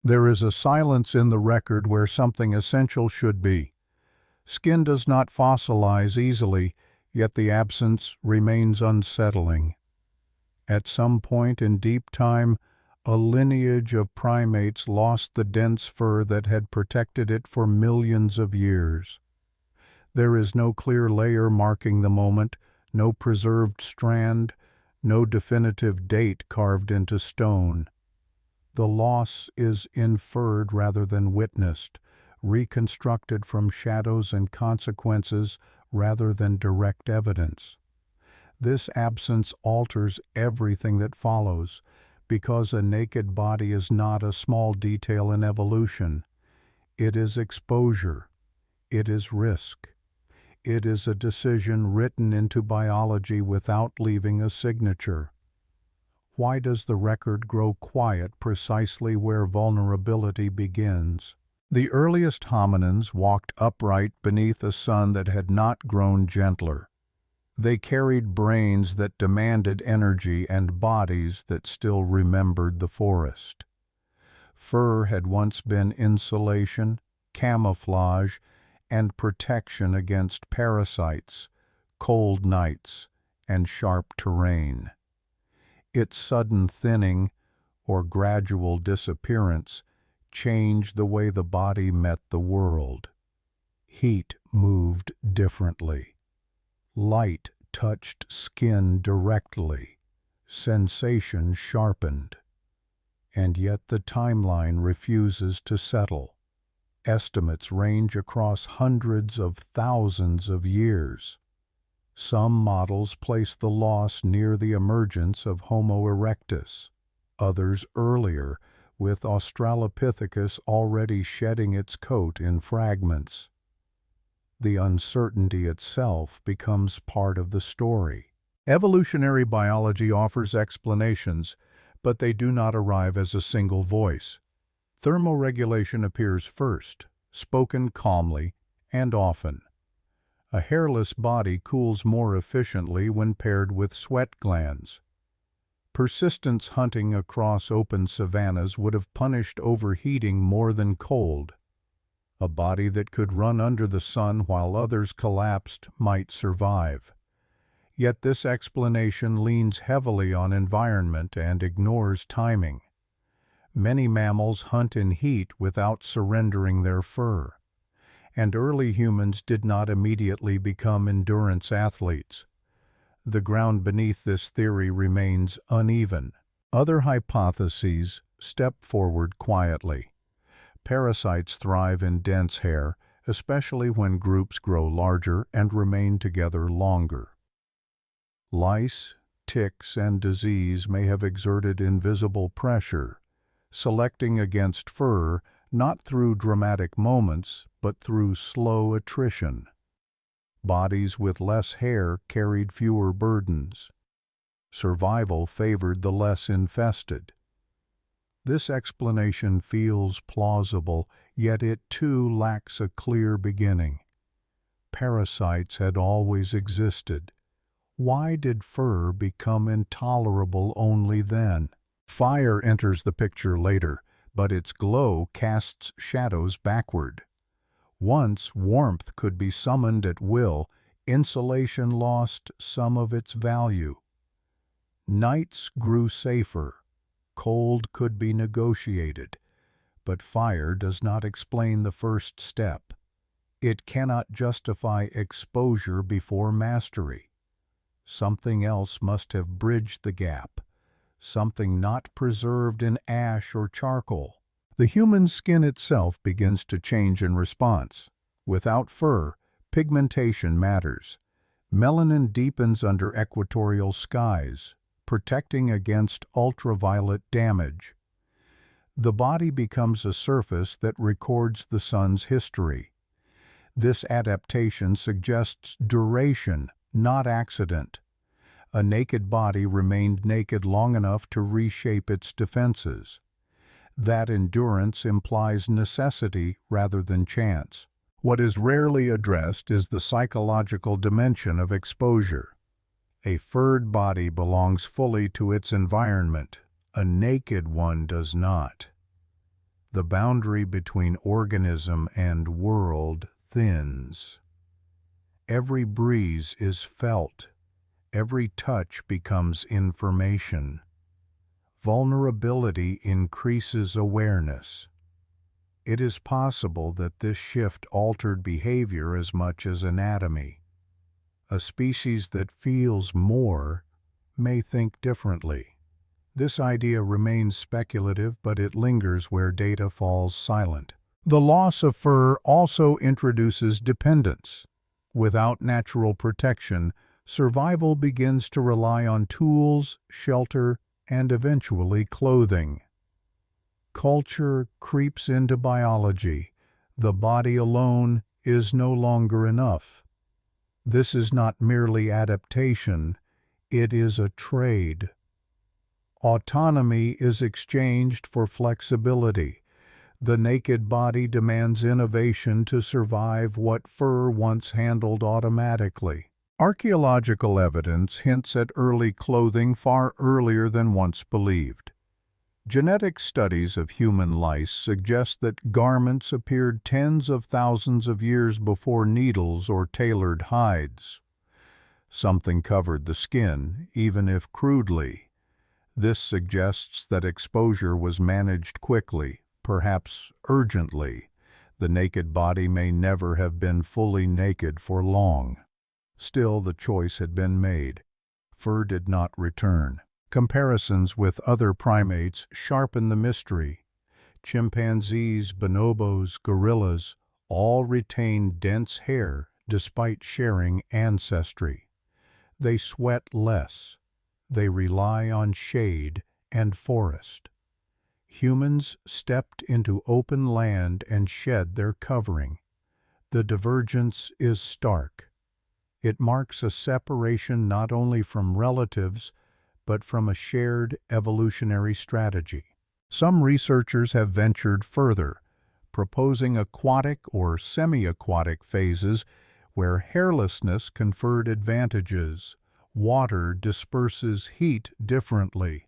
There is a silence in the record where something essential should be. Skin does not fossilize easily, yet the absence remains unsettling. At some point in deep time, a lineage of primates lost the dense fur that had protected it for millions of years. There is no clear layer marking the moment, no preserved strand, no definitive date carved into stone. The loss is inferred rather than witnessed, reconstructed from shadows and consequences rather than direct evidence. This absence alters everything that follows, because a naked body is not a small detail in evolution. It is exposure. It is risk. It is a decision written into biology without leaving a signature. Why does the record grow quiet precisely where vulnerability begins? The earliest hominins walked upright beneath a sun that had not grown gentler. They carried brains that demanded energy and bodies that still remembered the forest. Fur had once been insulation, camouflage, and protection against parasites, cold nights, and sharp terrain. Its sudden thinning, or gradual disappearance, changed the way the body met the world. Heat moved differently. Light touched skin directly. Sensation sharpened. And yet the timeline refuses to settle. Estimates range across hundreds of thousands of years. Some models place the loss near the emergence of Homo erectus, others earlier, with Australopithecus already shedding its coat in fragments. The uncertainty itself becomes part of the story. Evolutionary biology offers explanations, but they do not arrive as a single voice. Thermoregulation appears first, spoken calmly and often. A hairless body cools more efficiently when paired with sweat glands. Persistence hunting across open savannas would have punished overheating more than cold. A body that could run under the sun while others collapsed might survive. Yet this explanation leans heavily on environment and ignores timing. Many mammals hunt in heat without surrendering their fur, and early humans did not immediately become endurance athletes. The ground beneath this theory remains uneven. Other hypotheses step forward quietly. Parasites thrive in dense hair, especially when groups grow larger and remain together longer. Lice, ticks, and disease may have exerted invisible pressure, selecting against fur not through dramatic moments, but through slow attrition. Bodies with less hair carried fewer burdens. Survival favored the less infested. This explanation feels plausible, yet it too lacks a clear beginning. Parasites had always existed. Why did fur become intolerable only then? Fire enters the picture later, but its glow casts shadows backward. Once warmth could be summoned at will, insulation lost some of its value. Nights grew safer. Cold could be negotiated, but fire does not explain the first step. It cannot justify exposure before mastery. Something else must have bridged the gap, something not preserved in ash or charcoal. The human skin itself begins to change in response. Without fur, pigmentation matters. Melanin deepens under equatorial skies, protecting against ultraviolet damage. The body becomes a surface that records the sun's history. This adaptation suggests duration, not accident. A naked body remained naked long enough to reshape its defenses. That endurance implies necessity rather than chance. What is rarely addressed is the psychological dimension of exposure. A furred body belongs fully to its environment. A naked one does not. The boundary between organism and world thins. Every breeze is felt. Every touch becomes information. Vulnerability increases awareness. It is possible that this shift altered behavior as much as anatomy. A species that feels more may think differently. This idea remains speculative, but it lingers where data falls silent. The loss of fur also introduces dependence. Without natural protection, survival begins to rely on tools, shelter, and eventually clothing. Culture creeps into biology. The body alone is no longer enough. This is not merely adaptation, it is a trade. Autonomy is exchanged for flexibility. The naked body demands innovation to survive what fur once handled automatically. Archaeological evidence hints at early clothing far earlier than once believed. Genetic studies of human lice suggest that garments appeared tens of thousands of years before needles or tailored hides. Something covered the skin, even if crudely. This suggests that exposure was managed quickly, perhaps urgently. The naked body may never have been fully naked for long. Still, the choice had been made. Fur did not return. Comparisons with other primates sharpen the mystery. Chimpanzees, bonobos, gorillas all retain dense hair despite sharing ancestry. They sweat less. They rely on shade and forest. Humans stepped into open land and shed their covering. The divergence is stark. It marks a separation not only from relatives, but from a shared evolutionary strategy. Some researchers have ventured further, proposing aquatic or semi-aquatic phases where hairlessness conferred advantages. Water disperses heat differently.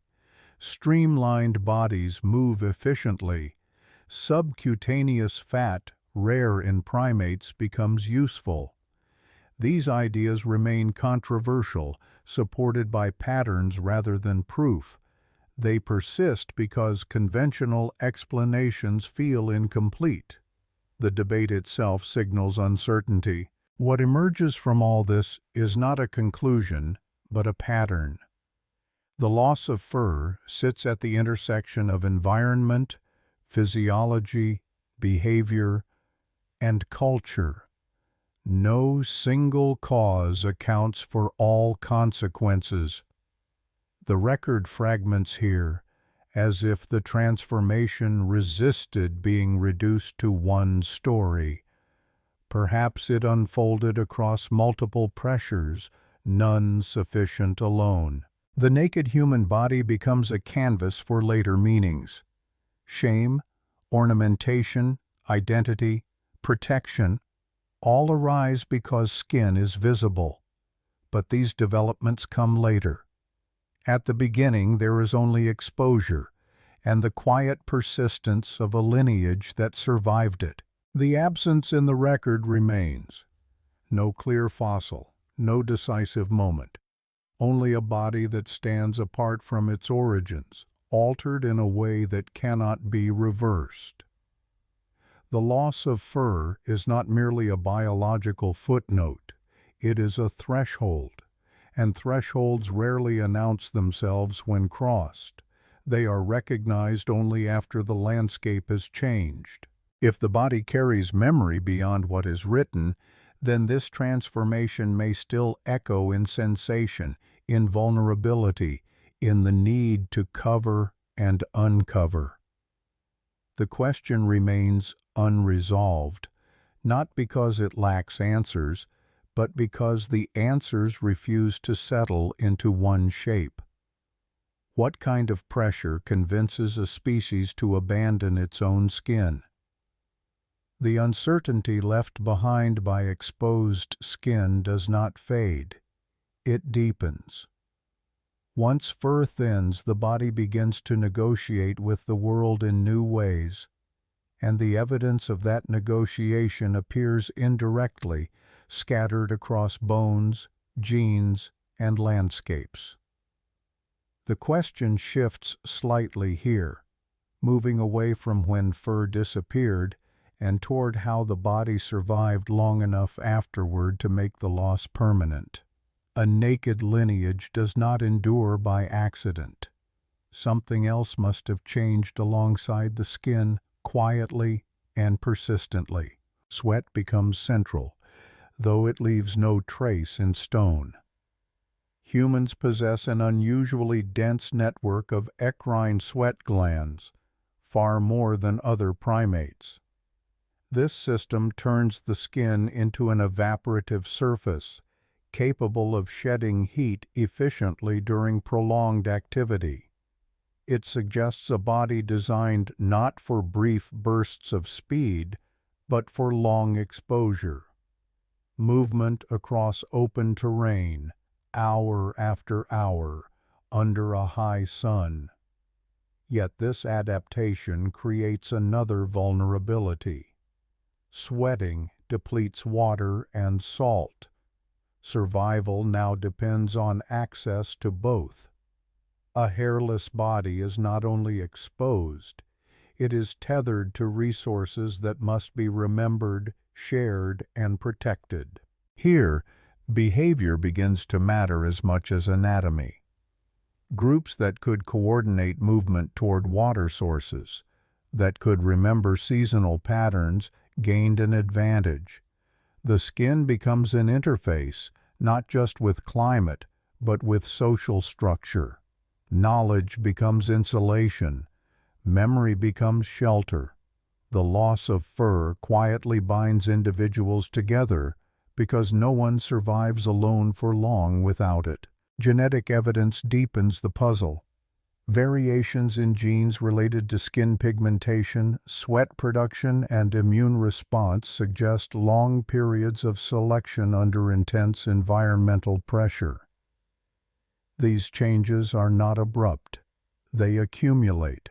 Streamlined bodies move efficiently. Subcutaneous fat, rare in primates, becomes useful. These ideas remain controversial, supported by patterns rather than proof. They persist because conventional explanations feel incomplete. The debate itself signals uncertainty. What emerges from all this is not a conclusion, but a pattern. The loss of fur sits at the intersection of environment, physiology, behavior, and culture. No single cause accounts for all consequences. The record fragments here, as if the transformation resisted being reduced to one story. Perhaps it unfolded across multiple pressures, none sufficient alone. The naked human body becomes a canvas for later meanings. Shame, ornamentation, identity, protection, all arise because skin is visible. But these developments come later. At the beginning there is only exposure, and the quiet persistence of a lineage that survived it. The absence in the record remains. No clear fossil, no decisive moment. Only a body that stands apart from its origins, altered in a way that cannot be reversed. The loss of fur is not merely a biological footnote, it is a threshold, and thresholds rarely announce themselves when crossed. They are recognized only after the landscape has changed. If the body carries memory beyond what is written, then this transformation may still echo in sensation, in vulnerability, in the need to cover and uncover. The question remains unresolved, not because it lacks answers, but because the answers refuse to settle into one shape. What kind of pressure convinces a species to abandon its own skin? The uncertainty left behind by exposed skin does not fade. It deepens. Once fur thins, the body begins to negotiate with the world in new ways. and the evidence of that negotiation appears indirectly, scattered across bones, genes, and landscapes. The question shifts slightly here, moving away from when fur disappeared and toward how the body survived long enough afterward to make the loss permanent. A naked lineage does not endure by accident. Something else must have changed alongside the skin, quietly and persistently. Sweat becomes central, though it leaves no trace in stone. Humans possess an unusually dense network of eccrine sweat glands, far more than other primates. This system turns the skin into an evaporative surface, capable of shedding heat efficiently during prolonged activity. It suggests a body designed not for brief bursts of speed, but for long exposure. Movement across open terrain, hour after hour, under a high sun. Yet this adaptation creates another vulnerability. Sweating depletes water and salt. Survival now depends on access to both. A hairless body is not only exposed, it is tethered to resources that must be remembered, shared, and protected. Here, behavior begins to matter as much as anatomy. Groups that could coordinate movement toward water sources, that could remember seasonal patterns, gained an advantage. The skin becomes an interface, not just with climate, but with social structure. Knowledge becomes insulation. Memory becomes shelter. The loss of fur quietly binds individuals together because no one survives alone for long without it. Genetic evidence deepens the puzzle. Variations in genes related to skin pigmentation, sweat production, and immune response suggest long periods of selection under intense environmental pressure. These changes are not abrupt. They accumulate.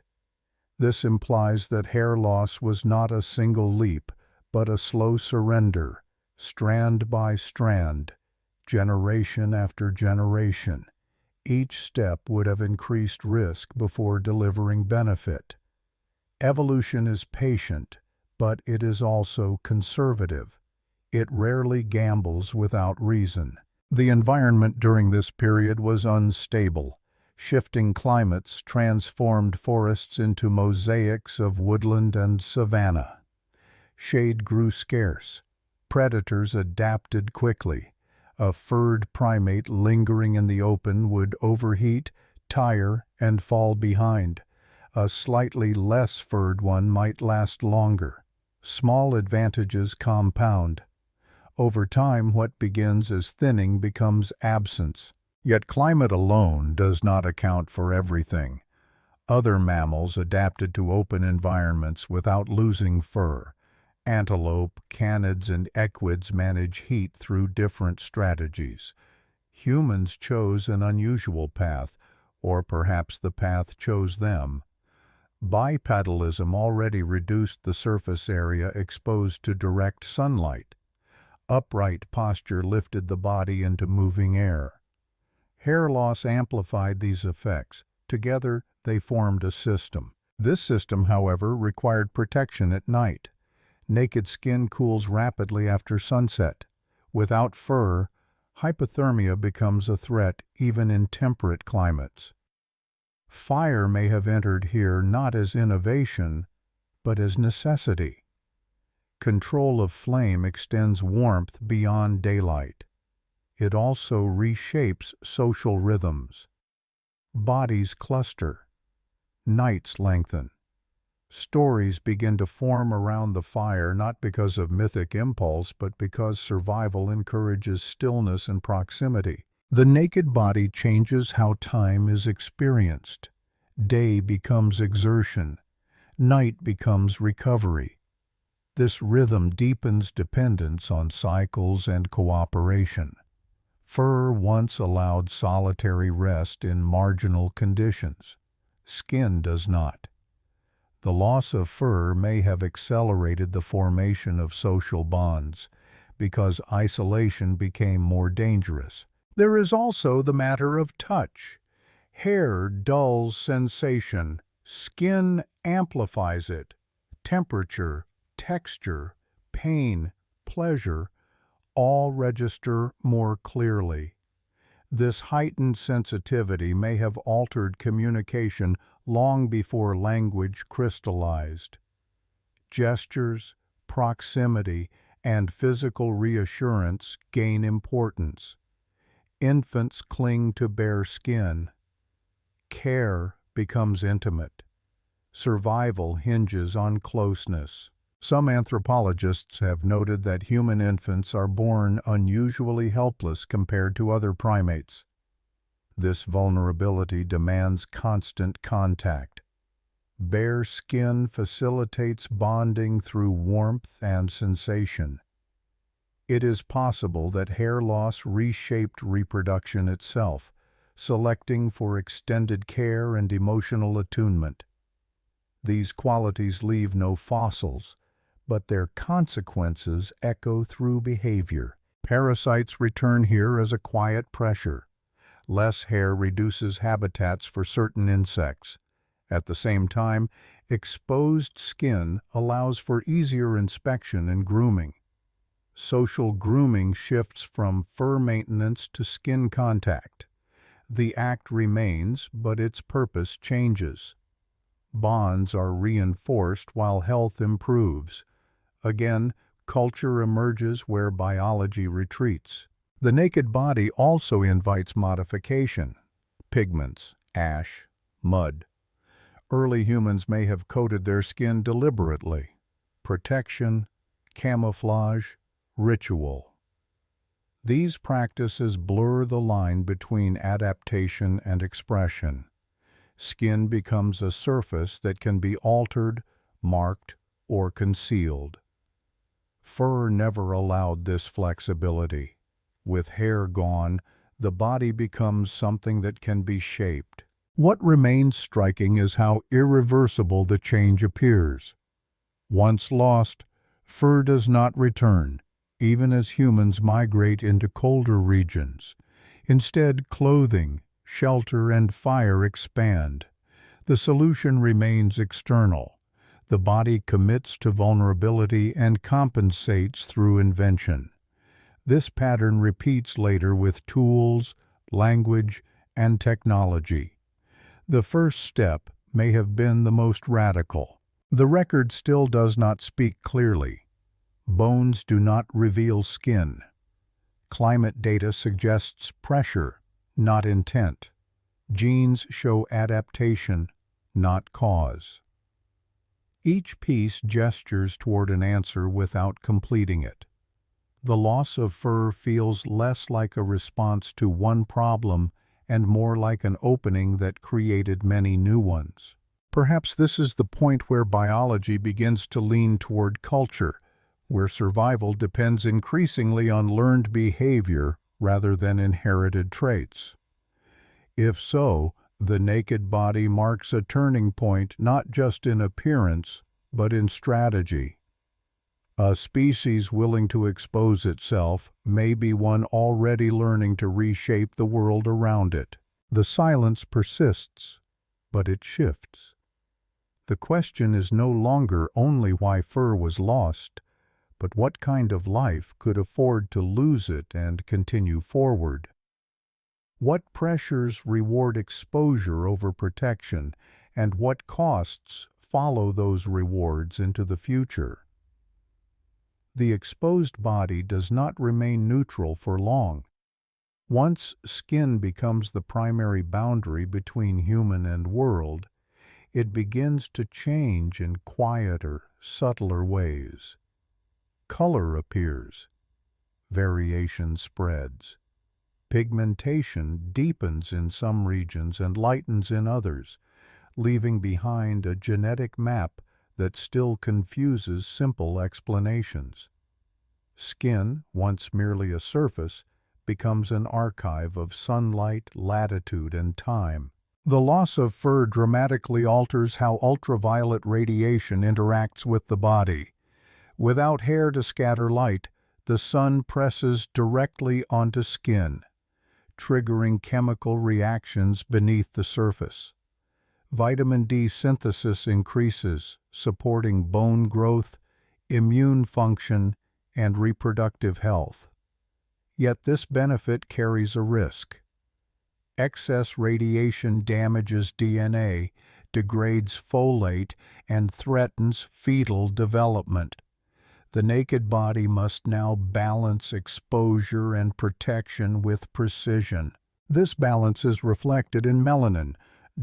This implies that hair loss was not a single leap, but a slow surrender, strand by strand, generation after generation. Each step would have increased risk before delivering benefit. Evolution is patient, but it is also conservative. It rarely gambles without reason. The environment during this period was unstable. Shifting climates transformed forests into mosaics of woodland and savanna. Shade grew scarce. Predators adapted quickly. A furred primate lingering in the open would overheat, tire, and fall behind. A slightly less furred one might last longer. Small advantages compound. Over time, what begins as thinning becomes absence. Yet climate alone does not account for everything. Other mammals adapted to open environments without losing fur. Antelope, canids, and equids manage heat through different strategies. Humans chose an unusual path, or perhaps the path chose them. Bipedalism already reduced the surface area exposed to direct sunlight. Upright posture lifted the body into moving air. Hair loss amplified these effects. Together, they formed a system. This system, however, required protection at night. Naked skin cools rapidly after sunset. Without fur, hypothermia becomes a threat even in temperate climates. Fire may have entered here not as innovation, but as necessity. Control of flame extends warmth beyond daylight. It also reshapes social rhythms. Bodies cluster. Nights lengthen. Stories begin to form around the fire not because of mythic impulse, but because survival encourages stillness and proximity. The naked body changes how time is experienced. Day becomes exertion. Night becomes recovery. This rhythm deepens dependence on cycles and cooperation. Fur once allowed solitary rest in marginal conditions. Skin does not. The loss of fur may have accelerated the formation of social bonds because isolation became more dangerous. There is also the matter of touch. Hair dulls sensation, skin amplifies it. Temperature, texture, pain, pleasure all register more clearly. This heightened sensitivity may have altered communication long before language crystallized. Gestures, proximity, and physical reassurance gain importance. Infants cling to bare skin. Care becomes intimate. Survival hinges on closeness. Some anthropologists have noted that human infants are born unusually helpless compared to other primates. This vulnerability demands constant contact. Bare skin facilitates bonding through warmth and sensation. It is possible that hair loss reshaped reproduction itself, selecting for extended care and emotional attunement. These qualities leave no fossils, but their consequences echo through behavior. Parasites return here as a quiet pressure. Less hair reduces habitats for certain insects. At the same time, exposed skin allows for easier inspection and grooming. Social grooming shifts from fur maintenance to skin contact. The act remains, but its purpose changes. Bonds are reinforced while health improves. Again, culture emerges where biology retreats. The naked body also invites modification. Pigments, ash, mud. Early humans may have coated their skin deliberately. Protection, camouflage, ritual. These practices blur the line between adaptation and expression. Skin becomes a surface that can be altered, marked, or concealed. Fur never allowed this flexibility. With hair gone, the body becomes something that can be shaped. What remains striking is how irreversible the change appears. Once lost, fur does not return, even as humans migrate into colder regions. Instead, clothing, shelter, and fire expand. The solution remains external. The body commits to vulnerability and compensates through invention. This pattern repeats later with tools, language, and technology. The first step may have been the most radical. The record still does not speak clearly. Bones do not reveal skin. Climate data suggests pressure, not intent. Genes show adaptation, not cause. Each piece gestures toward an answer without completing it. The loss of fur feels less like a response to one problem and more like an opening that created many new ones. Perhaps this is the point where biology begins to lean toward culture, where survival depends increasingly on learned behavior rather than inherited traits. If so, the naked body marks a turning point not just in appearance, but in strategy. A species willing to expose itself may be one already learning to reshape the world around it. The silence persists, but it shifts. The question is no longer only why fur was lost, but what kind of life could afford to lose it and continue forward? What pressures reward exposure over protection, and what costs follow those rewards into the future? The exposed body does not remain neutral for long. Once skin becomes the primary boundary between human and world, it begins to change in quieter, subtler ways. Color appears. Variation spreads. Pigmentation deepens in some regions and lightens in others, leaving behind a genetic map that still confuses simple explanations. Skin, once merely a surface, becomes an archive of sunlight, latitude, and time. The loss of fur dramatically alters how ultraviolet radiation interacts with the body. Without hair to scatter light, the sun presses directly onto skin, triggering chemical reactions beneath the surface. Vitamin D synthesis increases, supporting bone growth, immune function, and reproductive health. Yet this benefit carries a risk. Excess radiation damages DNA, degrades folate, and threatens fetal development. The naked body must now balance exposure and protection with precision. This balance is reflected in melanin.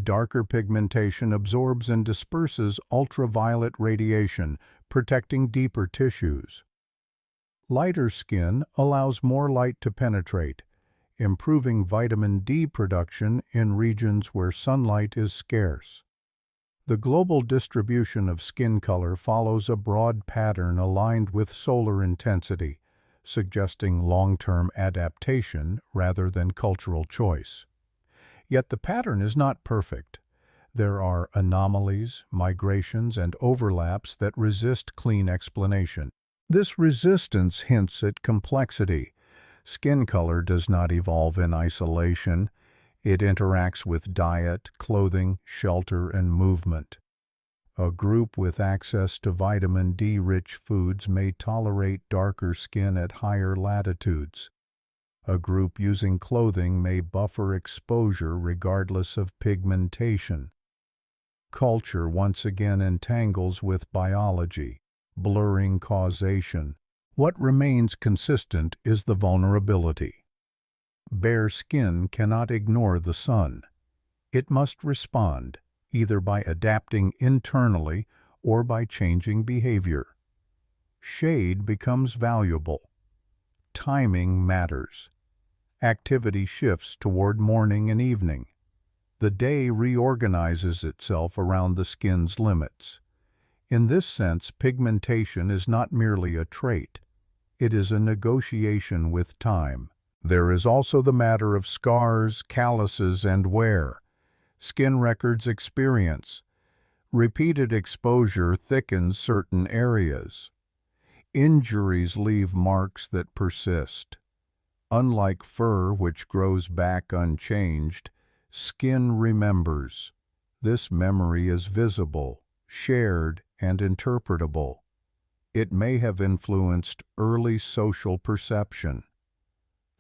Darker pigmentation absorbs and disperses ultraviolet radiation, protecting deeper tissues. Lighter skin allows more light to penetrate, improving vitamin D production in regions where sunlight is scarce. The global distribution of skin color follows a broad pattern aligned with solar intensity, suggesting long-term adaptation rather than cultural choice. Yet the pattern is not perfect. There are anomalies, migrations, and overlaps that resist clean explanation. This resistance hints at complexity. Skin color does not evolve in isolation. It interacts with diet, clothing, shelter, and movement. A group with access to vitamin D-rich foods may tolerate darker skin at higher latitudes. A group using clothing may buffer exposure regardless of pigmentation. Culture once again entangles with biology, blurring causation. What remains consistent is the vulnerability. Bare skin cannot ignore the sun. It must respond, either by adapting internally or by changing behavior. Shade becomes valuable. Timing matters. Activity shifts toward morning and evening. The day reorganizes itself around the skin's limits. In this sense, pigmentation is not merely a trait. It is a negotiation with time. There is also the matter of scars, calluses, and wear. Skin records experience. Repeated exposure thickens certain areas. Injuries leave marks that persist. Unlike fur, which grows back unchanged, skin remembers. This memory is visible, shared, and interpretable. It may have influenced early social perception.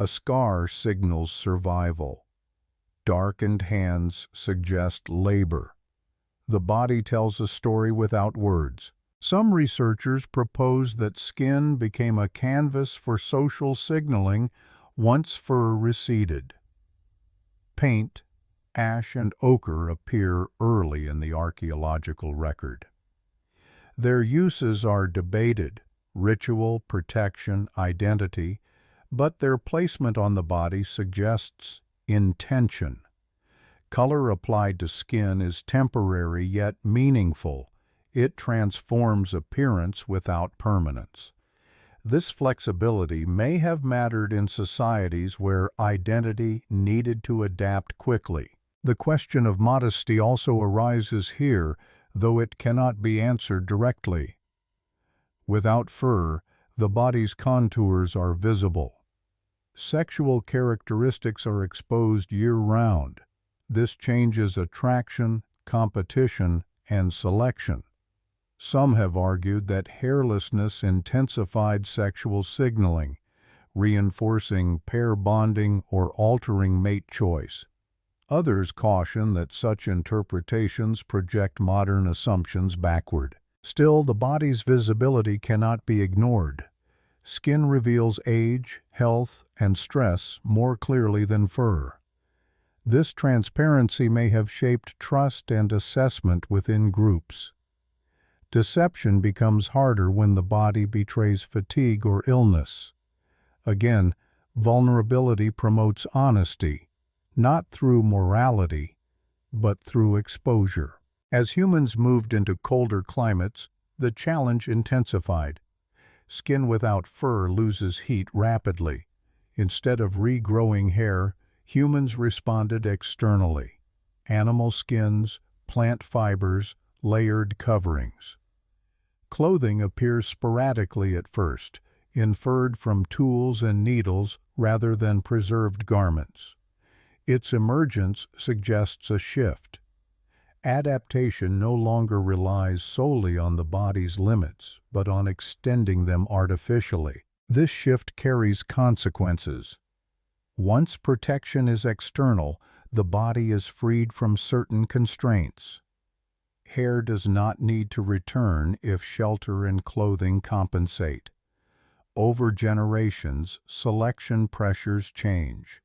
A scar signals survival. Darkened hands suggest labor. The body tells a story without words. Some researchers propose that skin became a canvas for social signaling once fur receded. Paint, ash, and ochre appear early in the archaeological record. Their uses are debated: ritual, protection, identity, but their placement on the body suggests intention. Color applied to skin is temporary yet meaningful. It transforms appearance without permanence. This flexibility may have mattered in societies where identity needed to adapt quickly. The question of modesty also arises here, though it cannot be answered directly. Without fur, the body's contours are visible. Sexual characteristics are exposed year-round. This changes attraction, competition, and selection. Some have argued that hairlessness intensified sexual signaling, reinforcing pair bonding or altering mate choice. Others caution that such interpretations project modern assumptions backward. Still, the body's visibility cannot be ignored. Skin reveals age, health, and stress more clearly than fur. This transparency may have shaped trust and assessment within groups. Deception becomes harder when the body betrays fatigue or illness. Again, vulnerability promotes honesty, not through morality, but through exposure. As humans moved into colder climates, the challenge intensified. Skin without fur loses heat rapidly. Instead of regrowing hair, humans responded externally. animal skins, plant fibers, layered coverings. Clothing appears sporadically at first, inferred from tools and needles rather than preserved garments. Its emergence suggests a shift. Adaptation no longer relies solely on the body's limits, but on extending them artificially. This shift carries consequences. Once protection is external, the body is freed from certain constraints. Hair does not need to return if shelter and clothing compensate. Over generations, selection pressures change.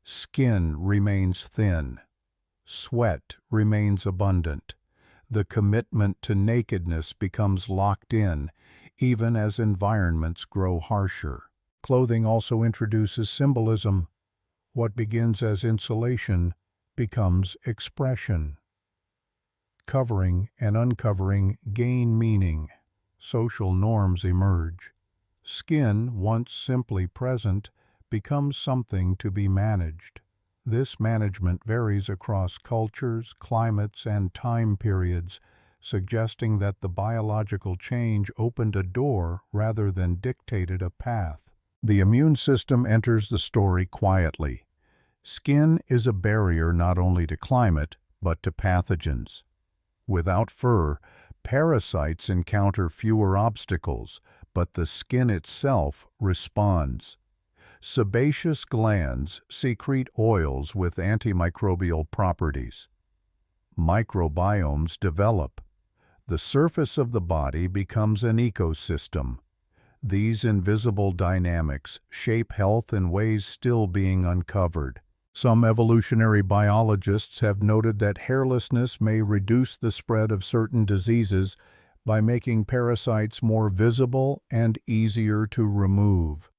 Skin remains thin. Sweat remains abundant. The commitment to nakedness becomes locked in, even as environments grow harsher. Clothing also introduces symbolism. What begins as insulation becomes expression. Covering and uncovering gain meaning. Social norms emerge. Skin, once simply present, becomes something to be managed. This management varies across cultures, climates, and time periods, suggesting that the biological change opened a door rather than dictated a path. The immune system enters the story quietly. Skin is a barrier not only to climate, but to pathogens. Without fur, parasites encounter fewer obstacles, but the skin itself responds. Sebaceous glands secrete oils with antimicrobial properties. Microbiomes develop. The surface of the body becomes an ecosystem. These invisible dynamics shape health in ways still being uncovered. Some evolutionary biologists have noted that hairlessness may reduce the spread of certain diseases by making parasites more visible and easier to remove.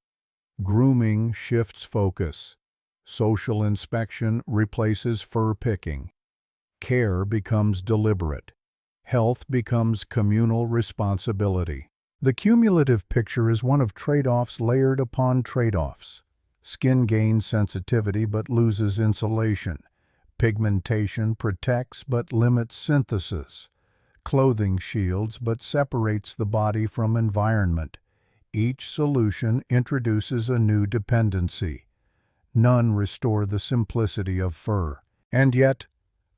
Grooming shifts focus. Social inspection replaces fur picking. Care becomes deliberate. Health becomes communal responsibility. The cumulative picture is one of trade-offs layered upon trade-offs. Skin gains sensitivity but loses insulation. Pigmentation protects but limits synthesis. Clothing shields but separates the body from environment. Each solution introduces a new dependency. None restore the simplicity of fur. And yet,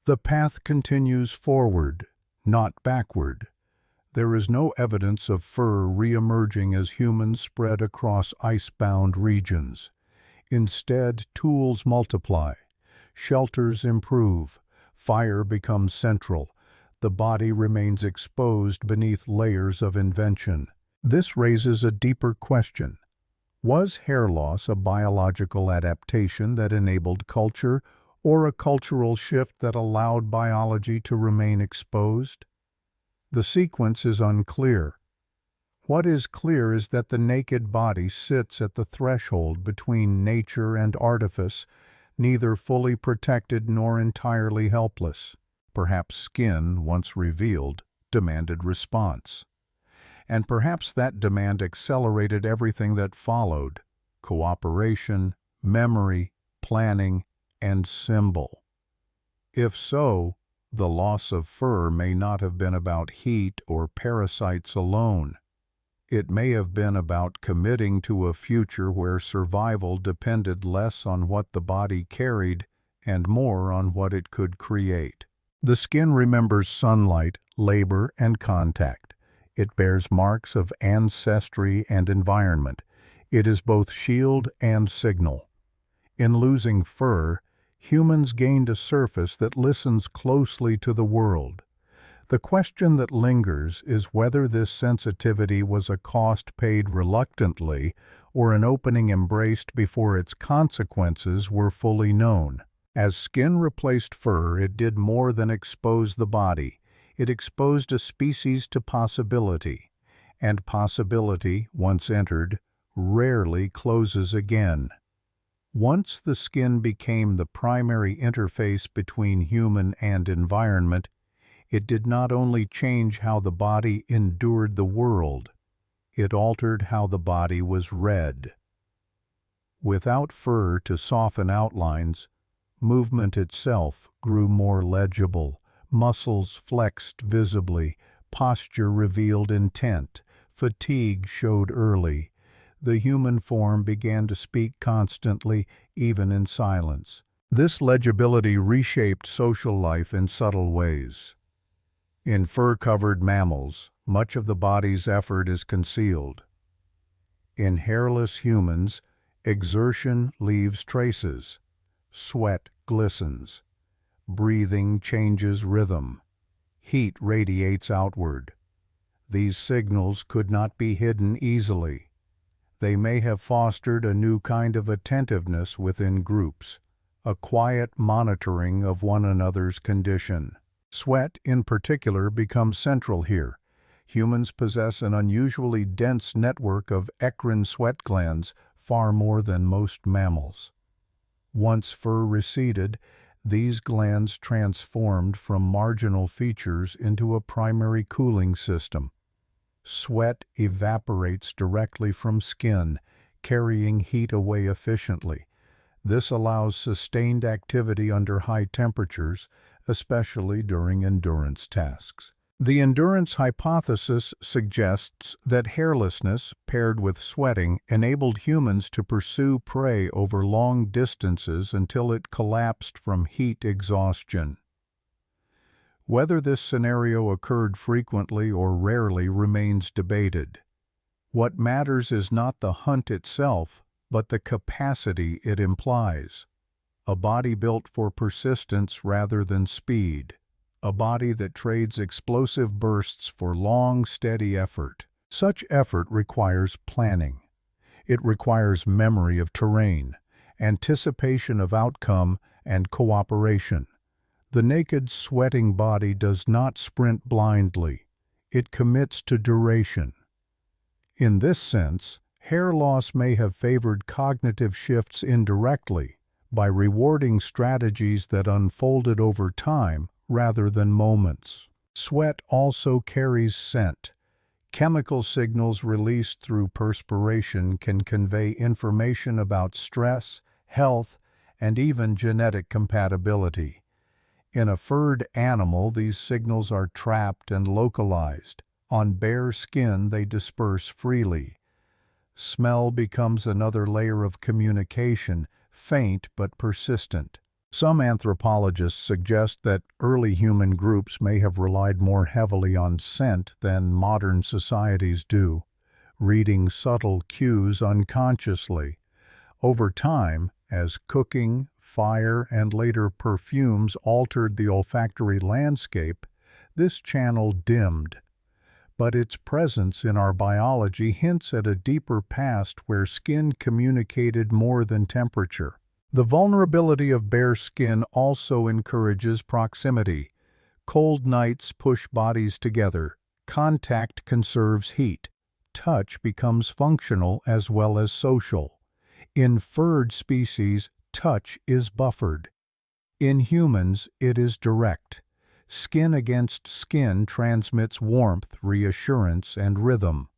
the path continues forward, not backward. There is no evidence of fur re-emerging as humans spread across ice-bound regions. Instead, tools multiply. Shelters improve. Fire becomes central. The body remains exposed beneath layers of invention. This raises a deeper question. Was hair loss a biological adaptation that enabled culture, or a cultural shift that allowed biology to remain exposed? The sequence is unclear. What is clear is that the naked body sits at the threshold between nature and artifice, neither fully protected nor entirely helpless. Perhaps skin, once revealed, demanded response. And perhaps that demand accelerated everything that followed: cooperation, memory, planning, and symbol. If so, the loss of fur may not have been about heat or parasites alone. It may have been about committing to a future where survival depended less on what the body carried and more on what it could create. The skin remembers sunlight, labor, and contact. It bears marks of ancestry and environment. It is both shield and signal. In losing fur, humans gained a surface that listens closely to the world. The question that lingers is whether this sensitivity was a cost paid reluctantly or an opening embraced before its consequences were fully known. As skin replaced fur, it did more than expose the body. It exposed a species to possibility, and possibility, once entered, rarely closes again. Once the skin became the primary interface between human and environment, it did not only change how the body endured the world, it altered how the body was read. Without fur to soften outlines, movement itself grew more legible, muscles flexed visibly, posture revealed intent, fatigue showed early. The human form began to speak constantly, even in silence. This legibility reshaped social life in subtle ways. In fur-covered mammals, much of the body's effort is concealed. In hairless humans, exertion leaves traces. Sweat glistens. Breathing changes rhythm. Heat radiates outward. These signals could not be hidden easily. They may have fostered a new kind of attentiveness within groups, a quiet monitoring of one another's condition. Sweat, in particular, becomes central here. Humans possess an unusually dense network of eccrine sweat glands, far more than most mammals. Once fur receded, these glands transformed from marginal features into a primary cooling system. Sweat evaporates directly from skin, carrying heat away efficiently. This allows sustained activity under high temperatures, especially during endurance tasks. The endurance hypothesis suggests that hairlessness, paired with sweating, enabled humans to pursue prey over long distances until it collapsed from heat exhaustion. Whether this scenario occurred frequently or rarely remains debated. What matters is not the hunt itself, but the capacity it implies. A body built for persistence rather than speed. A body that trades explosive bursts for long, steady effort. Such effort requires planning. It requires memory of terrain, anticipation of outcome, and cooperation. The naked, sweating body does not sprint blindly. It commits to duration. In this sense, hair loss may have favored cognitive shifts indirectly by rewarding strategies that unfolded over time rather than moments. Sweat also carries scent. Chemical signals released through perspiration can convey information about stress, health, and even genetic compatibility. In a furred animal, these signals are trapped and localized. On bare skin, they disperse freely. Smell becomes another layer of communication, faint but persistent. Some anthropologists suggest that early human groups may have relied more heavily on scent than modern societies do, reading subtle cues unconsciously. Over time, as cooking, fire, and later perfumes altered the olfactory landscape, this channel dimmed. But its presence in our biology hints at a deeper past where skin communicated more than temperature. The vulnerability of bare skin also encourages proximity. Cold nights push bodies together. Contact conserves heat. Touch becomes functional as well as social. In furred species, touch is buffered. In humans, it is direct. Skin against skin transmits warmth, reassurance, and rhythm.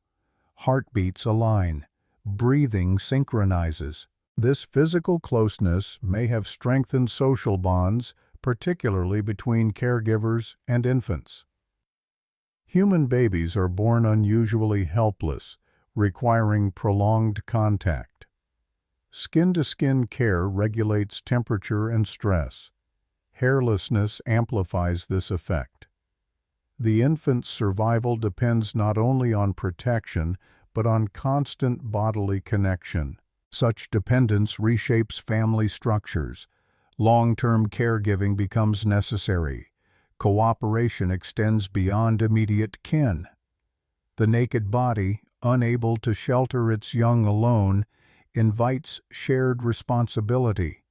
Heartbeats align. Breathing synchronizes. This physical closeness may have strengthened social bonds, particularly between caregivers and infants. Human babies are born unusually helpless, requiring prolonged contact. Skin-to-skin care regulates temperature and stress. Hairlessness amplifies this effect. The infant's survival depends not only on protection, but on constant bodily connection. Such dependence reshapes family structures. Long-term caregiving becomes necessary. Cooperation extends beyond immediate kin. The naked body, unable to shelter its young alone, invites shared responsibility.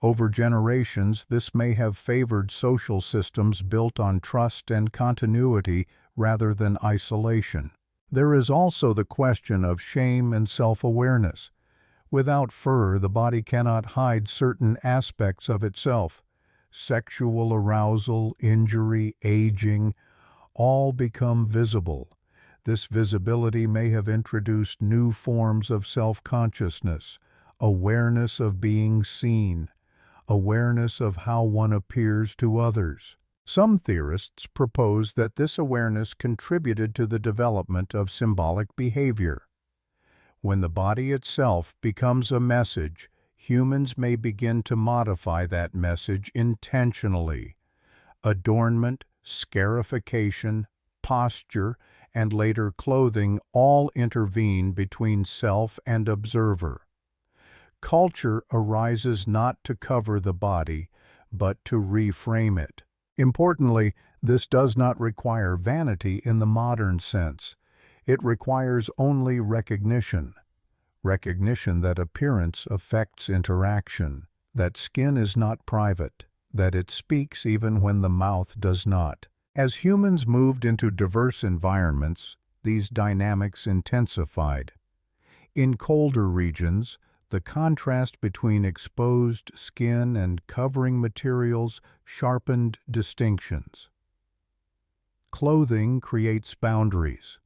Over generations, this may have favored social systems built on trust and continuity rather than isolation. There is also the question of shame and self-awareness. Without fur, the body cannot hide certain aspects of itself. Sexual arousal, injury, aging, all become visible. This visibility may have introduced new forms of self-consciousness, awareness of being seen. awareness of how one appears to others. Some theorists propose that this awareness contributed to the development of symbolic behavior. When the body itself becomes a message, humans may begin to modify that message intentionally. Adornment, scarification, posture, and later clothing all intervene between self and observer. Culture arises not to cover the body, but to reframe it. Importantly, this does not require vanity in the modern sense. It requires only recognition that appearance affects interaction, that skin is not private, that it speaks even when the mouth does not. As humans moved into diverse environments, these dynamics intensified. In colder regions, the contrast between exposed skin and covering materials sharpened distinctions. Clothing creates boundaries.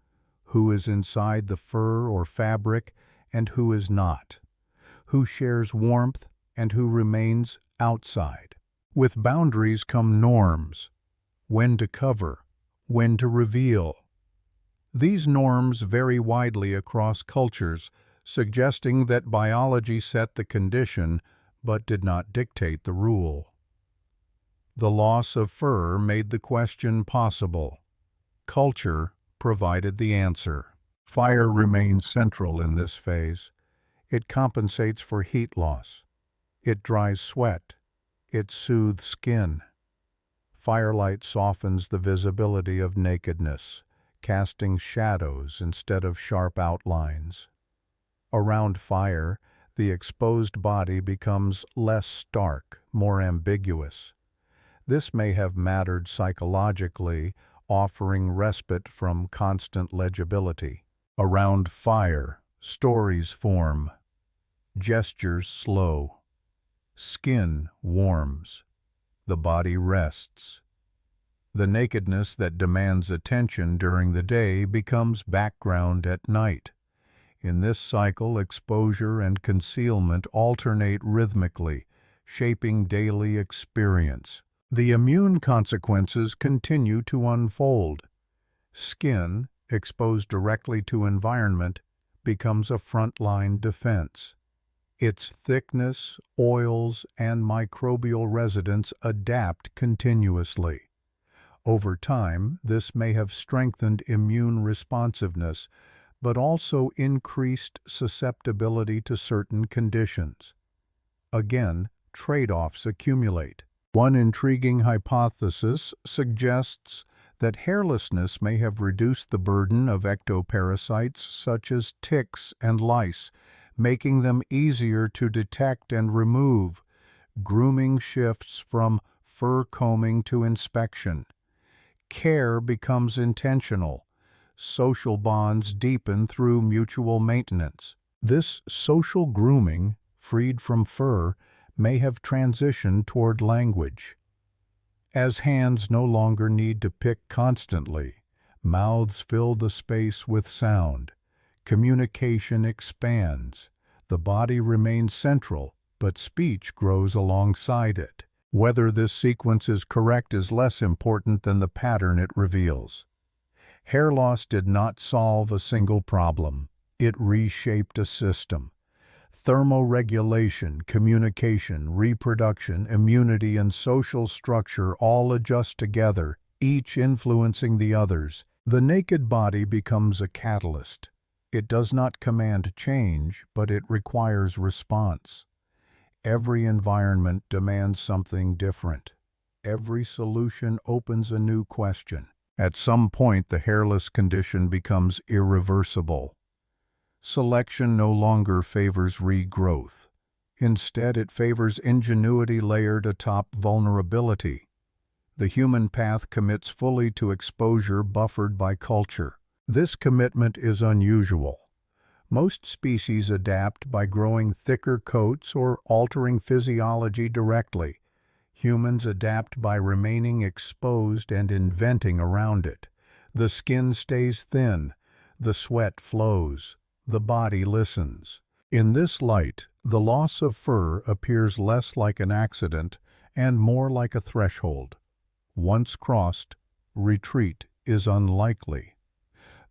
Who is inside the fur or fabric and who is not? Who shares warmth and who remains outside? With boundaries come norms. When to cover, when to reveal. These norms vary widely across cultures, suggesting that biology set the condition but did not dictate the rule. The loss of fur made the question possible. Culture provided the answer. Fire remains central in this phase. It compensates for heat loss. It dries sweat. It soothes skin. Firelight softens the visibility of nakedness, casting shadows instead of sharp outlines. Around fire, the exposed body becomes less stark, more ambiguous. This may have mattered psychologically, offering respite from constant legibility. Around fire, stories form. Gestures slow. Skin warms. The body rests. The nakedness that demands attention during the day becomes background at night. In this cycle, exposure and concealment alternate rhythmically, shaping daily experience. The immune consequences continue to unfold. Skin, exposed directly to environment, becomes a frontline defense. Its thickness, oils, and microbial residence adapt continuously. Over time, this may have strengthened immune responsiveness, but also increased susceptibility to certain conditions. Again, trade-offs accumulate. One intriguing hypothesis suggests that hairlessness may have reduced the burden of ectoparasites such as ticks and lice, making them easier to detect and remove. Grooming shifts from fur combing to inspection. Care becomes intentional. Social bonds deepen through mutual maintenance. This social grooming, freed from fur, may have transitioned toward language. As hands no longer need to pick constantly, mouths fill the space with sound. Communication expands. The body remains central, but speech grows alongside it. Whether this sequence is correct is less important than the pattern it reveals. Hair loss did not solve a single problem. It reshaped a system. Thermoregulation, communication, reproduction, immunity, and social structure all adjust together, each influencing the others. The naked body becomes a catalyst. It does not command change, but it requires response. Every environment demands something different. Every solution opens a new question. At some point, the hairless condition becomes irreversible. Selection no longer favors regrowth. Instead, it favors ingenuity layered atop vulnerability. The human path commits fully to exposure buffered by culture. This commitment is unusual. Most species adapt by growing thicker coats or altering physiology directly. Humans adapt by remaining exposed and inventing around it. The skin stays thin, the sweat flows, the body listens. In this light, the loss of fur appears less like an accident and more like a threshold. Once crossed, retreat is unlikely.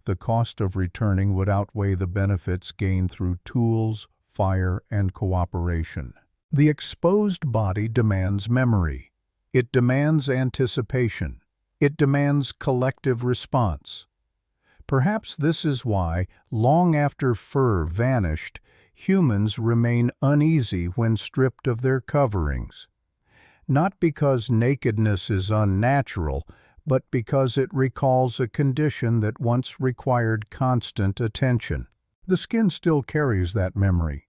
The cost of returning would outweigh the benefits gained through tools, fire, and cooperation. The exposed body demands memory. It demands anticipation. It demands collective response. Perhaps this is why, long after fur vanished, humans remain uneasy when stripped of their coverings. Not because nakedness is unnatural, but because it recalls a condition that once required constant attention. The skin still carries that memory.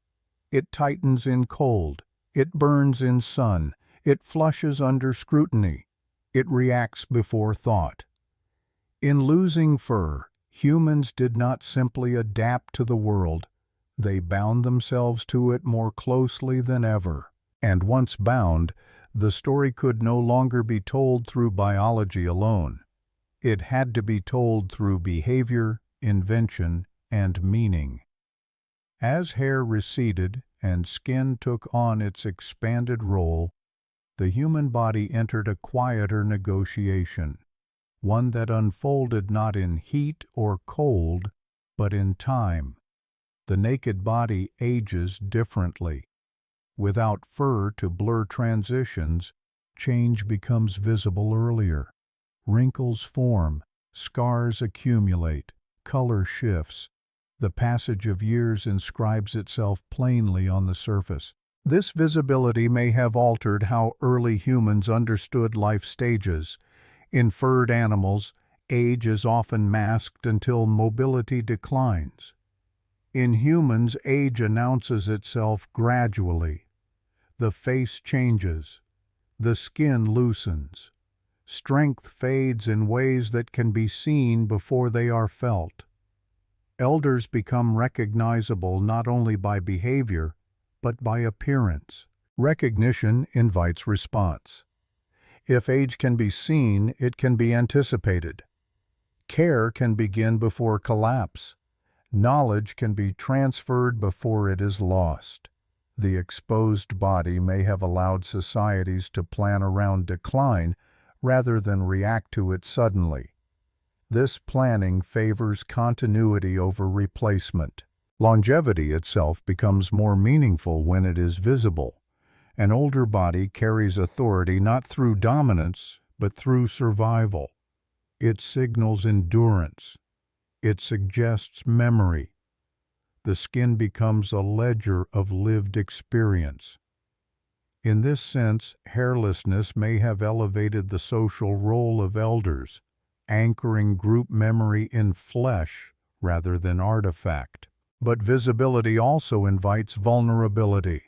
It tightens in cold. It burns in sun. It flushes under scrutiny. It reacts before thought. In losing fur, humans did not simply adapt to the world. They bound themselves to it more closely than ever. And once bound, the story could no longer be told through biology alone. It had to be told through behavior, invention, and meaning. As hair receded and skin took on its expanded role, the human body entered a quieter negotiation, one that unfolded not in heat or cold, but in time. The naked body ages differently. Without fur to blur transitions, change becomes visible earlier. Wrinkles form, scars accumulate, color shifts. The passage of years inscribes itself plainly on the surface. This visibility may have altered how early humans understood life stages. In furred animals, age is often masked until mobility declines. In humans, age announces itself gradually. The face changes. The skin loosens. Strength fades in ways that can be seen before they are felt. Elders become recognizable not only by behavior, but by appearance. Recognition invites response. If age can be seen, it can be anticipated. Care can begin before collapse. Knowledge can be transferred before it is lost. The exposed body may have allowed societies to plan around decline rather than react to it suddenly. This planning favors continuity over replacement. Longevity itself becomes more meaningful when it is visible. An older body carries authority not through dominance, but through survival. It signals endurance. It suggests memory. The skin becomes a ledger of lived experience. In this sense, hairlessness may have elevated the social role of elders, anchoring group memory in flesh rather than artifact. But visibility also invites vulnerability.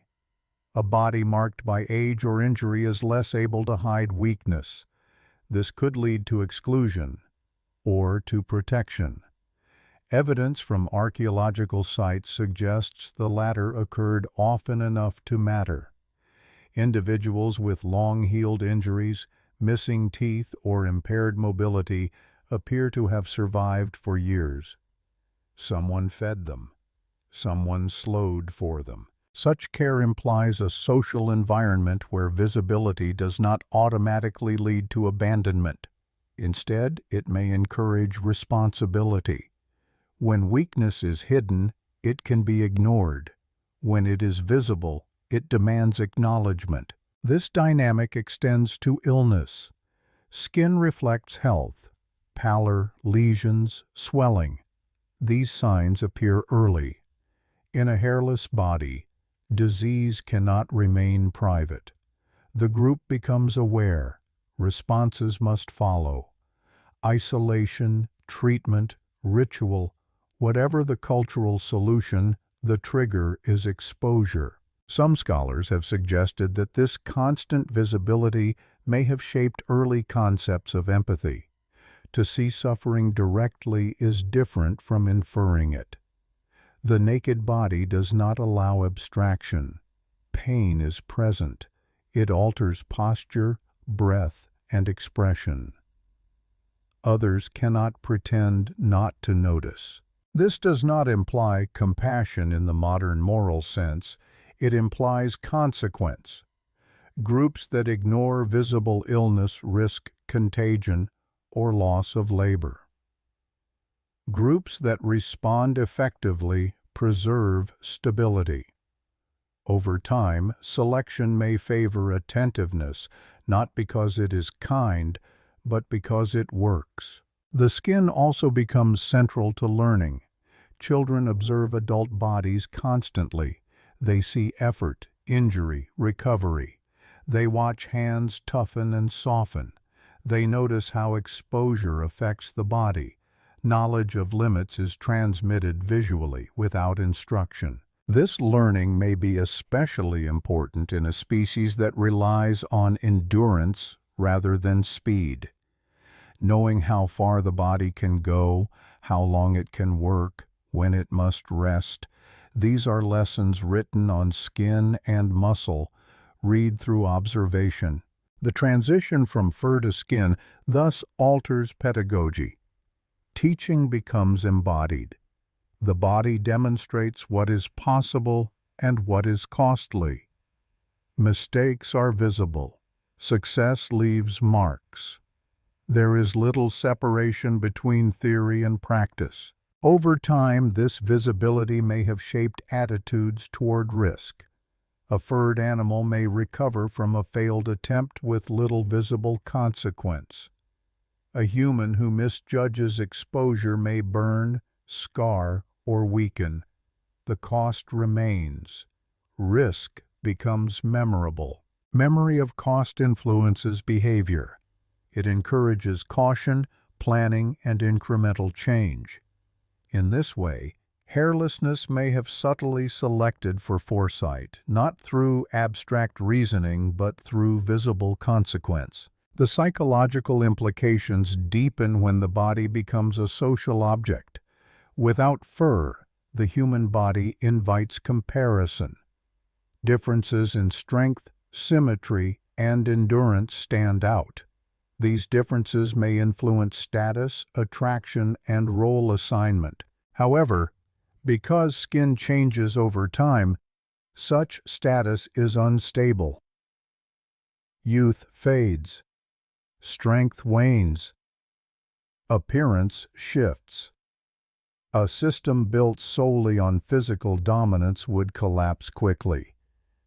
A body marked by age or injury is less able to hide weakness. This could lead to exclusion or to protection. Evidence from archaeological sites suggests the latter occurred often enough to matter. Individuals with long-healed injuries, missing teeth, or impaired mobility appear to have survived for years. Someone fed them. Someone slowed for them. Such care implies a social environment where visibility does not automatically lead to abandonment. Instead, it may encourage responsibility. When weakness is hidden, it can be ignored. When it is visible, it demands acknowledgement. This dynamic extends to illness. Skin reflects health, pallor, lesions, swelling. These signs appear early. In a hairless body, disease cannot remain private. The group becomes aware. Responses must follow. Isolation, treatment, ritual, whatever the cultural solution, the trigger is exposure. Some scholars have suggested that this constant visibility may have shaped early concepts of empathy. To see suffering directly is different from inferring it. The naked body does not allow abstraction. Pain is present. It alters posture, breath, and expression. Others cannot pretend not to notice. This does not imply compassion in the modern moral sense, it implies consequence. Groups that ignore visible illness risk contagion or loss of labor. Groups that respond effectively preserve stability. Over time, selection may favor attentiveness, not because it is kind, but because it works. The skin also becomes central to learning. Children observe adult bodies constantly. They see effort, injury, recovery. They watch hands toughen and soften. They notice how exposure affects the body. Knowledge of limits is transmitted visually without instruction. This learning may be especially important in a species that relies on endurance rather than speed. Knowing how far the body can go, how long it can work, when it must rest, these are lessons written on skin and muscle, read through observation. The transition from fur to skin thus alters pedagogy. Teaching becomes embodied. The body demonstrates what is possible and what is costly. Mistakes are visible. Success leaves marks. There is little separation between theory and practice. Over time, this visibility may have shaped attitudes toward risk. A furred animal may recover from a failed attempt with little visible consequence. A human who misjudges exposure may burn, scar, or weaken. The cost remains. Risk becomes memorable. Memory of cost influences behavior. It encourages caution, planning, and incremental change. In this way, hairlessness may have subtly selected for foresight, not through abstract reasoning but through visible consequence. The psychological implications deepen when the body becomes a social object. Without fur, the human body invites comparison. Differences in strength, symmetry, and endurance stand out. These differences may influence status, attraction, and role assignment. However, because skin changes over time, such status is unstable. Youth fades. Strength wanes. Appearance shifts. A system built solely on physical dominance would collapse quickly.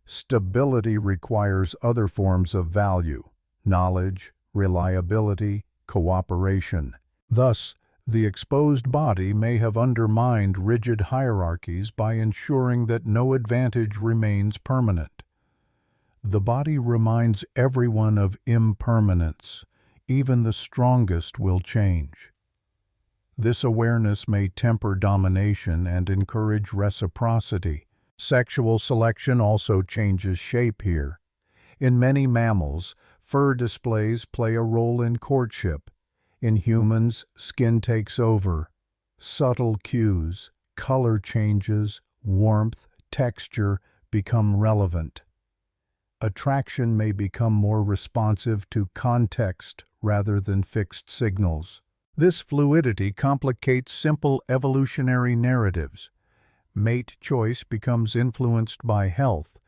Stability requires other forms of value: knowledge, reliability, cooperation. Thus, the exposed body may have undermined rigid hierarchies by ensuring that no advantage remains permanent. The body reminds everyone of impermanence. Even the strongest will change. This awareness may temper domination and encourage reciprocity. Sexual selection also changes shape here. In many mammals, fur displays play a role in courtship. In humans, skin takes over. Subtle cues, color changes, warmth, texture become relevant. Attraction may become more responsive to context rather than fixed signals. This fluidity complicates simple evolutionary narratives. Mate choice becomes influenced by health,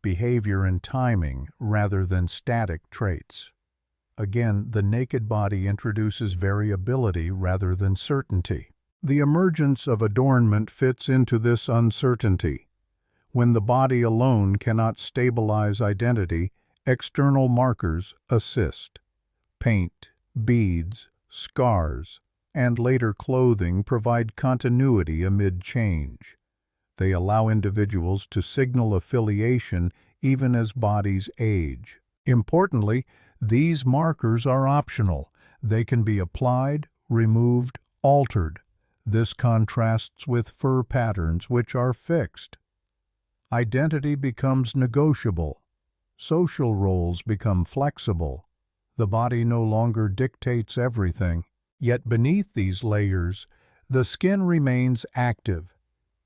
behavior, and timing rather than static traits. Again, the naked body introduces variability rather than certainty. The emergence of adornment fits into this uncertainty. When the body alone cannot stabilize identity, external markers assist. Paint, beads, scars, and later clothing provide continuity amid change. They allow individuals to signal affiliation even as bodies age. Importantly, these markers are optional. They can be applied, removed, altered. This contrasts with fur patterns, which are fixed. Identity becomes negotiable. Social roles become flexible. The body no longer dictates everything. Yet beneath these layers, the skin remains active.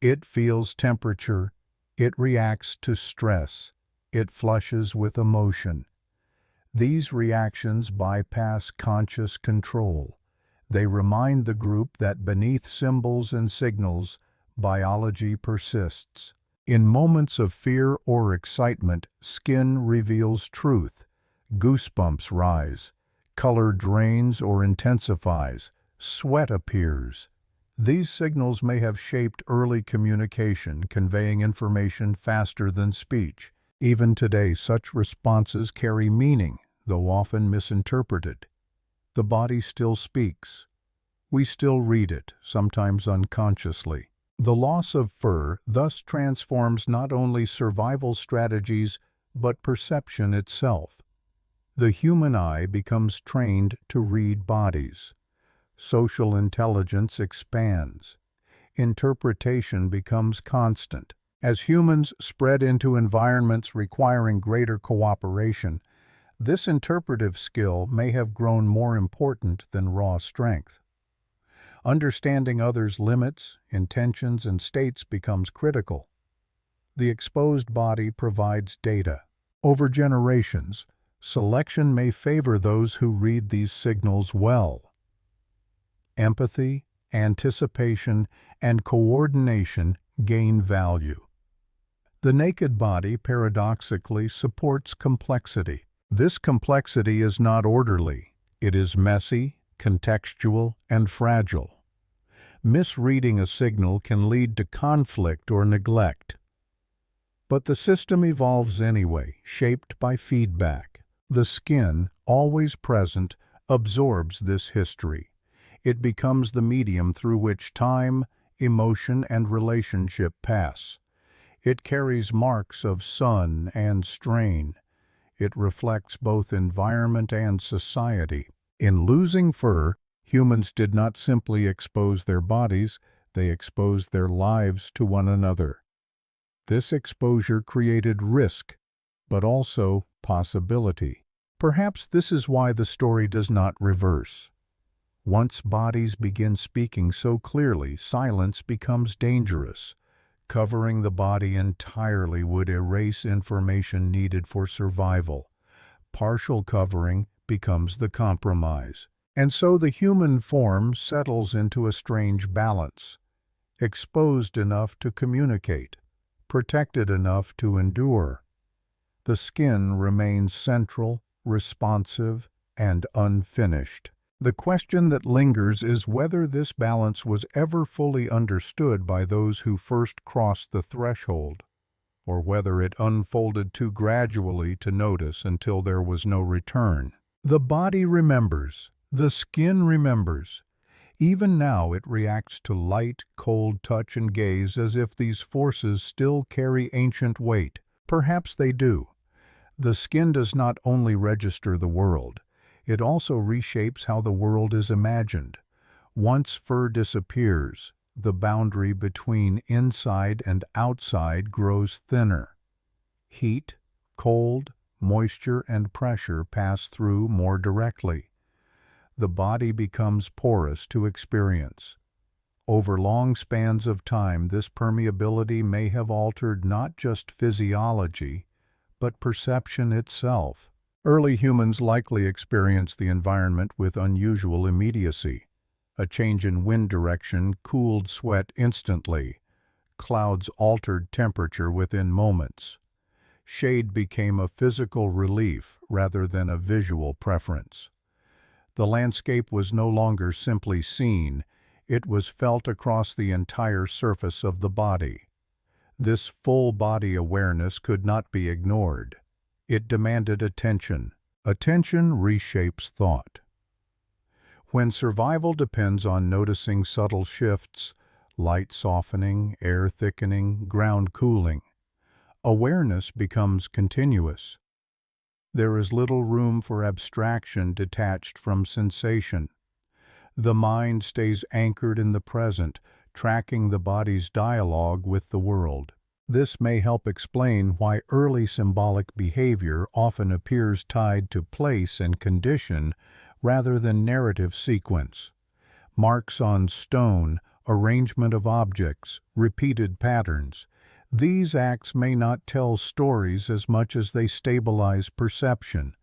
It feels temperature. It reacts to stress. It flushes with emotion. These reactions bypass conscious control. They remind the group that beneath symbols and signals, biology persists. In moments of fear or excitement, skin reveals truth. Goosebumps rise. Color drains or intensifies. Sweat appears. These signals may have shaped early communication, conveying information faster than speech. Even today, such responses carry meaning, though often misinterpreted. The body still speaks. We still read it, sometimes unconsciously. The loss of fur thus transforms not only survival strategies, but perception itself. The human eye becomes trained to read bodies. Social intelligence expands. Interpretation becomes constant. As humans spread into environments requiring greater cooperation, this interpretive skill may have grown more important than raw strength. Understanding others' limits, intentions, and states becomes critical. The exposed body provides data. Over generations, selection may favor those who read these signals well. Empathy, anticipation, and coordination gain value. The naked body paradoxically supports complexity. This complexity is not orderly. It is messy, contextual, and fragile. Misreading a signal can lead to conflict or neglect. But the system evolves anyway, shaped by feedback. The skin, always present, absorbs this history. It becomes the medium through which time, emotion, and relationship pass. It carries marks of sun and strain. It reflects both environment and society. In losing fur, humans did not simply expose their bodies, they exposed their lives to one another. This exposure created risk, but also possibility. Perhaps this is why the story does not reverse. Once bodies begin speaking so clearly, silence becomes dangerous. Covering the body entirely would erase information needed for survival. Partial covering becomes the compromise. And so the human form settles into a strange balance, exposed enough to communicate, protected enough to endure. The skin remains central, responsive, and unfinished. The question that lingers is whether this balance was ever fully understood by those who first crossed the threshold, or whether it unfolded too gradually to notice until there was no return. The body remembers. The skin remembers. Even now it reacts to light, cold touch and gaze as if these forces still carry ancient weight. Perhaps they do. The skin does not only register the world, it also reshapes how the world is imagined. Once fur disappears, the boundary between inside and outside grows thinner. Heat, cold, moisture, and pressure pass through more directly. The body becomes porous to experience. Over long spans of time, this permeability may have altered not just physiology, but perception itself. Early humans likely experienced the environment with unusual immediacy. A change in wind direction cooled sweat instantly. Clouds altered temperature within moments. Shade became a physical relief rather than a visual preference. The landscape was no longer simply seen, it was felt across the entire surface of the body. This full-body awareness could not be ignored. It demanded attention. Attention reshapes thought. When survival depends on noticing subtle shifts, light softening, air thickening, ground cooling, awareness becomes continuous. There is little room for abstraction detached from sensation. The mind stays anchored in the present, tracking the body's dialogue with the world. This may help explain why early symbolic behavior often appears tied to place and condition rather than narrative sequence. Marks on stone, arrangement of objects, repeated patterns. These acts may not tell stories as much as they stabilize perception.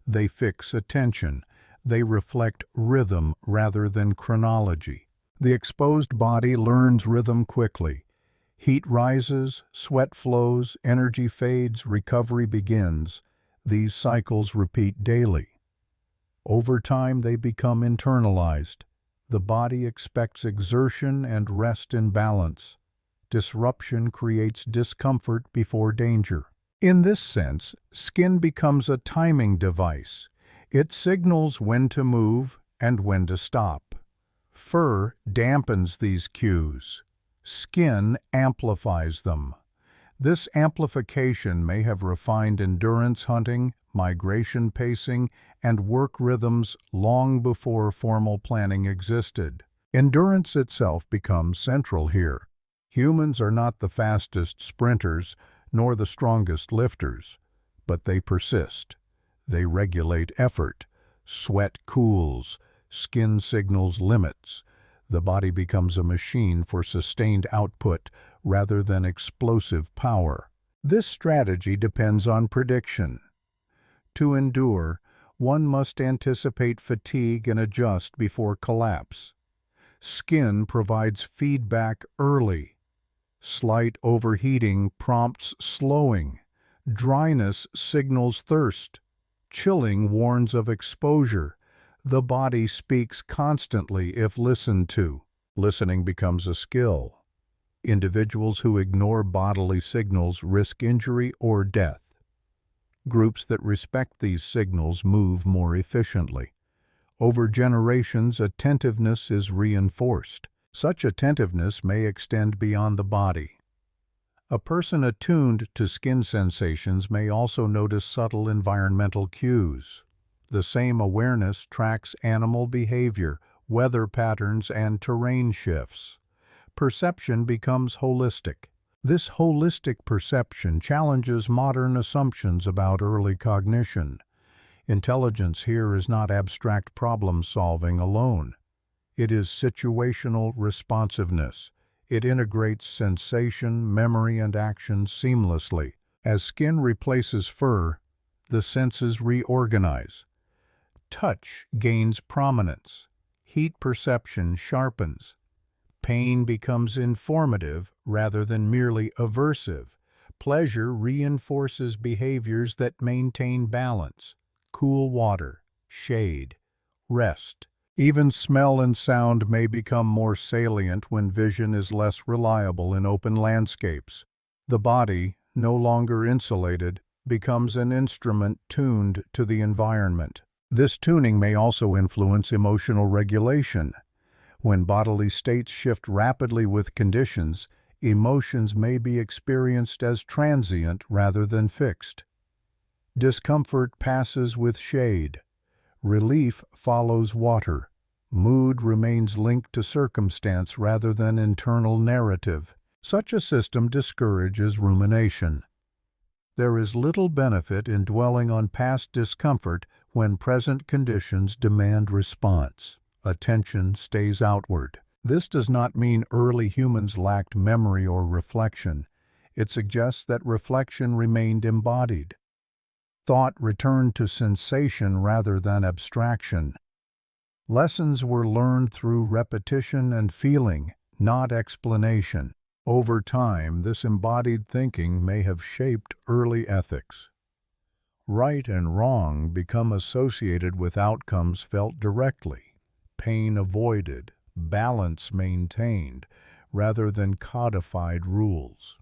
They fix attention. They reflect rhythm rather than chronology. The exposed body learns rhythm quickly. Heat rises, sweat flows, energy fades, recovery begins. These cycles repeat daily. Over time, they become internalized. The body expects exertion and rest in balance. Disruption creates discomfort before danger. In this sense, skin becomes a timing device. It signals when to move and when to stop. Fur dampens these cues. Skin amplifies them. This amplification may have refined endurance hunting, migration pacing, and work rhythms long before formal planning existed. Endurance itself becomes central here. Humans are not the fastest sprinters nor the strongest lifters, but they persist. They regulate effort. Sweat cools. Skin signals limits. The body becomes a machine for sustained output rather than explosive power. This strategy depends on prediction. To endure, one must anticipate fatigue and adjust before collapse. Skin provides feedback early. Slight overheating prompts slowing. Dryness signals thirst. Chilling warns of exposure. The body speaks constantly if listened to. Listening becomes a skill. Individuals who ignore bodily signals risk injury or death. Groups that respect these signals move more efficiently. Over generations, attentiveness is reinforced. Such attentiveness may extend beyond the body. A person attuned to skin sensations may also notice subtle environmental cues. The same awareness tracks animal behavior, weather patterns, and terrain shifts. Perception becomes holistic. This holistic perception challenges modern assumptions about early cognition. Intelligence here is not abstract problem-solving alone. It is situational responsiveness. It integrates sensation, memory, and action seamlessly. As skin replaces fur, the senses reorganize. Touch gains prominence. Heat perception sharpens. Pain becomes informative rather than merely aversive. Pleasure reinforces behaviors that maintain balance. Cool water, shade, rest. Even smell and sound may become more salient when vision is less reliable in open landscapes. The body, no longer insulated, becomes an instrument tuned to the environment. This tuning may also influence emotional regulation. When bodily states shift rapidly with conditions, emotions may be experienced as transient rather than fixed. Discomfort passes with shade. Relief follows water. Mood remains linked to circumstance rather than internal narrative. Such a system discourages rumination. There is little benefit in dwelling on past discomfort when present conditions demand response. Attention stays outward. This does not mean early humans lacked memory or reflection. It suggests that reflection remained embodied. Thought returned to sensation rather than abstraction. Lessons were learned through repetition and feeling, not explanation. Over time, this embodied thinking may have shaped early ethics. Right and wrong become associated with outcomes felt directly. Pain avoided, balance maintained, rather than codified rules.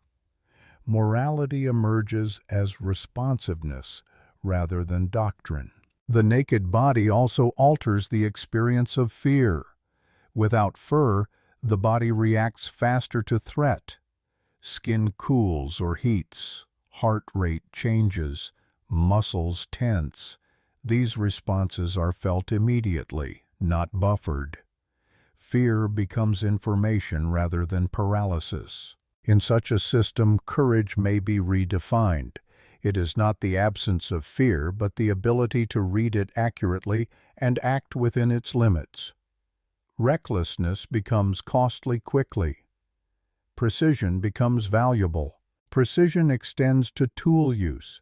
Morality emerges as responsiveness rather than doctrine. The naked body also alters the experience of fear. Without fur, the body reacts faster to threat. Skin cools or heats, heart rate changes, muscles tense. These responses are felt immediately, not buffered. Fear becomes information rather than paralysis. In such a system, courage may be redefined. It is not the absence of fear, but the ability to read it accurately and act within its limits. Recklessness becomes costly quickly. Precision becomes valuable. Precision extends to tool use.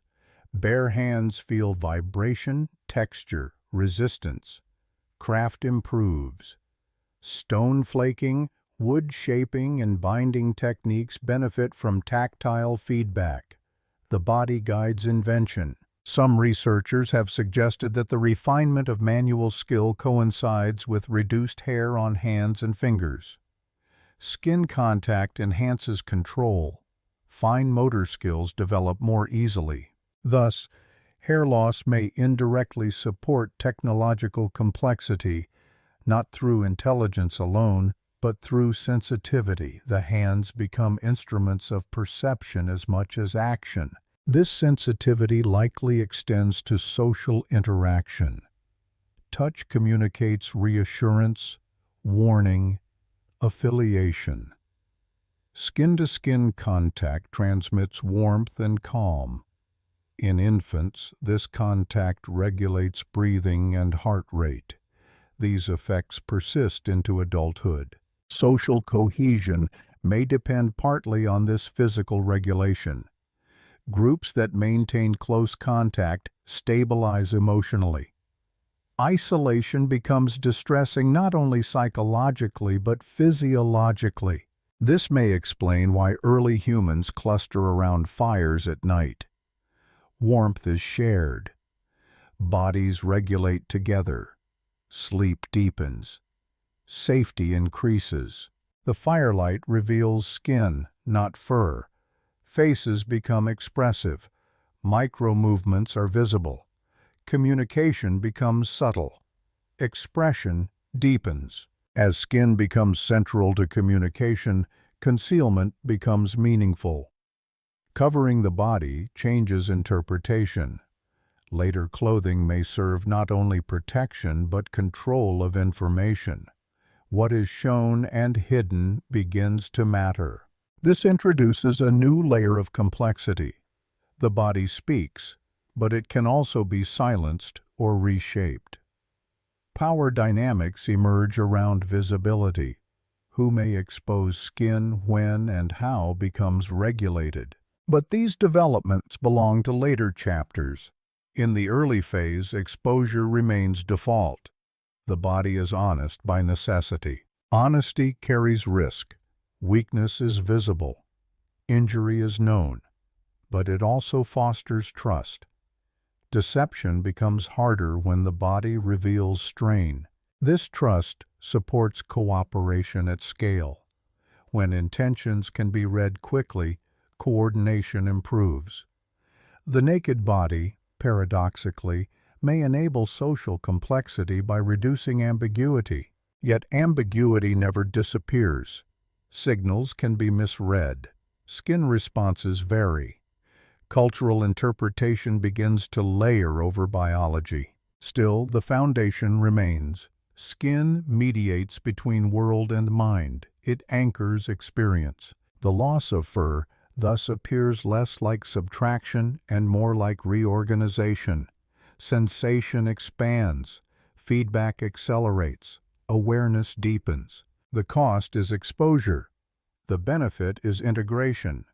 Bare hands feel vibration, texture, resistance. craft improves. Stone flaking, wood shaping, and binding techniques benefit from tactile feedback. The body guides invention. Some researchers have suggested that the refinement of manual skill coincides with reduced hair on hands and fingers. Skin contact enhances control. Fine motor skills develop more easily. Thus, hair loss may indirectly support technological complexity, not through intelligence alone, but through sensitivity. The hands become instruments of perception as much as action. This sensitivity likely extends to social interaction. Touch communicates reassurance, warning, affiliation. Skin-to-skin contact transmits warmth and calm. In infants, this contact regulates breathing and heart rate. These effects persist into adulthood. Social cohesion may depend partly on this physical regulation. Groups that maintain close contact stabilize emotionally. Isolation becomes distressing not only psychologically but physiologically. This may explain why early humans cluster around fires at night. Warmth is shared. Bodies regulate together. Sleep deepens. Safety increases. The firelight reveals skin, not fur. Faces become expressive. Micro-movements are visible. Communication becomes subtle. Expression deepens. As skin becomes central to communication, concealment becomes meaningful. Covering the body changes interpretation. Later clothing may serve not only protection but control of information. What is shown and hidden begins to matter. This introduces a new layer of complexity. The body speaks, but it can also be silenced or reshaped. Power dynamics emerge around visibility. Who may expose skin, when, and how becomes regulated. But these developments belong to later chapters. In the early phase, exposure remains default. The body is honest by necessity. Honesty carries risk. Weakness is visible. Injury is known. But it also fosters trust. Deception becomes harder when the body reveals strain. This trust supports cooperation at scale. When intentions can be read quickly, coordination improves. The naked body, paradoxically, may enable social complexity by reducing ambiguity. Yet ambiguity never disappears. Signals can be misread. Skin responses vary. Cultural interpretation begins to layer over biology. Still, the foundation remains. Skin mediates between world and mind. It anchors experience. The loss of fur thus appears less like subtraction and more like reorganization. Sensation expands. Feedback accelerates. Awareness deepens. The cost is exposure. The benefit is integration.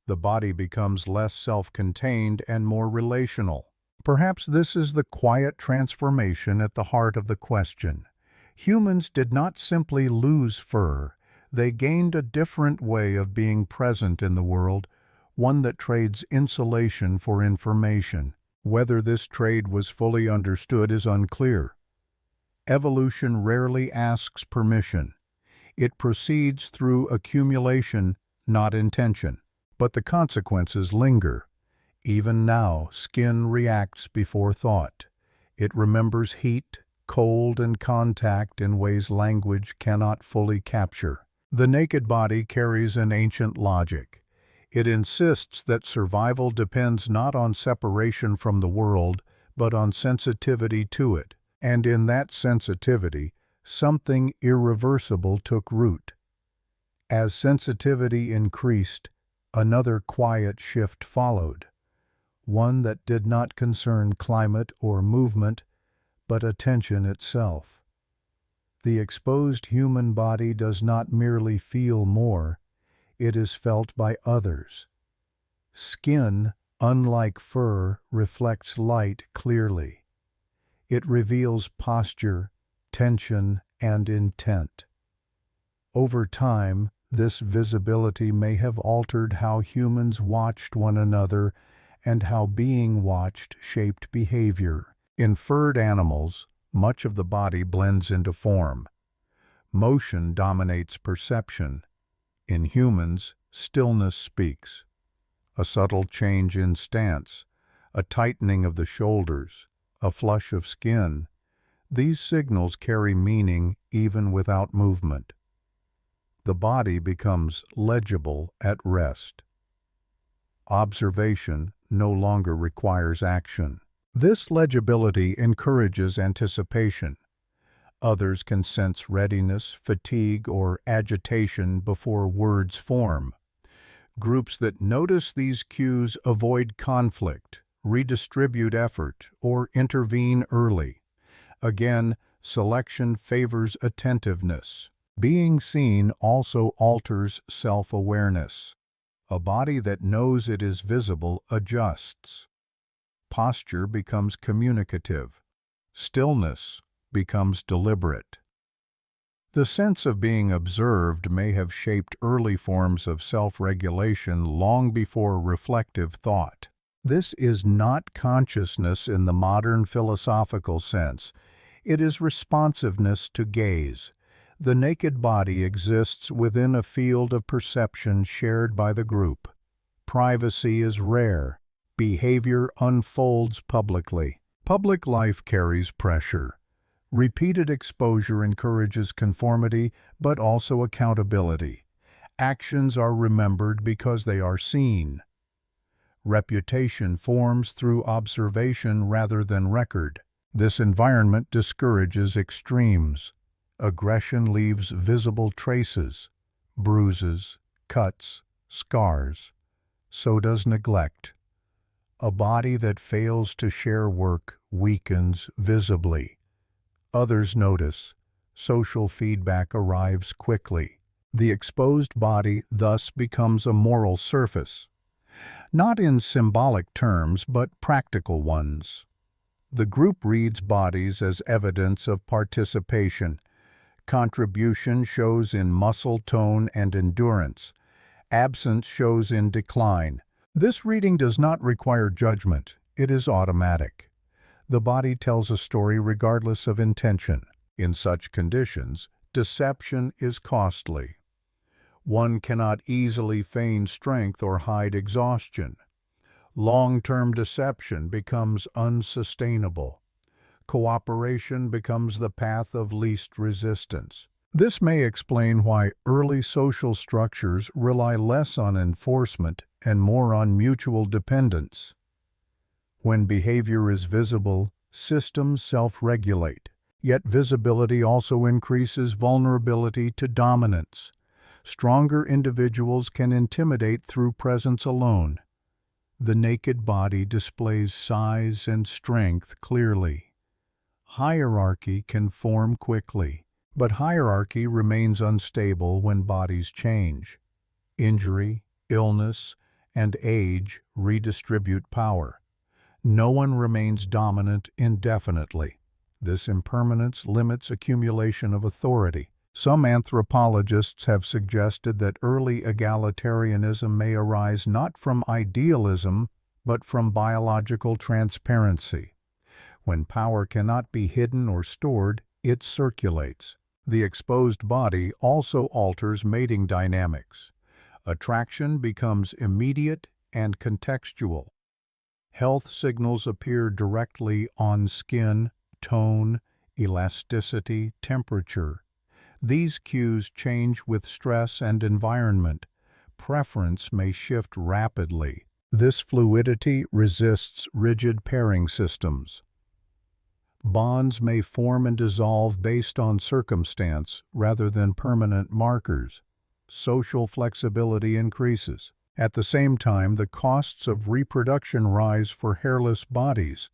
The body becomes less self-contained and more relational. Perhaps this is the quiet transformation at the heart of the question. Humans did not simply lose fur. They gained a different way of being present in the world, one that trades insulation for information. Whether this trade was fully understood is unclear. Evolution rarely asks permission. It proceeds through accumulation, not intention. But the consequences linger. Even now, skin reacts before thought. It remembers heat, cold, and contact in ways language cannot fully capture. The naked body carries an ancient logic. It insists that survival depends not on separation from the world, but on sensitivity to it. And in that sensitivity, something irreversible took root. As sensitivity increased, another quiet shift followed, one that did not concern climate or movement, but attention itself. The exposed human body does not merely feel more, it is felt by others. Skin, unlike fur, reflects light clearly. It reveals posture, attention, and intent. Over time, this visibility may have altered how humans watched one another and how being watched shaped behavior. In furred animals, much of the body blends into form. Motion dominates perception. In humans, stillness speaks. A subtle change in stance, a tightening of the shoulders, a flush of skin, these signals carry meaning even without movement. The body becomes legible at rest. Observation no longer requires action. This legibility encourages anticipation. Others can sense readiness, fatigue, or agitation before words form. Groups that notice these cues avoid conflict, redistribute effort, or intervene early. Again, selection favors attentiveness. Being seen also alters self-awareness. A body that knows it is visible adjusts. Posture becomes communicative. Stillness becomes deliberate. The sense of being observed may have shaped early forms of self-regulation long before reflective thought. This is not consciousness in the modern philosophical sense. It is responsiveness to gaze. The naked body exists within a field of perception shared by the group. Privacy is rare. Behavior unfolds publicly. Public life carries pressure. Repeated exposure encourages conformity, but also accountability. Actions are remembered because they are seen. Reputation forms through observation rather than record. This environment discourages extremes. Aggression leaves visible traces, bruises, cuts, scars. So does neglect. A body that fails to share work weakens visibly. Others notice. Social feedback arrives quickly. The exposed body thus becomes a moral surface, not in symbolic terms but practical ones. The group reads bodies as evidence of participation. Contribution shows in muscle tone and endurance. Absence shows in decline. This reading does not require judgment. It is automatic. The body tells a story regardless of intention. In such conditions, deception is costly. One cannot easily feign strength or hide exhaustion. Long-term deception becomes unsustainable. Cooperation becomes the path of least resistance. This may explain why early social structures rely less on enforcement and more on mutual dependence. When behavior is visible, systems self-regulate. Yet visibility also increases vulnerability to dominance. Stronger individuals can intimidate through presence alone. The naked body displays size and strength clearly. Hierarchy can form quickly, but hierarchy remains unstable when bodies change. Injury, illness, and age redistribute power. No one remains dominant indefinitely. This impermanence limits accumulation of authority. Some anthropologists have suggested that early egalitarianism may arise not from idealism, but from biological transparency. When power cannot be hidden or stored, it circulates. The exposed body also alters mating dynamics. Attraction becomes immediate and contextual. Health signals appear directly on skin, tone, elasticity, temperature. These cues change with stress and environment. Preference may shift rapidly. This fluidity resists rigid pairing systems. Bonds may form and dissolve based on circumstance rather than permanent markers. Social flexibility increases. At the same time, the costs of reproduction rise for hairless bodies.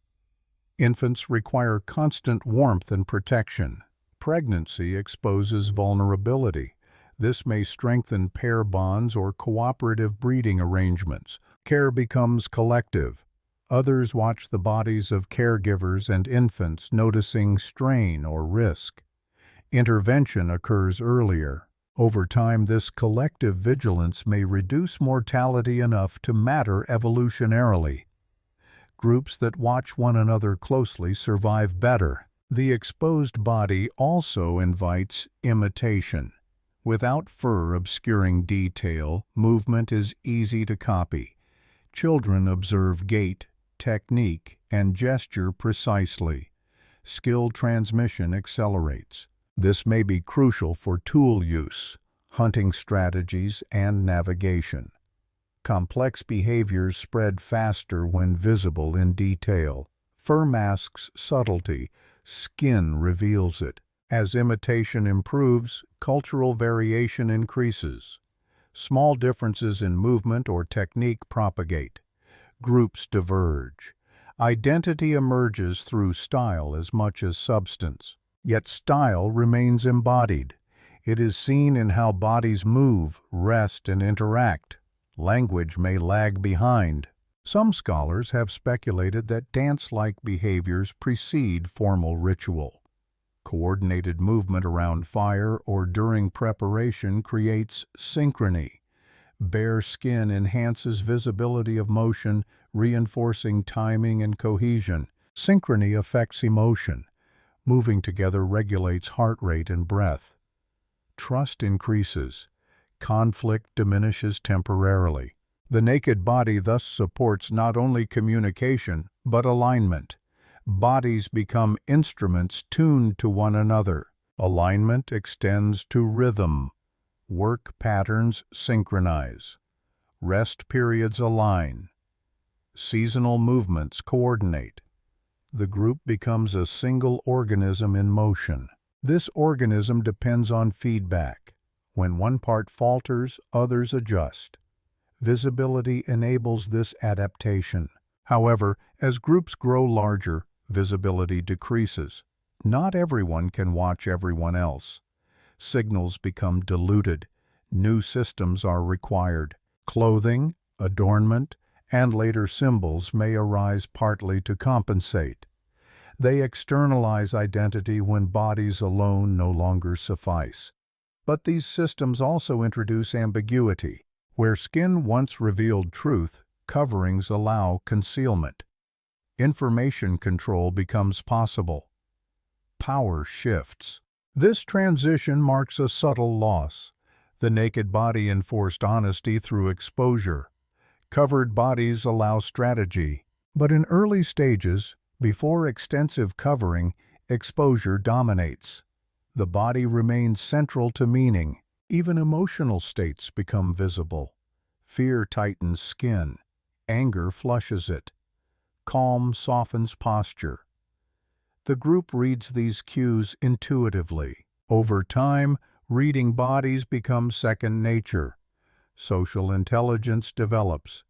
Infants require constant warmth and protection. Pregnancy exposes vulnerability. This may strengthen pair bonds or cooperative breeding arrangements. Care becomes collective. Others watch the bodies of caregivers and infants, noticing strain or risk. Intervention occurs earlier. Over time, this collective vigilance may reduce mortality enough to matter evolutionarily. Groups that watch one another closely survive better. The exposed body also invites imitation. Without fur obscuring detail, movement is easy to copy. Children observe gait, technique, and gesture precisely. Skill transmission accelerates. This may be crucial for tool use, hunting strategies, and navigation. Complex behaviors spread faster when visible in detail. Fur masks subtlety, skin reveals it. As imitation improves, cultural variation increases. Small differences in movement or technique propagate. Groups diverge. Identity emerges through style as much as substance. Yet style remains embodied. It is seen in how bodies move, rest, and interact. Language may lag behind. Some scholars have speculated that dance-like behaviors precede formal ritual. Coordinated movement around fire or during preparation creates synchrony. Bare skin enhances visibility of motion, reinforcing timing and cohesion. Synchrony affects emotion. Moving together regulates heart rate and breath. Trust increases. Conflict diminishes temporarily. The naked body thus supports not only communication, but alignment. Bodies become instruments tuned to one another. Alignment extends to rhythm. Work patterns synchronize. Rest periods align. Seasonal movements coordinate. The group becomes a single organism in motion. This organism depends on feedback. When one part falters, others adjust. Visibility enables this adaptation. However, as groups grow larger, visibility decreases. Not everyone can watch everyone else. Signals become diluted. New systems are required. Clothing, adornment, and later symbols may arise partly to compensate. They externalize identity when bodies alone no longer suffice. But these systems also introduce ambiguity. Where skin once revealed truth, coverings allow concealment. Information control becomes possible. Power shifts. This transition marks a subtle loss. The naked body enforced honesty through exposure. Covered bodies allow strategy. But in early stages, before extensive covering, exposure dominates. The body remains central to meaning. Even emotional states become visible. Fear tightens skin. Anger flushes it. Calm softens posture. The group reads these cues intuitively. Over time, reading bodies becomes second nature. Social intelligence develops.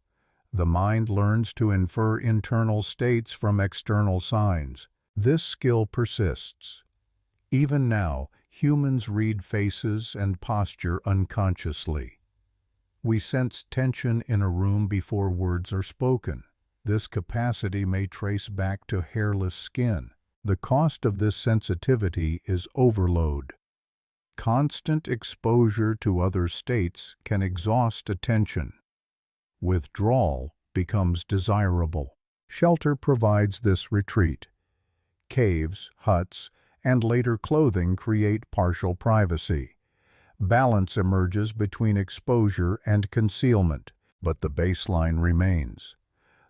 The mind learns to infer internal states from external signs. This skill persists. Even now, humans read faces and posture unconsciously. We sense tension in a room before words are spoken. This capacity may trace back to hairless skin. The cost of this sensitivity is overload. Constant exposure to other states can exhaust attention. Withdrawal becomes desirable. Shelter provides this retreat. Caves, huts, and later clothing create partial privacy. Balance emerges between exposure and concealment, but the baseline remains.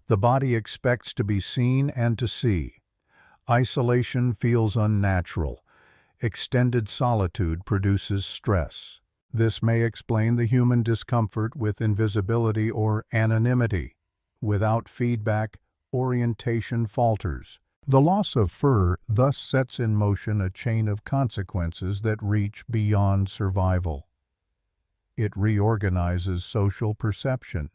The body expects to be seen and to see. Isolation feels unnatural. Extended solitude produces stress. This may explain the human discomfort with invisibility or anonymity. Without feedback, orientation falters. The loss of fur thus sets in motion a chain of consequences that reach beyond survival. It reorganizes social perception.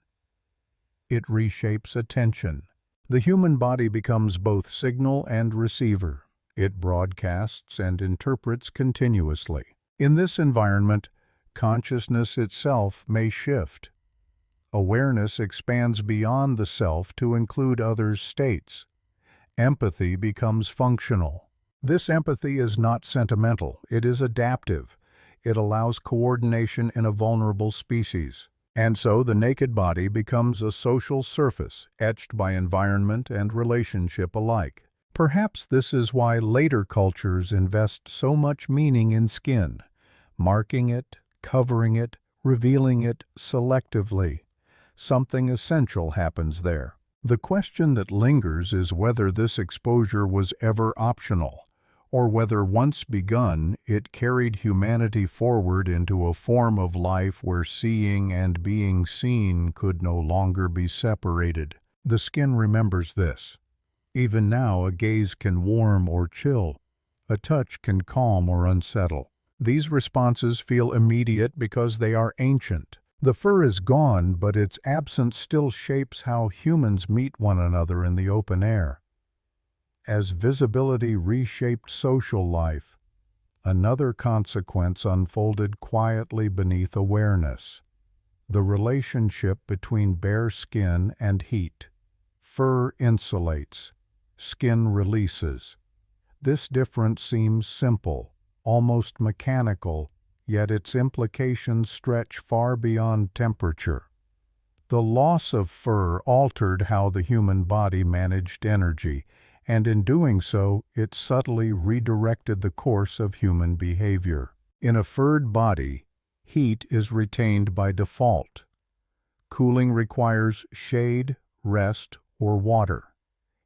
It reshapes attention. The human body becomes both signal and receiver. It broadcasts and interprets continuously. In this environment, consciousness itself may shift. Awareness expands beyond the self to include others' states. Empathy becomes functional. This empathy is not sentimental, it is adaptive. It allows coordination in a vulnerable species. And so the naked body becomes a social surface, etched by environment and relationship alike. Perhaps this is why later cultures invest so much meaning in skin, marking it, covering it, revealing it selectively. Something essential happens there. The question that lingers is whether this exposure was ever optional, or whether once begun it carried humanity forward into a form of life where seeing and being seen could no longer be separated. The skin remembers this. Even now a gaze can warm or chill, a touch can calm or unsettle. These responses feel immediate because they are ancient. The fur is gone, but its absence still shapes how humans meet one another in the open air. As visibility reshaped social life, another consequence unfolded quietly beneath awareness: the relationship between bare skin and heat. Fur insulates, skin releases. This difference seems simple, almost mechanical, yet its implications stretch far beyond temperature. The loss of fur altered how the human body managed energy, and in doing so, it subtly redirected the course of human behavior. In a furred body, heat is retained by default. Cooling requires shade, rest, or water.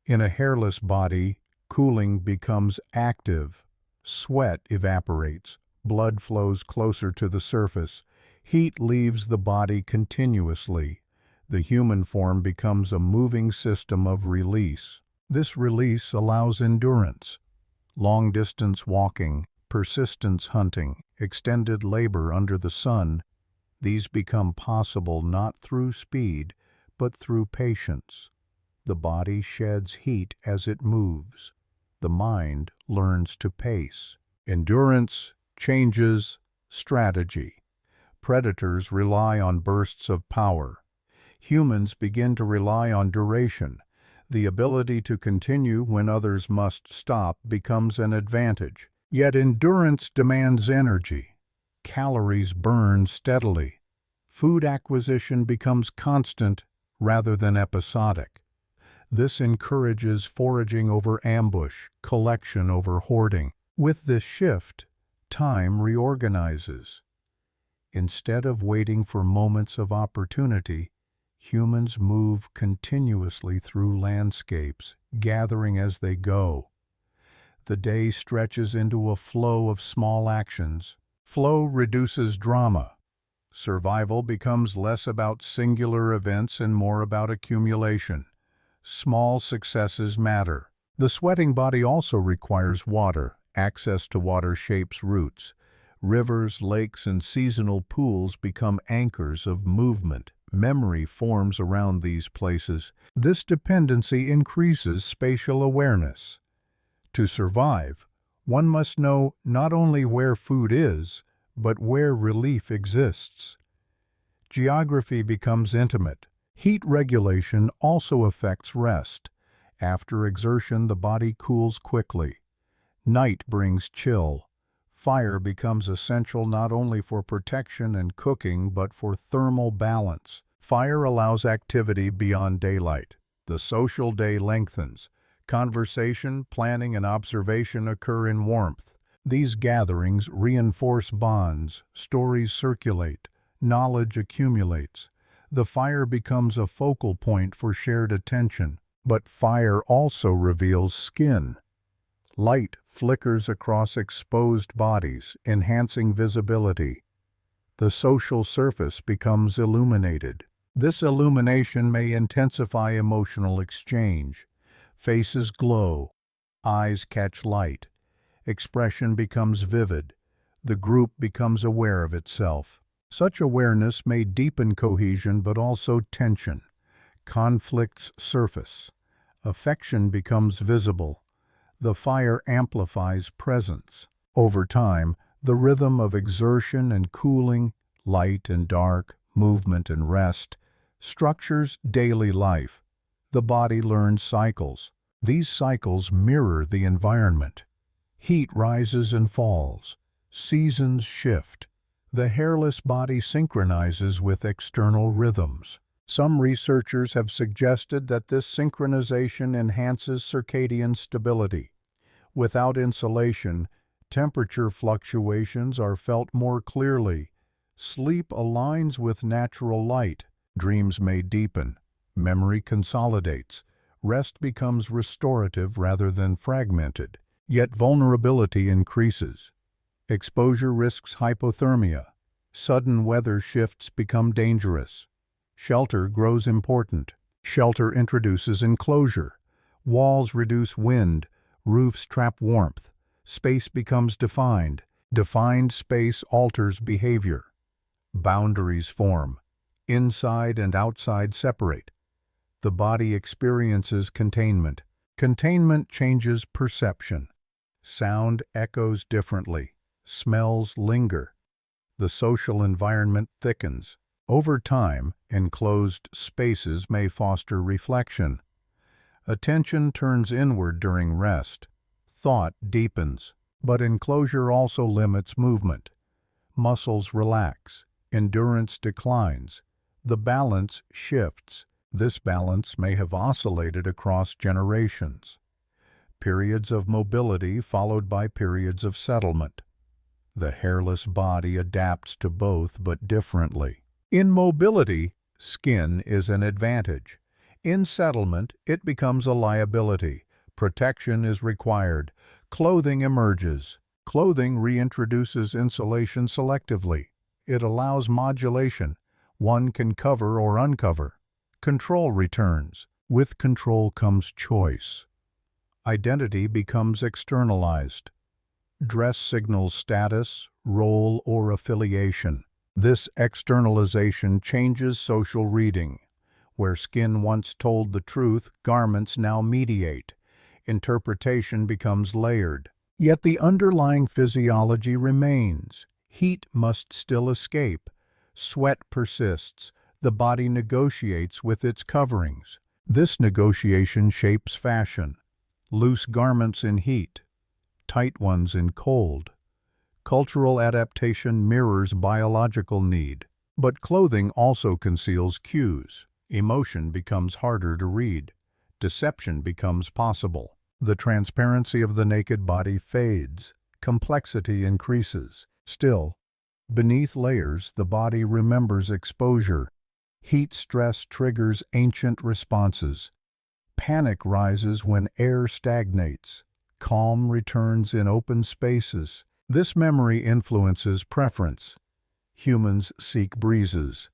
In a hairless body, cooling becomes active. Sweat evaporates, blood flows closer to the surface, heat leaves the body continuously. The human form becomes a moving system of release. This release allows endurance. Long-distance walking, persistence hunting, extended labor under the sun, these become possible not through speed, but through patience. The body sheds heat as it moves. The mind learns to pace. Endurance changes strategy. Predators rely on bursts of power. Humans begin to rely on duration. The ability to continue when others must stop becomes an advantage. Yet endurance demands energy. Calories burn steadily. Food acquisition becomes constant rather than episodic. This encourages foraging over ambush, collection over hoarding. With this shift, time reorganizes. Instead of waiting for moments of opportunity, humans move continuously through landscapes, gathering as they go. The day stretches into a flow of small actions. Flow reduces drama. Survival becomes less about singular events and more about accumulation. Small successes matter. The sweating body also requires water. Access to water shapes roots. Rivers, lakes, and seasonal pools become anchors of movement. Memory forms around these places. This dependency increases spatial awareness. To survive, one must know not only where food is, but where relief exists. Geography becomes intimate. Heat regulation also affects rest. After exertion, the body cools quickly. Night brings chill. Fire becomes essential not only for protection and cooking, but for thermal balance. Fire allows activity beyond daylight. The social day lengthens. Conversation, planning, and observation occur in warmth. These gatherings reinforce bonds, stories circulate, knowledge accumulates. The fire becomes a focal point for shared attention. But fire also reveals skin. Light flickers across exposed bodies, enhancing visibility. The social surface becomes illuminated. This illumination may intensify emotional exchange. Faces glow. Eyes catch light. Expression becomes vivid. The group becomes aware of itself. Such awareness may deepen cohesion but also tension. Conflicts surface. Affection becomes visible. The fire amplifies presence. Over time, the rhythm of exertion and cooling, light and dark, movement and rest, structures daily life. The body learns cycles. These cycles mirror the environment. Heat rises and falls. Seasons shift. The hairless body synchronizes with external rhythms. Some researchers have suggested that this synchronization enhances circadian stability. Without insulation, temperature fluctuations are felt more clearly. Sleep aligns with natural light. Dreams may deepen. Memory consolidates. Rest becomes restorative rather than fragmented. Yet vulnerability increases. Exposure risks hypothermia. Sudden weather shifts become dangerous. Shelter grows important. Shelter introduces enclosure. Walls reduce wind. Roofs trap warmth. Space becomes defined. Defined space alters behavior. Boundaries form. Inside and outside separate. The body experiences containment. Containment changes perception. Sound echoes differently. Smells linger. The social environment thickens. Over time, enclosed spaces may foster reflection. Attention turns inward during rest. Thought deepens. But enclosure also limits movement. Muscles relax. Endurance declines. The balance shifts. This balance may have oscillated across generations. Periods of mobility followed by periods of settlement. The hairless body adapts to both but differently. In mobility, skin is an advantage. In settlement, it becomes a liability. Protection is required. Clothing emerges. Clothing reintroduces insulation selectively. It allows modulation. One can cover or uncover. Control returns. With control comes choice. Identity becomes externalized. Dress signals status, role, or affiliation. This externalization changes social reading. Where skin once told the truth, garments now mediate. Interpretation becomes layered. Yet the underlying physiology remains. Heat must still escape. Sweat persists. The body negotiates with its coverings. This negotiation shapes fashion. Loose garments in heat, tight ones in cold. Cultural adaptation mirrors biological need. But clothing also conceals cues. Emotion becomes harder to read. Deception becomes possible. The transparency of the naked body fades. Complexity increases. Still, beneath layers, the body remembers exposure. Heat stress triggers ancient responses. Panic rises when air stagnates. Calm returns in open spaces. This memory influences preference. Humans seek breezes.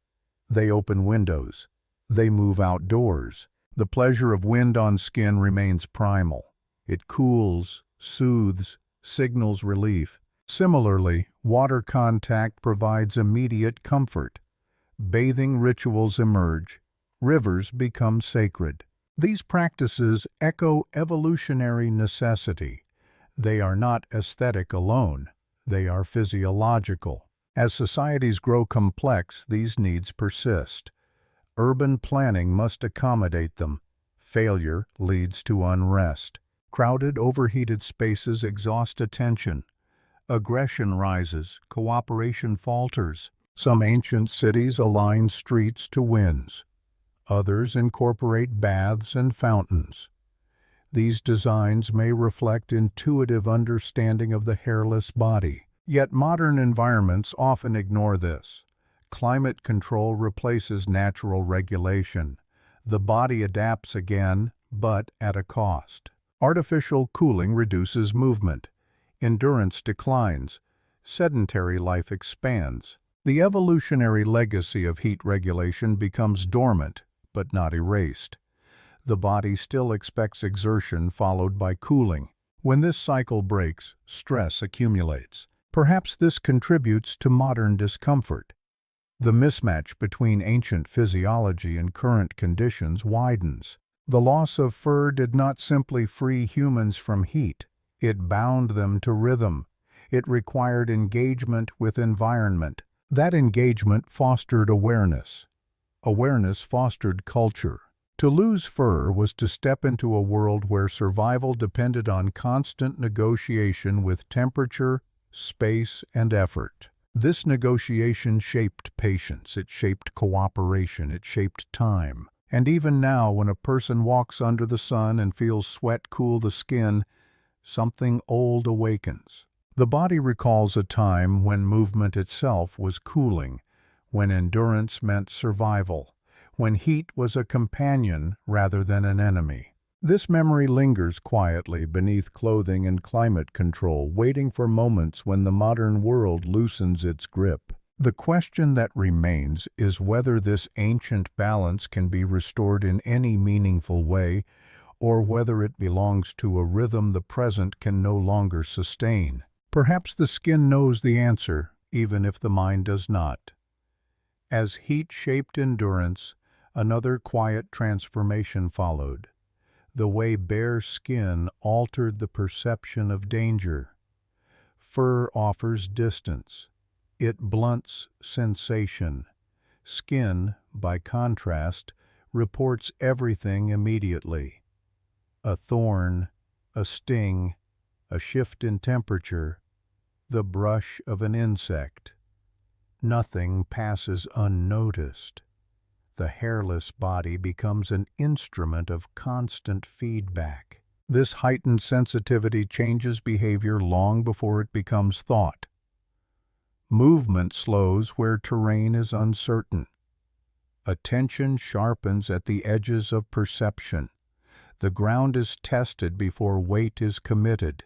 They open windows. They move outdoors. The pleasure of wind on skin remains primal. It cools, soothes, signals relief. Similarly, water contact provides immediate comfort. Bathing rituals emerge. Rivers become sacred. These practices echo evolutionary necessity. They are not aesthetic alone. They are physiological. As societies grow complex, these needs persist. Urban planning must accommodate them. Failure leads to unrest. Crowded, overheated spaces exhaust attention. Aggression rises. Cooperation falters. Some ancient cities align streets to winds. Others incorporate baths and fountains. These designs may reflect intuitive understanding of the hairless body. Yet modern environments often ignore this. Climate control replaces natural regulation. The body adapts again, but at a cost. Artificial cooling reduces movement. Endurance declines. Sedentary life expands. The evolutionary legacy of heat regulation becomes dormant, but not erased. The body still expects exertion followed by cooling. When this cycle breaks, stress accumulates. Perhaps this contributes to modern discomfort. The mismatch between ancient physiology and current conditions widens. The loss of fur did not simply free humans from heat. It bound them to rhythm. It required engagement with environment. That engagement fostered awareness. Awareness fostered culture. To lose fur was to step into a world where survival depended on constant negotiation with temperature, space, and effort. This negotiation shaped patience, it shaped cooperation, it shaped time. And even now, when a person walks under the sun and feels sweat cool the skin, something old awakens. The body recalls a time when movement itself was cooling, when endurance meant survival, when heat was a companion rather than an enemy. This memory lingers quietly beneath clothing and climate control, waiting for moments when the modern world loosens its grip. The question that remains is whether this ancient balance can be restored in any meaningful way, or whether it belongs to a rhythm the present can no longer sustain. Perhaps the skin knows the answer, even if the mind does not. As heat shaped endurance, another quiet transformation followed. The way bare skin altered the perception of danger. Fur offers distance. It blunts sensation. Skin, by contrast, reports everything immediately. A thorn, a sting, a shift in temperature, the brush of an insect. Nothing passes unnoticed. The hairless body becomes an instrument of constant feedback. This heightened sensitivity changes behavior long before it becomes thought. Movement slows where terrain is uncertain. Attention sharpens at the edges of perception. The ground is tested before weight is committed.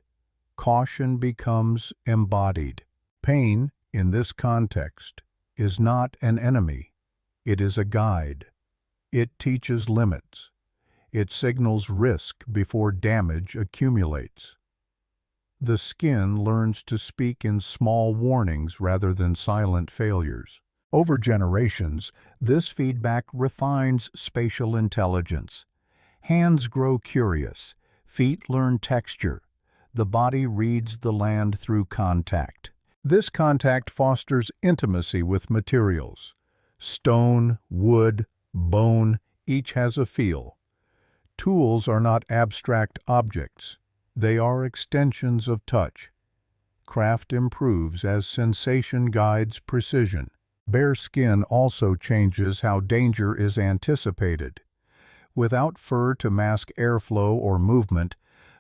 Caution becomes embodied. Pain, in this context, is not an enemy. It is a guide. It teaches limits. It signals risk before damage accumulates. The skin learns to speak in small warnings rather than silent failures. Over generations, this feedback refines spatial intelligence. Hands grow curious, feet learn texture, the body reads the land through contact. This contact fosters intimacy with materials. Stone, wood, bone, each has a feel. Tools are not abstract objects. They are extensions of touch. Craft improves as sensation guides precision. Bare skin also changes how danger is anticipated. Without fur to mask airflow or movement,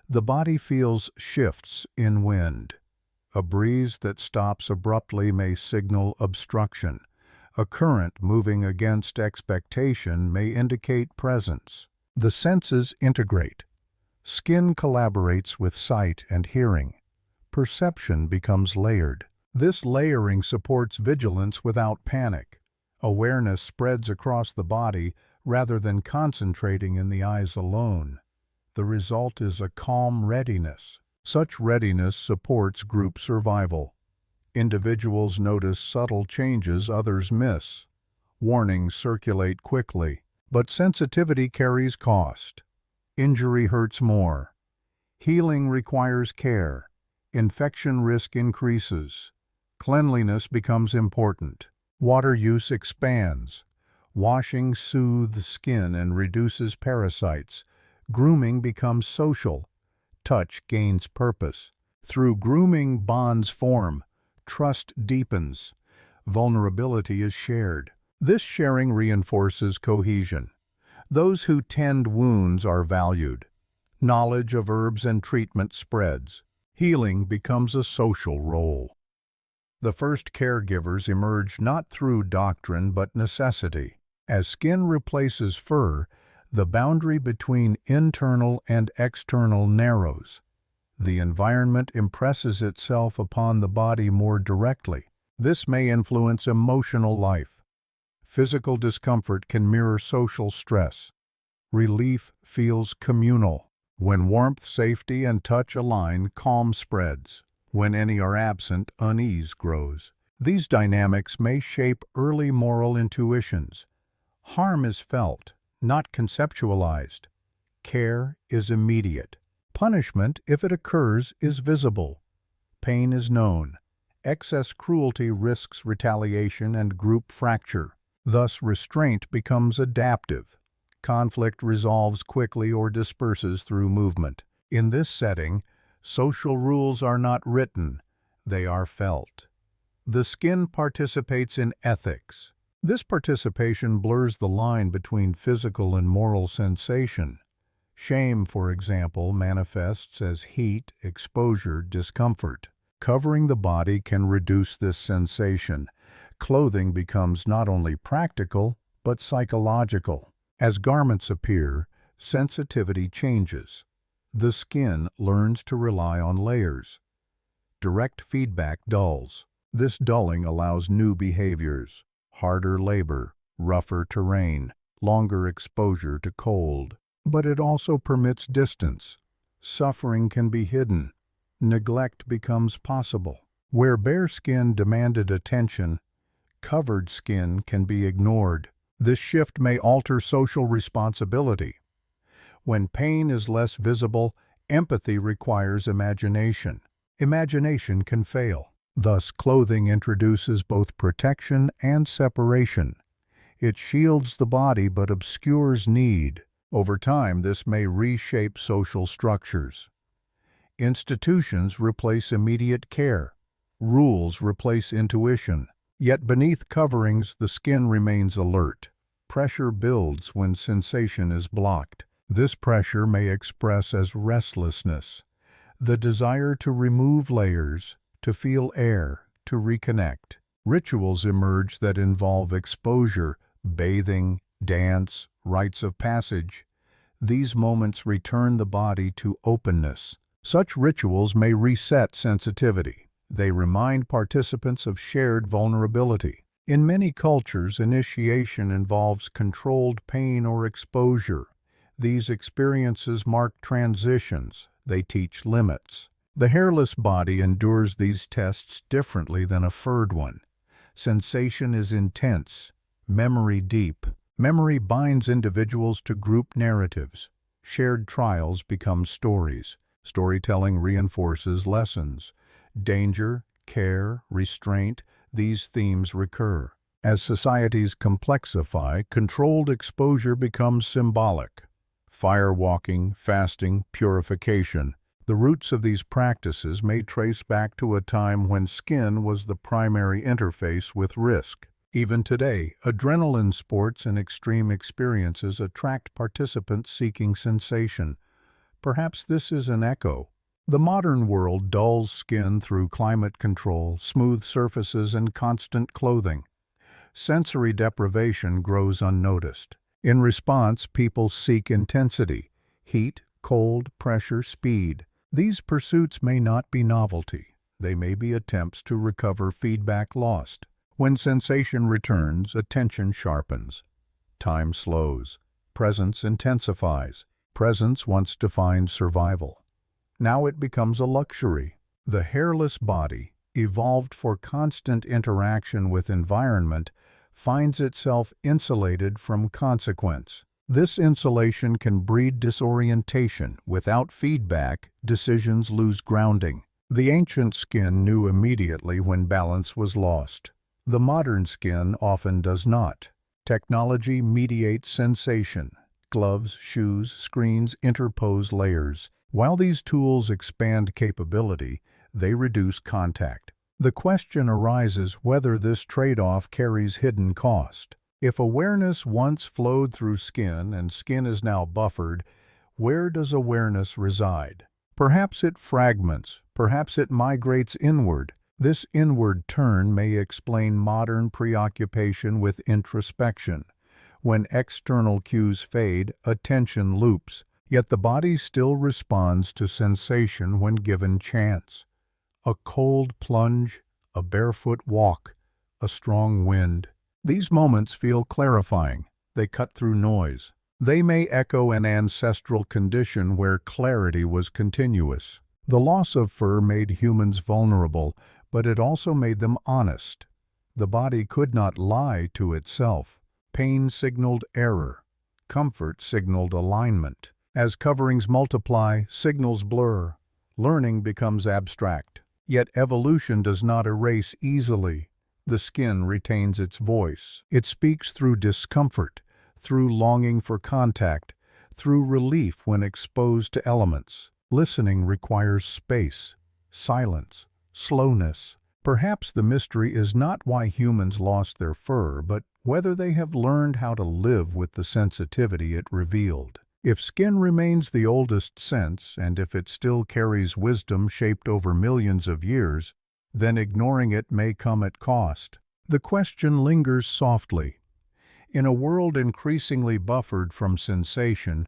the body feels shifts in wind. A breeze that stops abruptly may signal obstruction. A current moving against expectation may indicate presence. The senses integrate. Skin collaborates with sight and hearing. Perception becomes layered. This layering supports vigilance without panic. Awareness spreads across the body rather than concentrating in the eyes alone. The result is a calm readiness. Such readiness supports group survival. Individuals notice subtle changes others miss. Warnings circulate quickly, but sensitivity carries cost. Injury hurts more. Healing requires care. Infection risk increases. Cleanliness becomes important. Water use expands. Washing soothes skin and reduces parasites. Grooming becomes social. Touch gains purpose. Through grooming, bonds form. Trust deepens. Vulnerability is shared. This sharing reinforces cohesion. Those who tend wounds are valued. Knowledge of herbs and treatment spreads. Healing becomes a social role. The first caregivers emerge not through doctrine but necessity. As skin replaces fur, the boundary between internal and external narrows. The environment impresses itself upon the body more directly. This may influence emotional life. Physical discomfort can mirror social stress. Relief feels communal. When warmth, safety, and touch align, calm spreads. When any are absent, unease grows. These dynamics may shape early moral intuitions. Harm is felt, not conceptualized. Care is immediate. Punishment, if it occurs, is visible. Pain is known. Excess cruelty risks retaliation and group fracture. Thus, restraint becomes adaptive. Conflict resolves quickly or disperses through movement. In this setting, social rules are not written, they are felt. The skin participates in ethics. This participation blurs the line between physical and moral sensation. Shame, for example, manifests as heat, exposure, discomfort. Covering the body can reduce this sensation. Clothing becomes not only practical, but psychological. As garments appear, sensitivity changes. The skin learns to rely on layers. Direct feedback dulls. This dulling allows new behaviors, harder labor, rougher terrain, longer exposure to cold. But it also permits distance. Suffering can be hidden. Neglect becomes possible. Where bare skin demanded attention, covered skin can be ignored. This shift may alter social responsibility. When pain is less visible, empathy requires imagination. Imagination can fail. Thus, clothing introduces both protection and separation. It shields the body but obscures need. Over time, this may reshape social structures. Institutions replace immediate care. Rules replace intuition. Yet beneath coverings, the skin remains alert. Pressure builds when sensation is blocked. This pressure may express as restlessness, the desire to remove layers, to feel air, to reconnect. Rituals emerge that involve exposure, bathing, dance, rites of passage. These moments return the body to openness. Such rituals may reset sensitivity. They remind participants of shared vulnerability. In many cultures, initiation involves controlled pain or exposure. These experiences mark transitions. They teach limits. The hairless body endures these tests differently than a furred one. Sensation is intense, memory deep. Memory binds individuals to group narratives. Shared trials become stories. Storytelling reinforces lessons. Danger, care, restraint, these themes recur. As societies complexify, controlled exposure becomes symbolic. Firewalking, fasting, purification. The roots of these practices may trace back to a time when skin was the primary interface with risk. Even today, adrenaline sports and extreme experiences attract participants seeking sensation. Perhaps this is an echo. The modern world dulls skin through climate control, smooth surfaces, and constant clothing. Sensory deprivation grows unnoticed. In response, people seek intensity, heat, cold, pressure, speed. These pursuits may not be novelty. They may be attempts to recover feedback lost. When sensation returns, attention sharpens. Time slows. Presence intensifies. Presence once defined survival. Now it becomes a luxury. The hairless body, evolved for constant interaction with environment, finds itself insulated from consequence. This insulation can breed disorientation. Without feedback, decisions lose grounding. The ancient skin knew immediately when balance was lost. The modern skin often does not. Technology mediates sensation. Gloves, shoes, screens interpose layers. While these tools expand capability, they reduce contact. The question arises whether this trade-off carries hidden cost. If awareness once flowed through skin and skin is now buffered, where does awareness reside? Perhaps it fragments, perhaps it migrates inward. This inward turn may explain modern preoccupation with introspection. When external cues fade, attention loops, yet the body still responds to sensation when given chance. A cold plunge, a barefoot walk, a strong wind. These moments feel clarifying. They cut through noise. They may echo an ancestral condition where clarity was continuous. The loss of fur made humans vulnerable, but it also made them honest. The body could not lie to itself. Pain signaled error. Comfort signaled alignment. As coverings multiply, signals blur. Learning becomes abstract. Yet evolution does not erase easily. The skin retains its voice. It speaks through discomfort, through longing for contact, through relief when exposed to elements. Listening requires space, silence, slowness. Perhaps the mystery is not why humans lost their fur, but whether they have learned how to live with the sensitivity it revealed. If skin remains the oldest sense, and if it still carries wisdom shaped over millions of years, then ignoring it may come at cost. The question lingers softly. In a world increasingly buffered from sensation,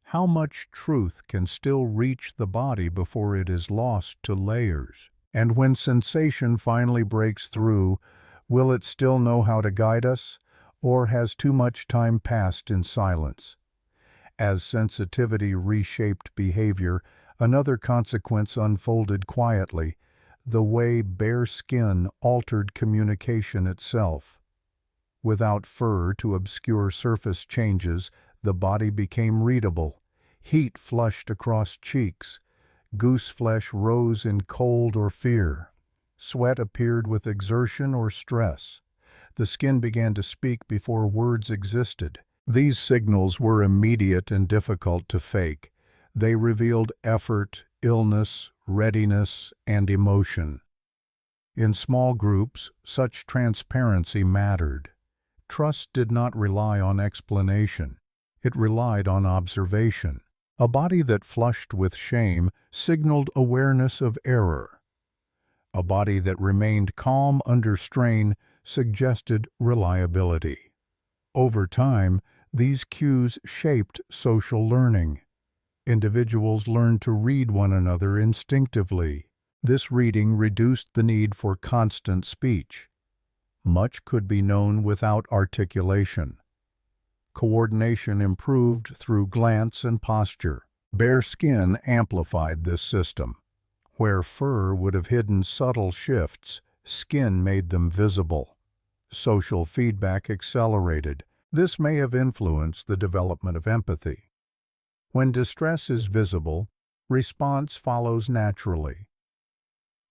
how much truth can still reach the body before it is lost to layers? And when sensation finally breaks through, will it still know how to guide us, or has too much time passed in silence? As sensitivity reshaped behavior, another consequence unfolded quietly: the way bare skin altered communication itself. Without fur to obscure surface changes, the body became readable. Heat flushed across cheeks. Goose flesh rose in cold or fear. Sweat appeared with exertion or stress. The skin began to speak before words existed. These signals were immediate and difficult to fake. They revealed effort, illness, readiness, and emotion. In small groups, such transparency mattered. Trust did not rely on explanation. It relied on observation. A body that flushed with shame signaled awareness of error. A body that remained calm under strain suggested reliability. Over time, these cues shaped social learning. Individuals learned to read one another instinctively. This reading reduced the need for constant speech. Much could be known without articulation. Coordination improved through glance and posture. Bare skin amplified this system. Where fur would have hidden subtle shifts, skin made them visible. Social feedback accelerated. This may have influenced the development of empathy. When distress is visible, response follows naturally.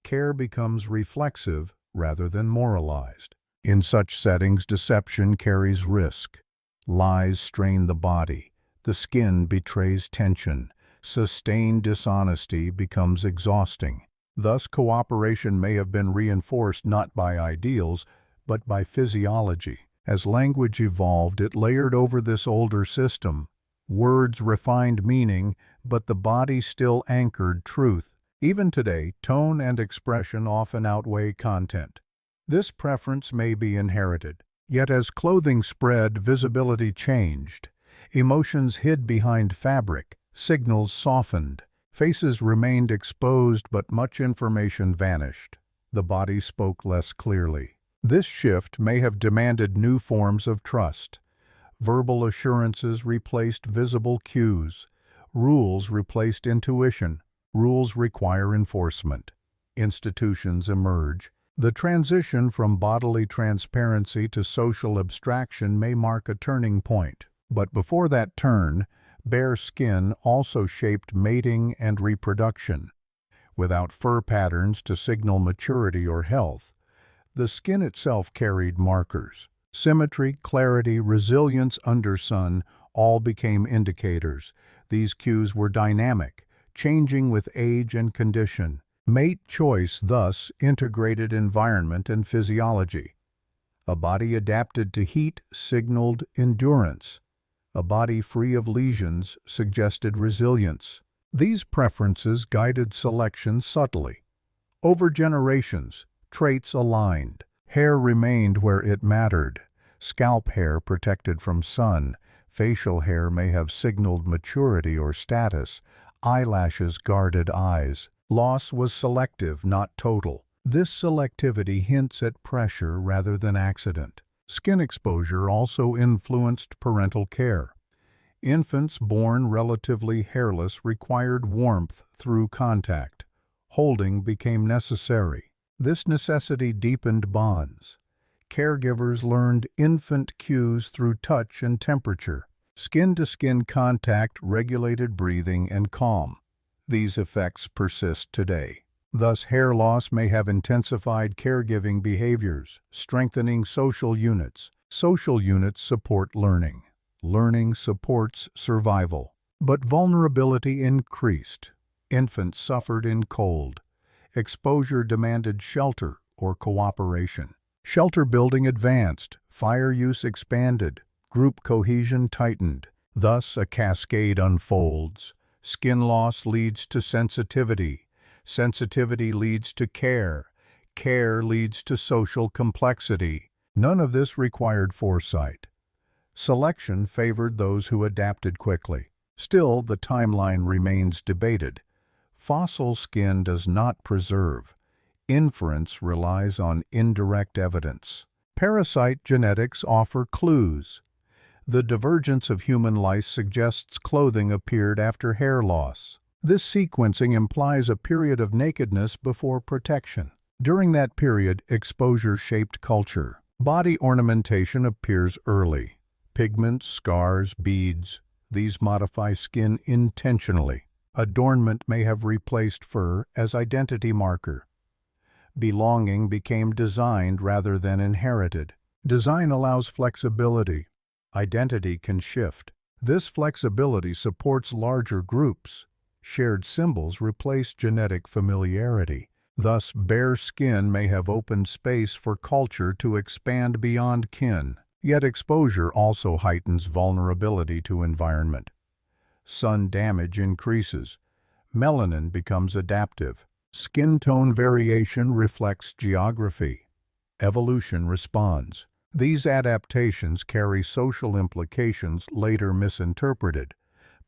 Care becomes reflexive rather than moralized. In such settings, deception carries risk. Lies strain the body. The skin betrays tension. Sustained dishonesty becomes exhausting. Thus, cooperation may have been reinforced not by ideals, but by physiology. As language evolved, it layered over this older system. Words refined meaning, but the body still anchored truth. Even today, tone and expression often outweigh content. This preference may be inherited. Yet as clothing spread, visibility changed. Emotions hid behind fabric. Signals softened. Faces remained exposed, but much information vanished. The body spoke less clearly. This shift may have demanded new forms of trust. Verbal assurances replaced visible cues. Rules replaced intuition. Rules require enforcement. Institutions emerge. The transition from bodily transparency to social abstraction may mark a turning point. But before that turn, bare skin also shaped mating and reproduction. Without fur patterns to signal maturity or health, the skin itself carried markers. Symmetry, clarity, resilience under sun all became indicators. These cues were dynamic, changing with age and condition. Mate choice thus integrated environment and physiology. A body adapted to heat signaled endurance. A body free of lesions suggested resilience. These preferences guided selection subtly. Over generations, traits aligned. Hair remained where it mattered. Scalp hair protected from sun. Facial hair may have signaled maturity or status. Eyelashes guarded eyes. Loss was selective, not total. This selectivity hints at pressure rather than accident. Skin exposure also influenced parental care. Infants born relatively hairless required warmth through contact. Holding became necessary. This necessity deepened bonds. Caregivers learned infant cues through touch and temperature. Skin-to-skin contact regulated breathing and calm. These effects persist today. Thus, hair loss may have intensified caregiving behaviors, strengthening social units. Social units support learning. Learning supports survival. But vulnerability increased. Infants suffered in cold. Exposure demanded shelter or cooperation. Shelter building advanced, fire use expanded, group cohesion tightened. Thus a cascade unfolds. Skin loss leads to sensitivity. Sensitivity leads to care. Care leads to social complexity. None of this required foresight. Selection favored those who adapted quickly. Still, the timeline remains debated. Fossil skin does not preserve. Inference relies on indirect evidence. Parasite genetics offer clues. The divergence of human lice suggests clothing appeared after hair loss. This sequencing implies a period of nakedness before protection. During that period, exposure shaped culture. Body ornamentation appears early. Pigments, scars, beads, these modify skin intentionally. Adornment may have replaced fur as identity marker. Belonging became designed rather than inherited. Design allows flexibility. Identity can shift. This flexibility supports larger groups. Shared symbols replace genetic familiarity. Thus, bare skin may have opened space for culture to expand beyond kin. Yet exposure also heightens vulnerability to environment. Sun damage increases. Melanin becomes adaptive. Skin tone variation reflects geography. Evolution responds. These adaptations carry social implications later misinterpreted,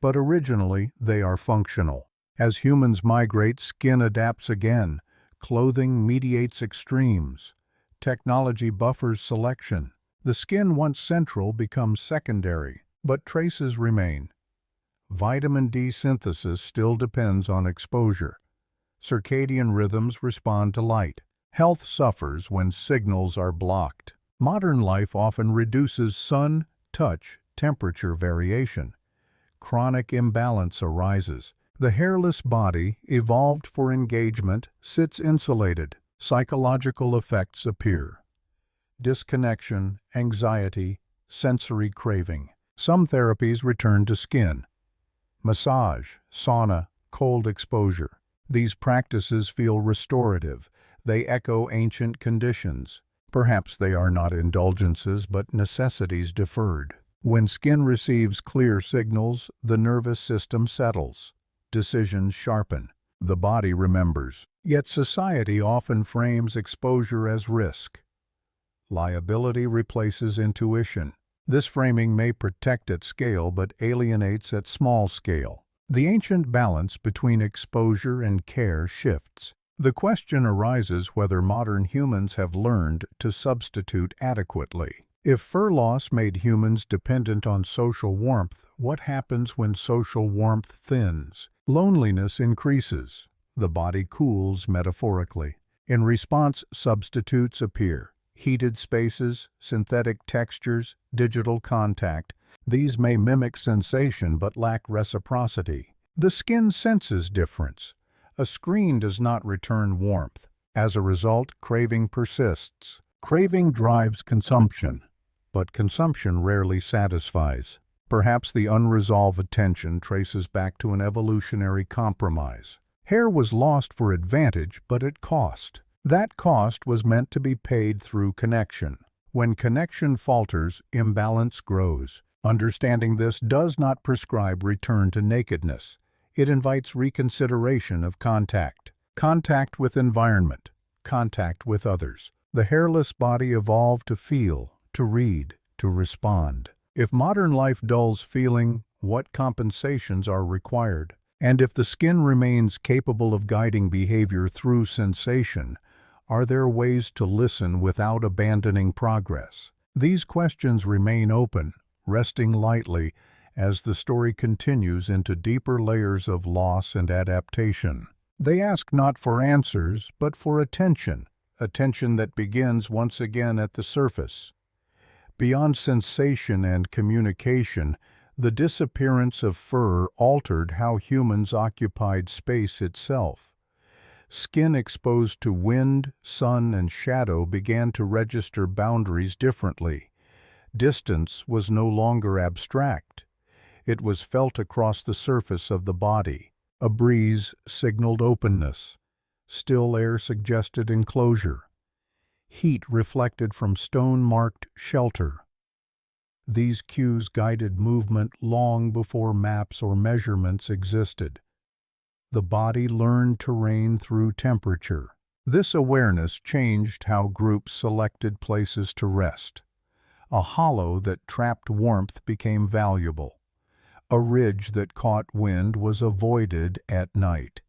but originally they are functional. As humans migrate, skin adapts again. Clothing mediates extremes. Technology buffers selection. The skin once central becomes secondary, but traces remain. Vitamin D synthesis still depends on exposure. Circadian rhythms respond to light. Health suffers when signals are blocked. Modern life often reduces sun, touch, temperature variation. Chronic imbalance arises. The hairless body, evolved for engagement, sits insulated. Psychological effects appear. Disconnection, anxiety, sensory craving. Some therapies return to skin. Massage, sauna, cold exposure. These practices feel restorative. They echo ancient conditions. Perhaps they are not indulgences but necessities deferred. When skin receives clear signals, the nervous system settles. Decisions sharpen. The body remembers. Yet society often frames exposure as risk. Liability replaces intuition. This framing may protect at scale but alienates at small scale. The ancient balance between exposure and care shifts. The question arises whether modern humans have learned to substitute adequately. If fur loss made humans dependent on social warmth, what happens when social warmth thins? Loneliness increases. The body cools metaphorically. In response, substitutes appear. Heated spaces, synthetic textures, digital contact. These may mimic sensation but lack reciprocity. The skin senses difference. A screen does not return warmth. As a result, craving persists. Craving drives consumption, but consumption rarely satisfies. Perhaps the unresolved attention traces back to an evolutionary compromise. Hair was lost for advantage, but at cost. That cost was meant to be paid through connection. When connection falters, imbalance grows. Understanding this does not prescribe return to nakedness. It invites reconsideration of contact. Contact with environment. Contact with others. The hairless body evolved to feel, to read, to respond. If modern life dulls feeling, what compensations are required? And if the skin remains capable of guiding behavior through sensation, are there ways to listen without abandoning progress? These questions remain open, resting lightly as the story continues into deeper layers of loss and adaptation. They ask not for answers, but for attention, attention that begins once again at the surface. Beyond sensation and communication, the disappearance of fur altered how humans occupied space itself. Skin exposed to wind, sun, and shadow began to register boundaries differently. Distance was no longer abstract. It was felt across the surface of the body. A breeze signaled openness. Still air suggested enclosure. Heat reflected from stone marked shelter. These cues guided movement long before maps or measurements existed. The body learned terrain through temperature. This awareness changed how groups selected places to rest. A hollow that trapped warmth became valuable. A ridge that caught wind was avoided at night.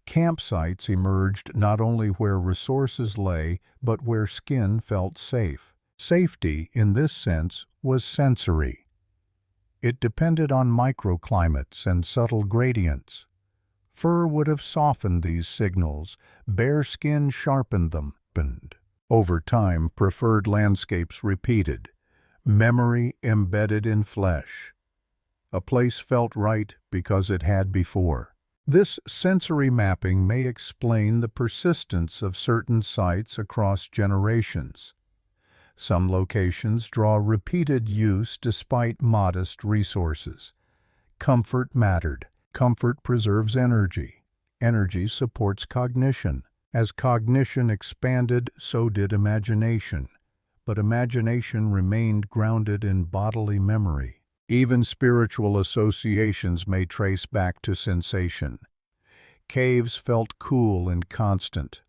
Campsites emerged not only where resources lay, but where skin felt safe. Safety, in this sense, was sensory. It depended on microclimates and subtle gradients. Fur would have softened these signals, bare skin sharpened them. Over time, preferred landscapes repeated. Memory embedded in flesh. A place felt right because it had before. This sensory mapping may explain the persistence of certain sites across generations. Some locations draw repeated use despite modest resources. Comfort mattered. Comfort preserves energy. Energy supports cognition. As cognition expanded, so did imagination. But imagination remained grounded in bodily memory. Even spiritual associations may trace back to sensation. Caves felt cool and constant.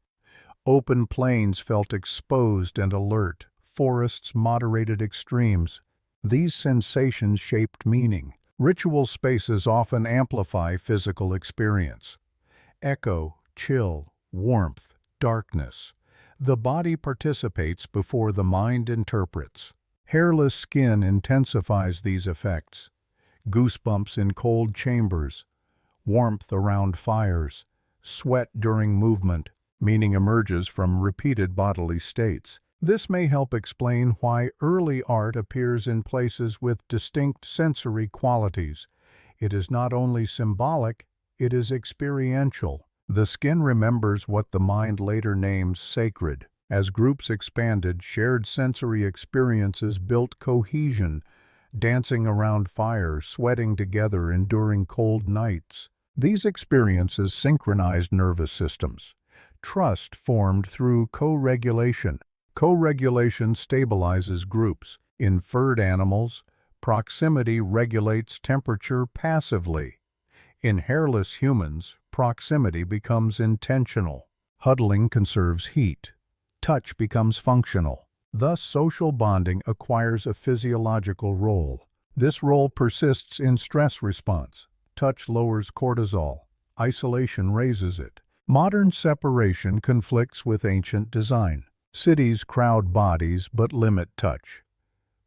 Open plains felt exposed and alert. Forests moderated extremes. These sensations shaped meaning. Ritual spaces often amplify physical experience. Echo, chill, warmth, darkness. The body participates before the mind interprets. Hairless skin intensifies these effects. Goosebumps in cold chambers, warmth around fires, sweat during movement. Meaning emerges from repeated bodily states. This may help explain why early art appears in places with distinct sensory qualities. It is not only symbolic, it is experiential. The skin remembers what the mind later names sacred. As groups expanded, shared sensory experiences built cohesion, dancing around fires, sweating together, enduring cold nights. These experiences synchronized nervous systems. Trust formed through co-regulation. Co-regulation stabilizes groups. In furred animals, proximity regulates temperature passively. In hairless humans, proximity becomes intentional. Huddling conserves heat. Touch becomes functional. Thus, social bonding acquires a physiological role. This role persists in stress response. Touch lowers cortisol. Isolation raises it. Modern separation conflicts with ancient design. Cities crowd bodies but limit touch.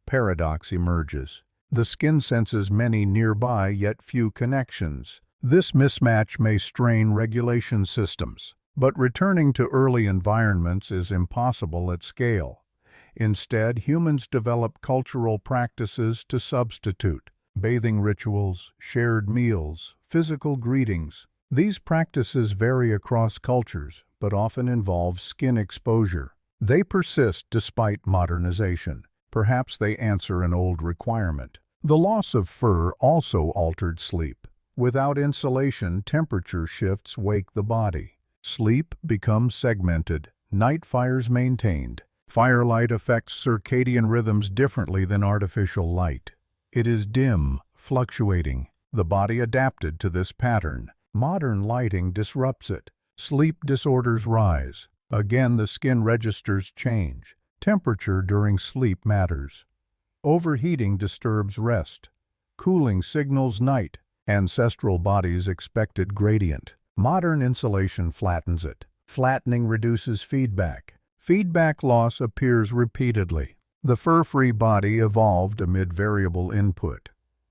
Paradox emerges. The skin senses many nearby yet few connections. This mismatch may strain regulation systems. But returning to early environments is impossible at scale. Instead, humans develop cultural practices to substitute. Bathing rituals, shared meals, physical greetings. These practices vary across cultures, but often involve skin exposure. They persist despite modernization. Perhaps they answer an old requirement. The loss of fur also altered sleep. Without insulation, temperature shifts wake the body. Sleep becomes segmented. Night fires maintained. Firelight affects circadian rhythms differently than artificial light. It is dim, fluctuating. The body adapted to this pattern. Modern lighting disrupts it. Sleep disorders rise. Again, the skin registers change. Temperature during sleep matters. Overheating disturbs rest. Cooling signals night. Ancestral bodies expected gradient. Modern insulation flattens it. Flattening reduces feedback. Feedback loss appears repeatedly. The fur-free body evolved amid variable input.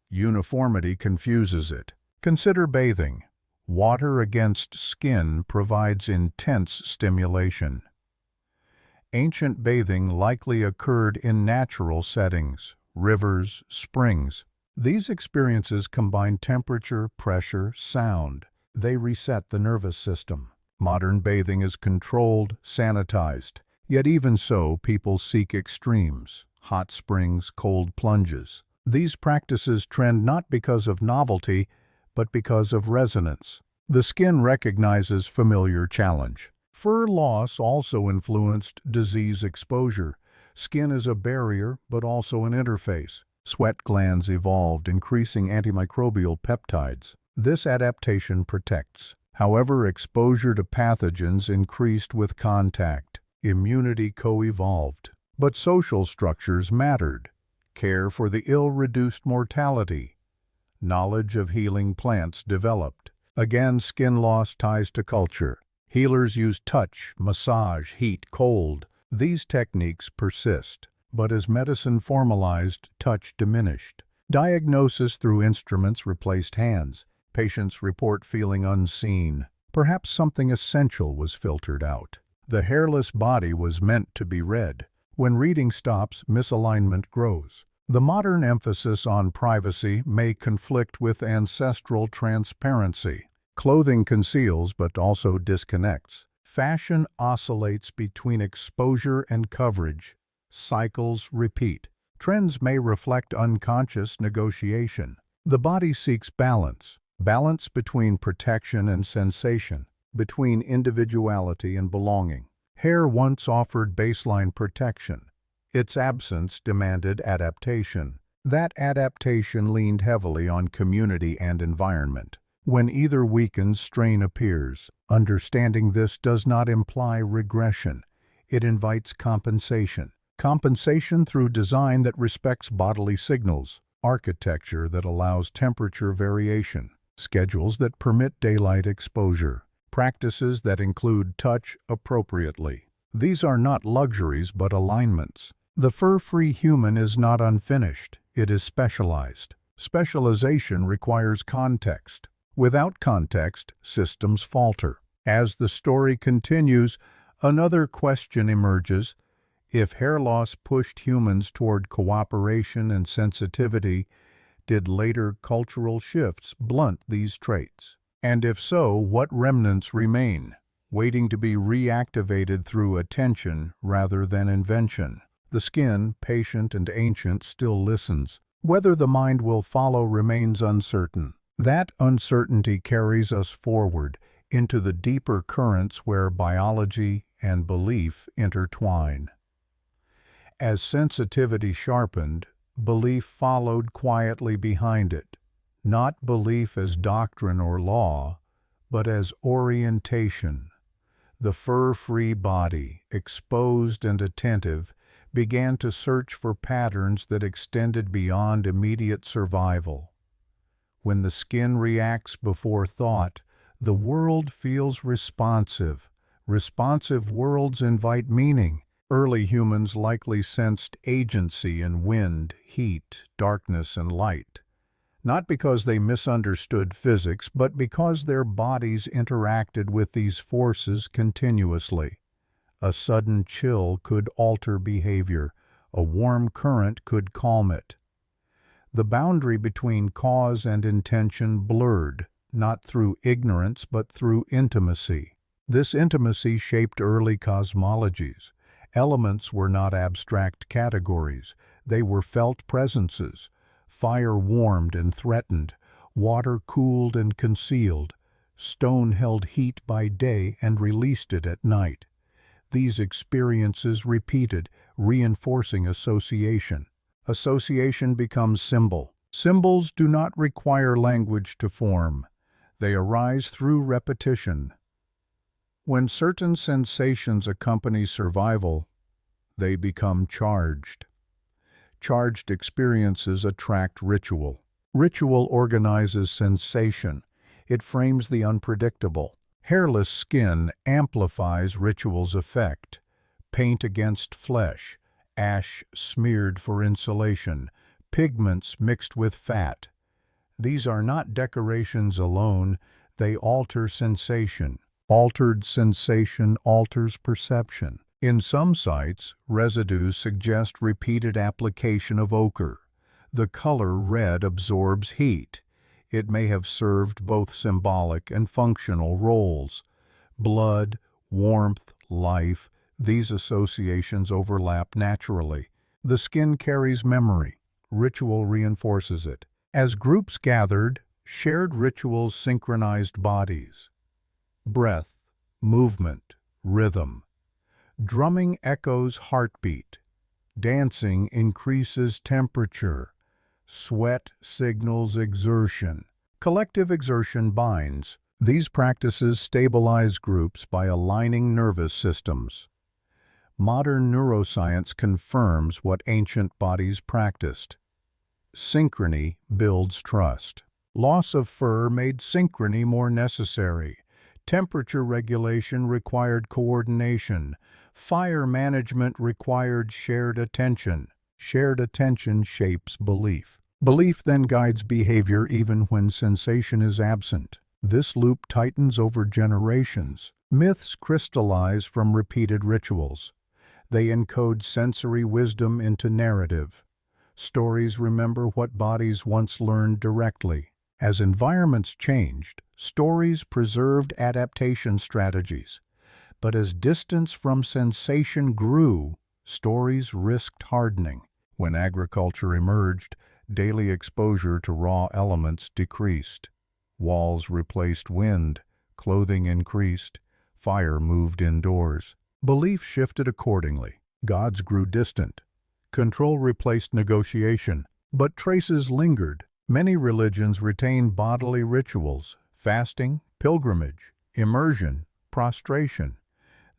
Uniformity confuses it. Consider bathing. Water against skin provides intense stimulation. Ancient bathing likely occurred in natural settings, rivers, springs. These experiences combine temperature, pressure, sound. They reset the nervous system. Modern bathing is controlled, sanitized. Yet even so, people seek extremes. hot springs, cold plunges. These practices trend not because of novelty, but because of resonance. The skin recognizes familiar challenge. Fur loss also influenced disease exposure. Skin is a barrier, but also an interface. Sweat glands evolved, increasing antimicrobial peptides. This adaptation protects. However, exposure to pathogens increased with contact. Immunity co-evolved. But social structures mattered. Care for the ill reduced mortality. Knowledge of healing plants developed. Again, skin loss ties to culture. Healers use touch, massage, heat, cold. These techniques persist. But as medicine formalized, touch diminished. Diagnosis through instruments replaced hands. Patients report feeling unseen. Perhaps something essential was filtered out. The hairless body was meant to be read. When reading stops, misalignment grows. The modern emphasis on privacy may conflict with ancestral transparency. Clothing conceals but also disconnects. Fashion oscillates between exposure and coverage. Cycles repeat. Trends may reflect unconscious negotiation. The body seeks balance. Balance between protection and sensation, between individuality and belonging. Hair once offered baseline protection. Its absence demanded adaptation. That adaptation leaned heavily on community and environment. When either weakens, strain appears. Understanding this does not imply regression. It invites compensation. Compensation through design that respects bodily signals, architecture that allows temperature variation, schedules that permit daylight exposure, practices that include touch appropriately. These are not luxuries but alignments. The fur-free human is not unfinished, it is specialized. Specialization requires context. Without context, systems falter. As the story continues, another question emerges. If hair loss pushed humans toward cooperation and sensitivity, did later cultural shifts blunt these traits? And if so, what remnants remain, waiting to be reactivated through attention rather than invention? The skin, patient and ancient, still listens. Whether the mind will follow remains uncertain. That uncertainty carries us forward into the deeper currents where biology and belief intertwine. As sensitivity sharpened, belief followed quietly behind it, not belief as doctrine or law, but as orientation. The fur-free body, exposed and attentive, began to search for patterns that extended beyond immediate survival. When the skin reacts before thought, the world feels responsive. Responsive worlds invite meaning. Early humans likely sensed agency in wind, heat, darkness, and light. Not because they misunderstood physics, but because their bodies interacted with these forces continuously. A sudden chill could alter behavior. A warm current could calm it. The boundary between cause and intention blurred, not through ignorance but through intimacy. This intimacy shaped early cosmologies. Elements were not abstract categories. They were felt presences. Fire warmed and threatened. Water cooled and concealed. Stone held heat by day and released it at night. These experiences repeated, reinforcing association. Association becomes symbol. Symbols do not require language to form. They arise through repetition. When certain sensations accompany survival, they become charged. Charged experiences attract ritual. Ritual organizes sensation. It frames the unpredictable. Hairless skin amplifies ritual's effect. Paint against flesh, ash smeared for insulation, pigments mixed with fat. These are not decorations alone, they alter sensation. Altered sensation alters perception. In some sites, residues suggest repeated application of ochre. The color red absorbs heat. It may have served both symbolic and functional roles. Blood, warmth, life, these associations overlap naturally. The skin carries memory. Ritual reinforces it. As groups gathered, shared rituals synchronized bodies. Breath, movement, rhythm. Drumming echoes heartbeat. Dancing increases temperature. Sweat signals exertion. Collective exertion binds. These practices stabilize groups by aligning nervous systems. Modern neuroscience confirms what ancient bodies practiced. Synchrony builds trust. Loss of fur made synchrony more necessary. Temperature regulation required coordination. Fire management required shared attention. Shared attention shapes belief. Belief then guides behavior even when sensation is absent. This loop tightens over generations. Myths crystallize from repeated rituals. They encode sensory wisdom into narrative. Stories remember what bodies once learned directly. As environments changed, stories preserved adaptation strategies. But as distance from sensation grew, stories risked hardening. When agriculture emerged, daily exposure to raw elements decreased. Walls replaced wind, clothing increased, fire moved indoors. Belief shifted accordingly. Gods grew distant. Control replaced negotiation, but traces lingered. Many religions retain bodily rituals: fasting, pilgrimage, immersion, prostration.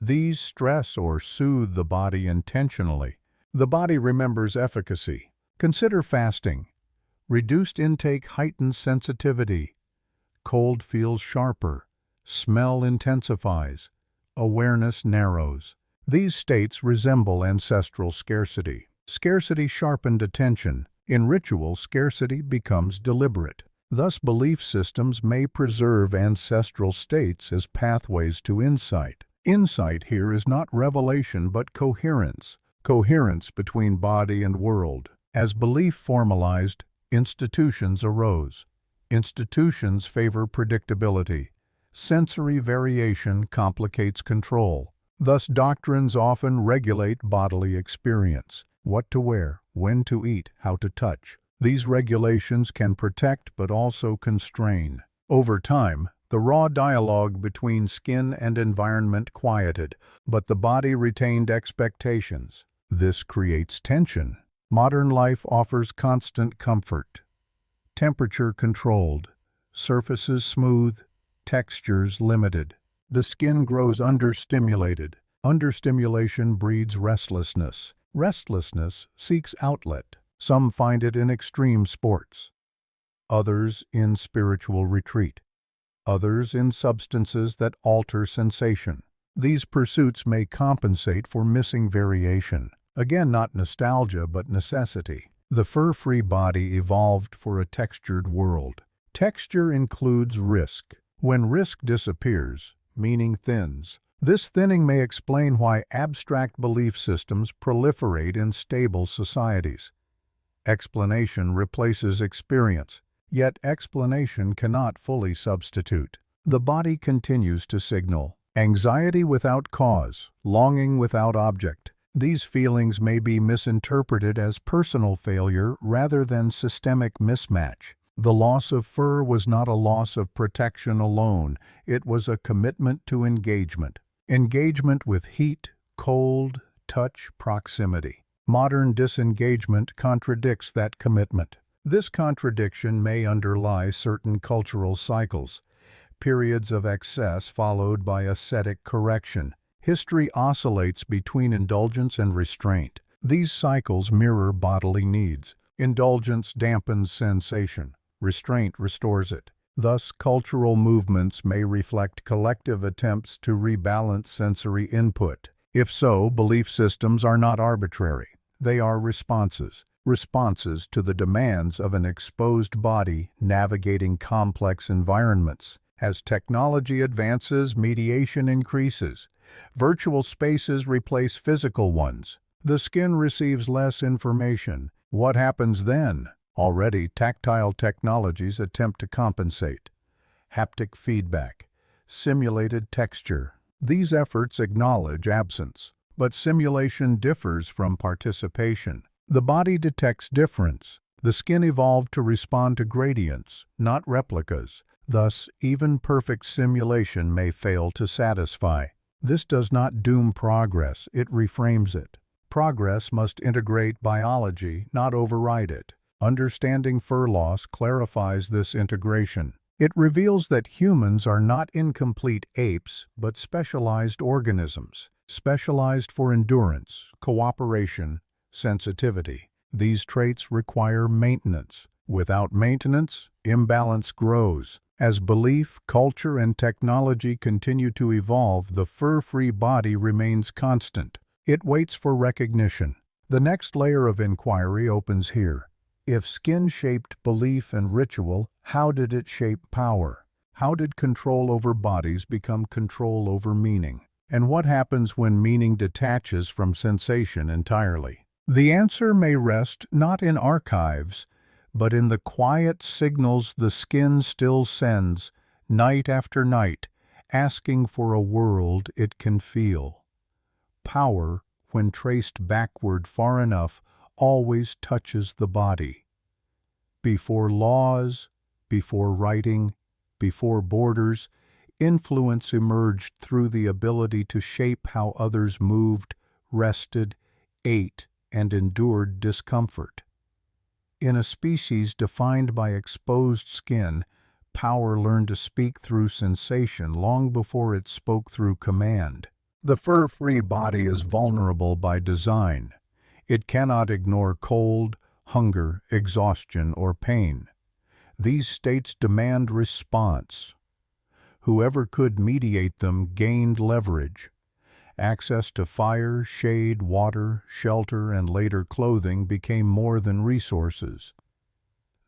These stress or soothe the body intentionally. The body remembers efficacy. Consider fasting. Reduced intake heightens sensitivity. Cold feels sharper. Smell intensifies. Awareness narrows. These states resemble ancestral scarcity. Scarcity sharpened attention. In ritual, scarcity becomes deliberate. Thus, belief systems may preserve ancestral states as pathways to insight. Insight here is not revelation but coherence. Coherence between body and world. As belief formalized, institutions arose. Institutions favor predictability. Sensory variation complicates control. Thus, doctrines often regulate bodily experience. What to wear, when to eat, how to touch. These regulations can protect but also constrain. Over time, the raw dialogue between skin and environment quieted, but the body retained expectations. This creates tension. Modern life offers constant comfort. Temperature controlled, surfaces smooth, textures limited. The skin grows understimulated. Understimulation breeds restlessness. Restlessness seeks outlet. Some find it in extreme sports. Others in spiritual retreat. Others in substances that alter sensation. These pursuits may compensate for missing variation. Again, not nostalgia, but necessity. The fur-free body evolved for a textured world. Texture includes risk. When risk disappears, meaning thins. This thinning may explain why abstract belief systems proliferate in stable societies. Explanation replaces experience, yet explanation cannot fully substitute. The body continues to signal. Anxiety without cause, longing without object. These feelings may be misinterpreted as personal failure rather than systemic mismatch. The loss of fur was not a loss of protection alone, it was a commitment to engagement. Engagement with heat, cold, touch, proximity. Modern disengagement contradicts that commitment. This contradiction may underlie certain cultural cycles, periods of excess followed by ascetic correction. History oscillates between indulgence and restraint. These cycles mirror bodily needs. Indulgence dampens sensation. Restraint restores it. Thus, cultural movements may reflect collective attempts to rebalance sensory input. If so, belief systems are not arbitrary. They are responses. Responses to the demands of an exposed body navigating complex environments. As technology advances, mediation increases. Virtual spaces replace physical ones. The skin receives less information. What happens then? Already, tactile technologies attempt to compensate. Haptic feedback, simulated texture. These efforts acknowledge absence, but simulation differs from participation. The body detects difference. The skin evolved to respond to gradients, not replicas. Thus, even perfect simulation may fail to satisfy. This does not doom progress, it reframes it. Progress must integrate biology, not override it. Understanding fur loss clarifies this integration. It reveals that humans are not incomplete apes, but specialized organisms, specialized for endurance, cooperation, sensitivity. These traits require maintenance. Without maintenance, imbalance grows. As belief, culture, and technology continue to evolve, the fur-free body remains constant. It waits for recognition. The next layer of inquiry opens here. If skin shaped belief and ritual, how did it shape power? How did control over bodies become control over meaning? And what happens when meaning detaches from sensation entirely? The answer may rest not in archives, but in the quiet signals the skin still sends, night after night, asking for a world it can feel. Power, when traced backward far enough, always touches the body. Before laws, before writing, before borders, influence emerged through the ability to shape how others moved, rested, ate, and endured discomfort. In a species defined by exposed skin, power learned to speak through sensation long before it spoke through command. The fur-free body is vulnerable by design. It cannot ignore cold, hunger, exhaustion, or pain. These states demand response. Whoever could mediate them gained leverage. Access to fire, shade, water, shelter, and later clothing became more than resources.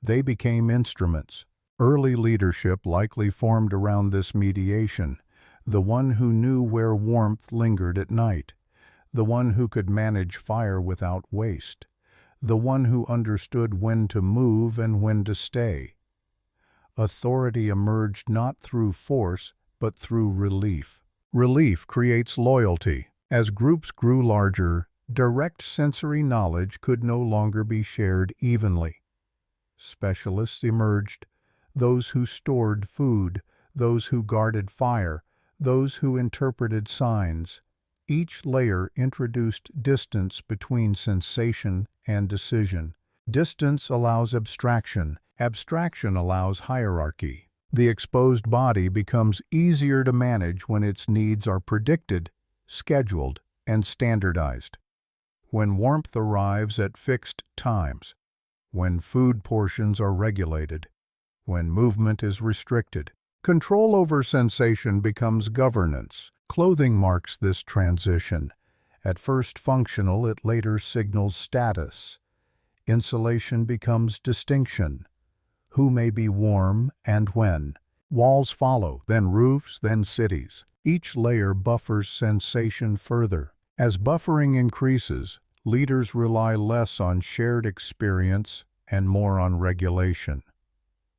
They became instruments. Early leadership likely formed around this mediation, the one who knew where warmth lingered at night, the one who could manage fire without waste, the one who understood when to move and when to stay. Authority emerged not through force, but through relief. Relief creates loyalty. As groups grew larger, direct sensory knowledge could no longer be shared evenly. Specialists emerged, those who stored food, those who guarded fire, those who interpreted signs. Each layer introduced distance between sensation and decision. Distance allows abstraction. Abstraction allows hierarchy. The exposed body becomes easier to manage when its needs are predicted, scheduled, and standardized. When warmth arrives at fixed times, when food portions are regulated, when movement is restricted, control over sensation becomes governance. Clothing marks this transition. At first functional, it later signals status. Insulation becomes distinction. Who may be warm and when. Walls follow, then roofs, then cities. Each layer buffers sensation further. As buffering increases, leaders rely less on shared experience and more on regulation.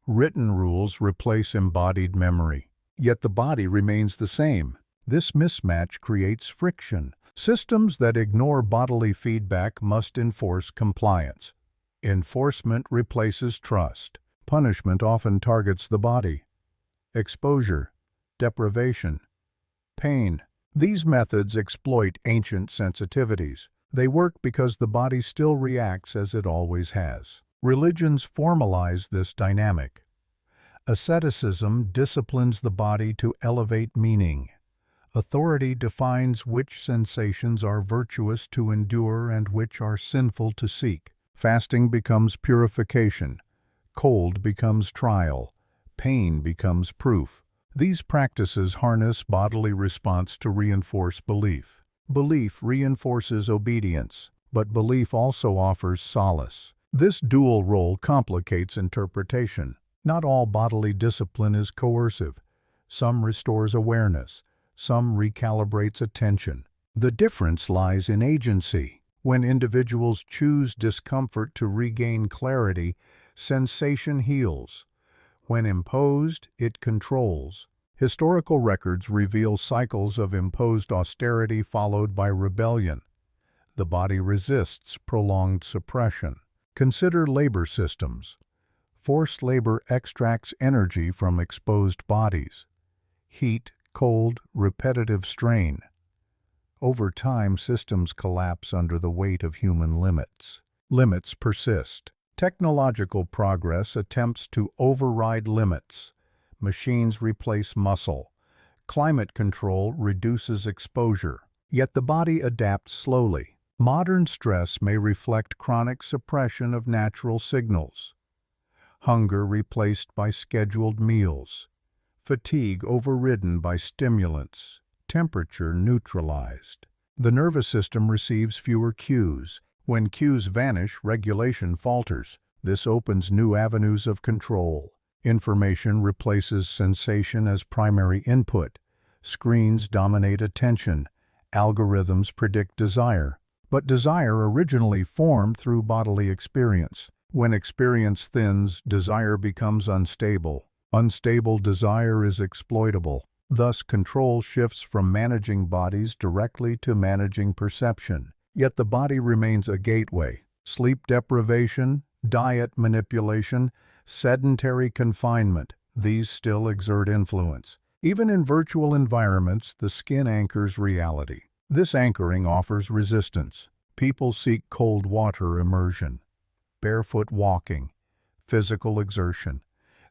Written rules replace embodied memory, yet the body remains the same. This mismatch creates friction. Systems that ignore bodily feedback must enforce compliance. Enforcement replaces trust. Punishment often targets the body. Exposure, deprivation, pain. These methods exploit ancient sensitivities. They work because the body still reacts as it always has. Religions formalize this dynamic. Asceticism disciplines the body to elevate meaning. Authority defines which sensations are virtuous to endure and which are sinful to seek. Fasting becomes purification. Cold becomes trial. Pain becomes proof. These practices harness bodily response to reinforce belief. Belief reinforces obedience, but belief also offers solace. This dual role complicates interpretation. Not all bodily discipline is coercive. Some restores awareness. Some recalibrates attention. The difference lies in agency. When individuals choose discomfort to regain clarity, sensation heals. When imposed, it controls. Historical records reveal cycles of imposed austerity followed by rebellion. The body resists prolonged suppression. Consider labor systems. Forced labor extracts energy from exposed bodies. Heat, cold, repetitive strain. Over time, systems collapse under the weight of human limits. Limits persist. Technological progress attempts to override limits. Machines replace muscle. Climate control reduces exposure. Yet the body adapts slowly. Modern stress may reflect chronic suppression of natural signals. Hunger replaced by scheduled meals. Fatigue overridden by stimulants. Temperature neutralized. The nervous system receives fewer cues. When cues vanish, regulation falters. This opens new avenues of control. Information replaces sensation as primary input. Screens dominate attention. Algorithms predict desire. But desire originally formed through bodily experience. When experience thins, desire becomes unstable. Unstable desire is exploitable. Thus, control shifts from managing bodies directly to managing perception. Yet the body remains a gateway. Sleep deprivation, diet manipulation, sedentary confinement, these still exert influence. Even in virtual environments, the skin anchors reality. This anchoring offers resistance. People seek cold water immersion, barefoot walking, physical exertion.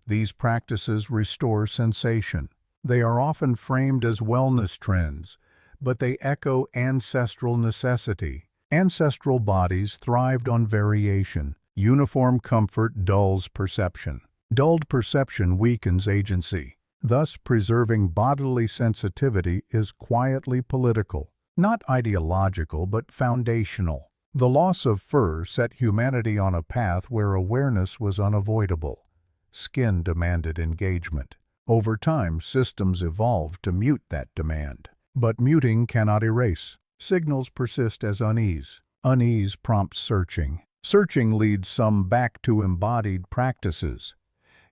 These practices restore sensation. They are often framed as wellness trends, but they echo ancestral necessity. Ancestral bodies thrived on variation. Uniform comfort dulls perception. Dulled perception weakens agency. Thus, preserving bodily sensitivity is quietly political, not ideological but foundational. The loss of fur set humanity on a path where awareness was unavoidable. Skin demanded engagement. Over time, systems evolved to mute that demand. But muting cannot erase. Signals persist as unease. Unease prompts searching. Searching leads some back to embodied practices.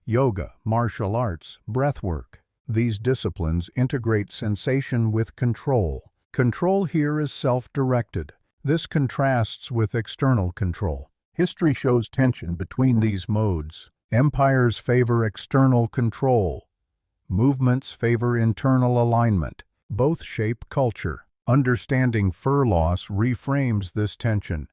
Yoga, martial arts, breathwork. These disciplines integrate sensation with control. Control here is self-directed. This contrasts with external control. History shows tension between these modes. Empires favor external control. Movements favor internal alignment. Both shape culture. Understanding fur loss reframes this tension.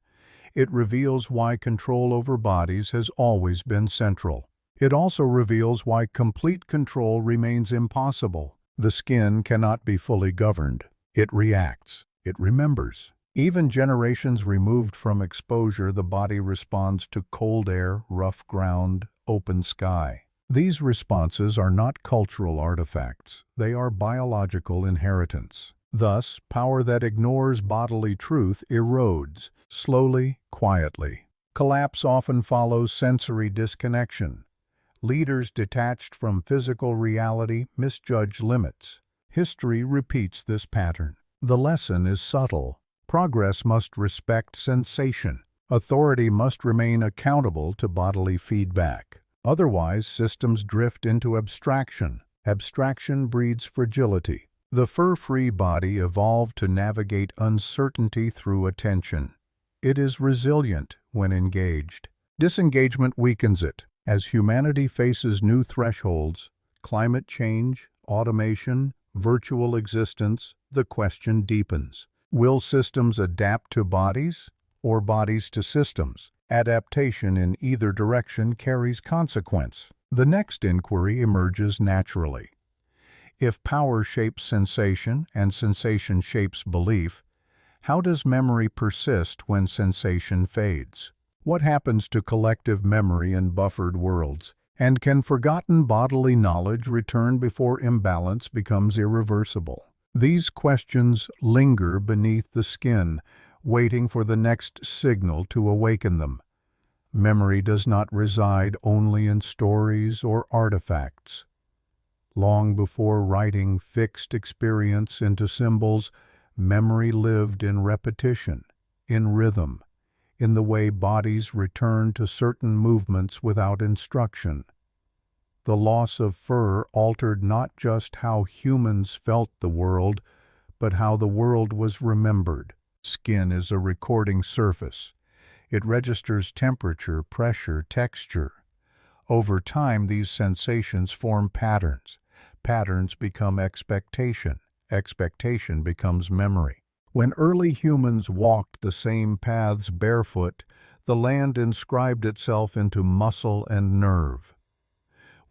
It reveals why control over bodies has always been central. It also reveals why complete control remains impossible. The skin cannot be fully governed. It reacts. It remembers. Even generations removed from exposure, the body responds to cold air, rough ground, open sky. These responses are not cultural artifacts. They are biological inheritance. Thus, power that ignores bodily truth erodes, slowly, quietly. Collapse often follows sensory disconnection. Leaders detached from physical reality misjudge limits. History repeats this pattern. The lesson is subtle. Progress must respect sensation. Authority must remain accountable to bodily feedback. Otherwise, systems drift into abstraction. Abstraction breeds fragility. The fur-free body evolved to navigate uncertainty through attention. It is resilient when engaged. Disengagement weakens it. As humanity faces new thresholds, climate change, automation, virtual existence, the question deepens. Will systems adapt to bodies, or bodies to systems? Adaptation in either direction carries consequence. The next inquiry emerges naturally. If power shapes sensation and sensation shapes belief, how does memory persist when sensation fades? What happens to collective memory in buffered worlds? And can forgotten bodily knowledge return before imbalance becomes irreversible? These questions linger beneath the skin, waiting for the next signal to awaken them. Memory does not reside only in stories or artifacts. Long before writing fixed experience into symbols, memory lived in repetition, in rhythm, in the way bodies return to certain movements without instruction. The loss of fur altered not just how humans felt the world, but how the world was remembered. Skin is a recording surface. It registers temperature, pressure, texture. Over time, these sensations form patterns. Patterns become expectation. Expectation becomes memory. When early humans walked the same paths barefoot, the land inscribed itself into muscle and nerve.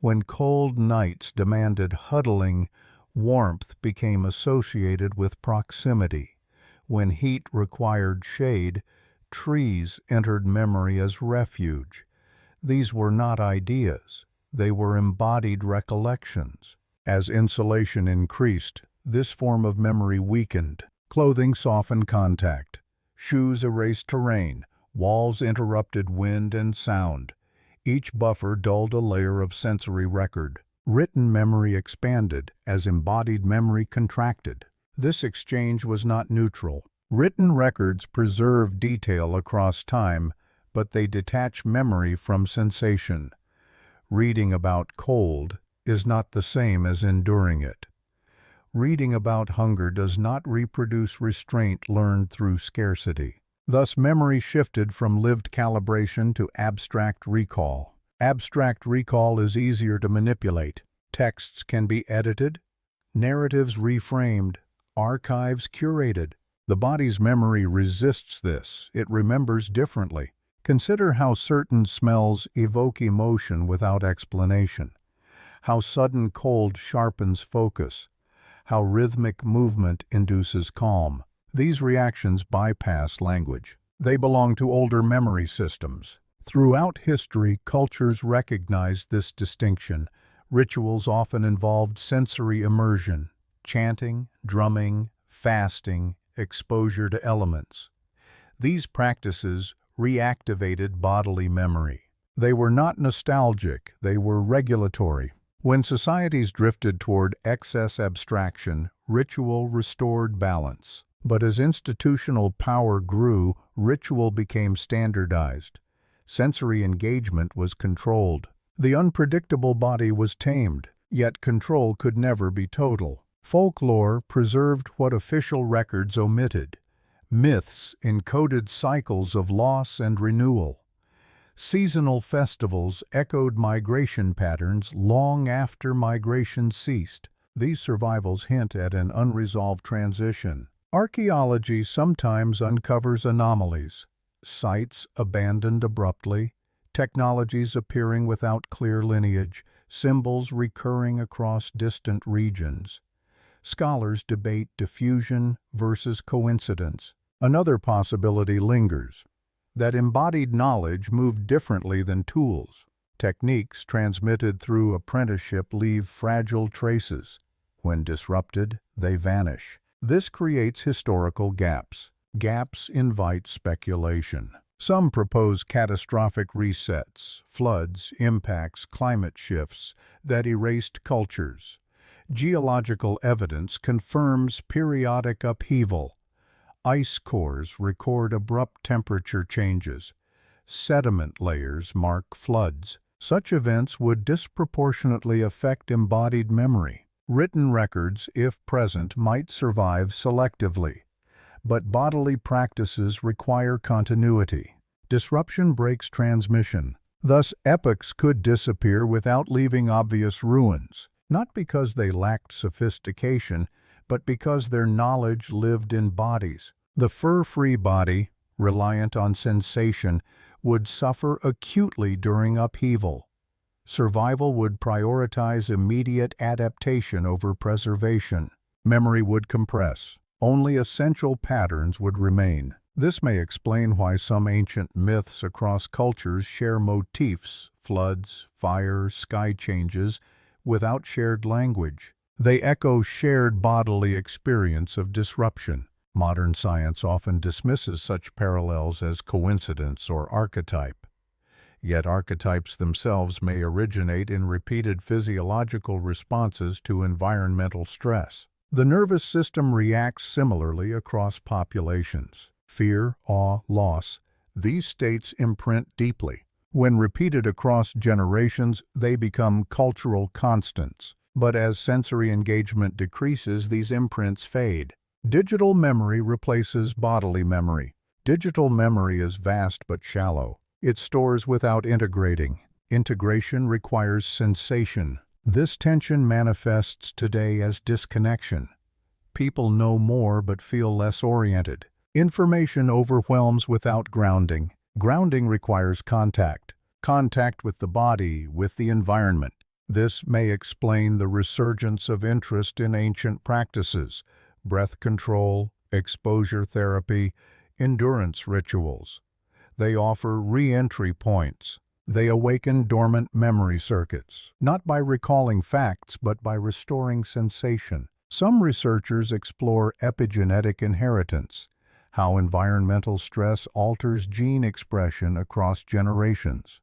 When cold nights demanded huddling, warmth became associated with proximity. When heat required shade, trees entered memory as refuge. These were not ideas, they were embodied recollections. As insulation increased, this form of memory weakened. Clothing softened contact. Shoes erased terrain. Walls interrupted wind and sound. Each buffer dulled a layer of sensory record. Written memory expanded as embodied memory contracted. This exchange was not neutral. Written records preserve detail across time, but they detach memory from sensation. Reading about cold is not the same as enduring it. Reading about hunger does not reproduce restraint learned through scarcity. Thus, memory shifted from lived calibration to abstract recall. Abstract recall is easier to manipulate. Texts can be edited, narratives reframed, archives curated. The body's memory resists this. It remembers differently. Consider how certain smells evoke emotion without explanation, how sudden cold sharpens focus, how rhythmic movement induces calm. These reactions bypass language. They belong to older memory systems. Throughout history, cultures recognized this distinction. Rituals often involved sensory immersion, chanting, drumming, fasting, exposure to elements. These practices reactivated bodily memory. They were not nostalgic, they were regulatory. When societies drifted toward excess abstraction, ritual restored balance. But as institutional power grew, ritual became standardized. Sensory engagement was controlled. The unpredictable body was tamed, yet control could never be total. Folklore preserved what official records omitted. Myths encoded cycles of loss and renewal. Seasonal festivals echoed migration patterns long after migration ceased. These survivals hint at an unresolved transition. Archaeology sometimes uncovers anomalies, sites abandoned abruptly, technologies appearing without clear lineage, symbols recurring across distant regions. Scholars debate diffusion versus coincidence. Another possibility lingers, that embodied knowledge moved differently than tools. Techniques transmitted through apprenticeship leave fragile traces. When disrupted, they vanish. This creates historical gaps. Gaps invite speculation. Some propose catastrophic resets, floods, impacts, climate shifts that erased cultures. Geological evidence confirms periodic upheaval. Ice cores record abrupt temperature changes. Sediment layers mark floods. Such events would disproportionately affect embodied memory. Written records, if present, might survive selectively. But bodily practices require continuity. Disruption breaks transmission. Thus, epochs could disappear without leaving obvious ruins, not because they lacked sophistication, but because their knowledge lived in bodies. The fur-free body, reliant on sensation, would suffer acutely during upheaval. Survival would prioritize immediate adaptation over preservation. Memory would compress. Only essential patterns would remain. This may explain why some ancient myths across cultures share motifs, floods, fire, sky changes, without shared language. They echo shared bodily experience of disruption. Modern science often dismisses such parallels as coincidence or archetype. Yet archetypes themselves may originate in repeated physiological responses to environmental stress. The nervous system reacts similarly across populations. Fear, awe, loss, these states imprint deeply. When repeated across generations, they become cultural constants. But as sensory engagement decreases, these imprints fade. Digital memory replaces bodily memory. Digital memory is vast but shallow. It stores without integrating. Integration requires sensation. This tension manifests today as disconnection. People know more but feel less oriented. Information overwhelms without grounding. Grounding requires contact. Contact with the body, with the environment. This may explain the resurgence of interest in ancient practices, breath control, exposure therapy, endurance rituals. They offer re-entry points. They awaken dormant memory circuits, not by recalling facts but by restoring sensation. Some researchers explore epigenetic inheritance, how environmental stress alters gene expression across generations.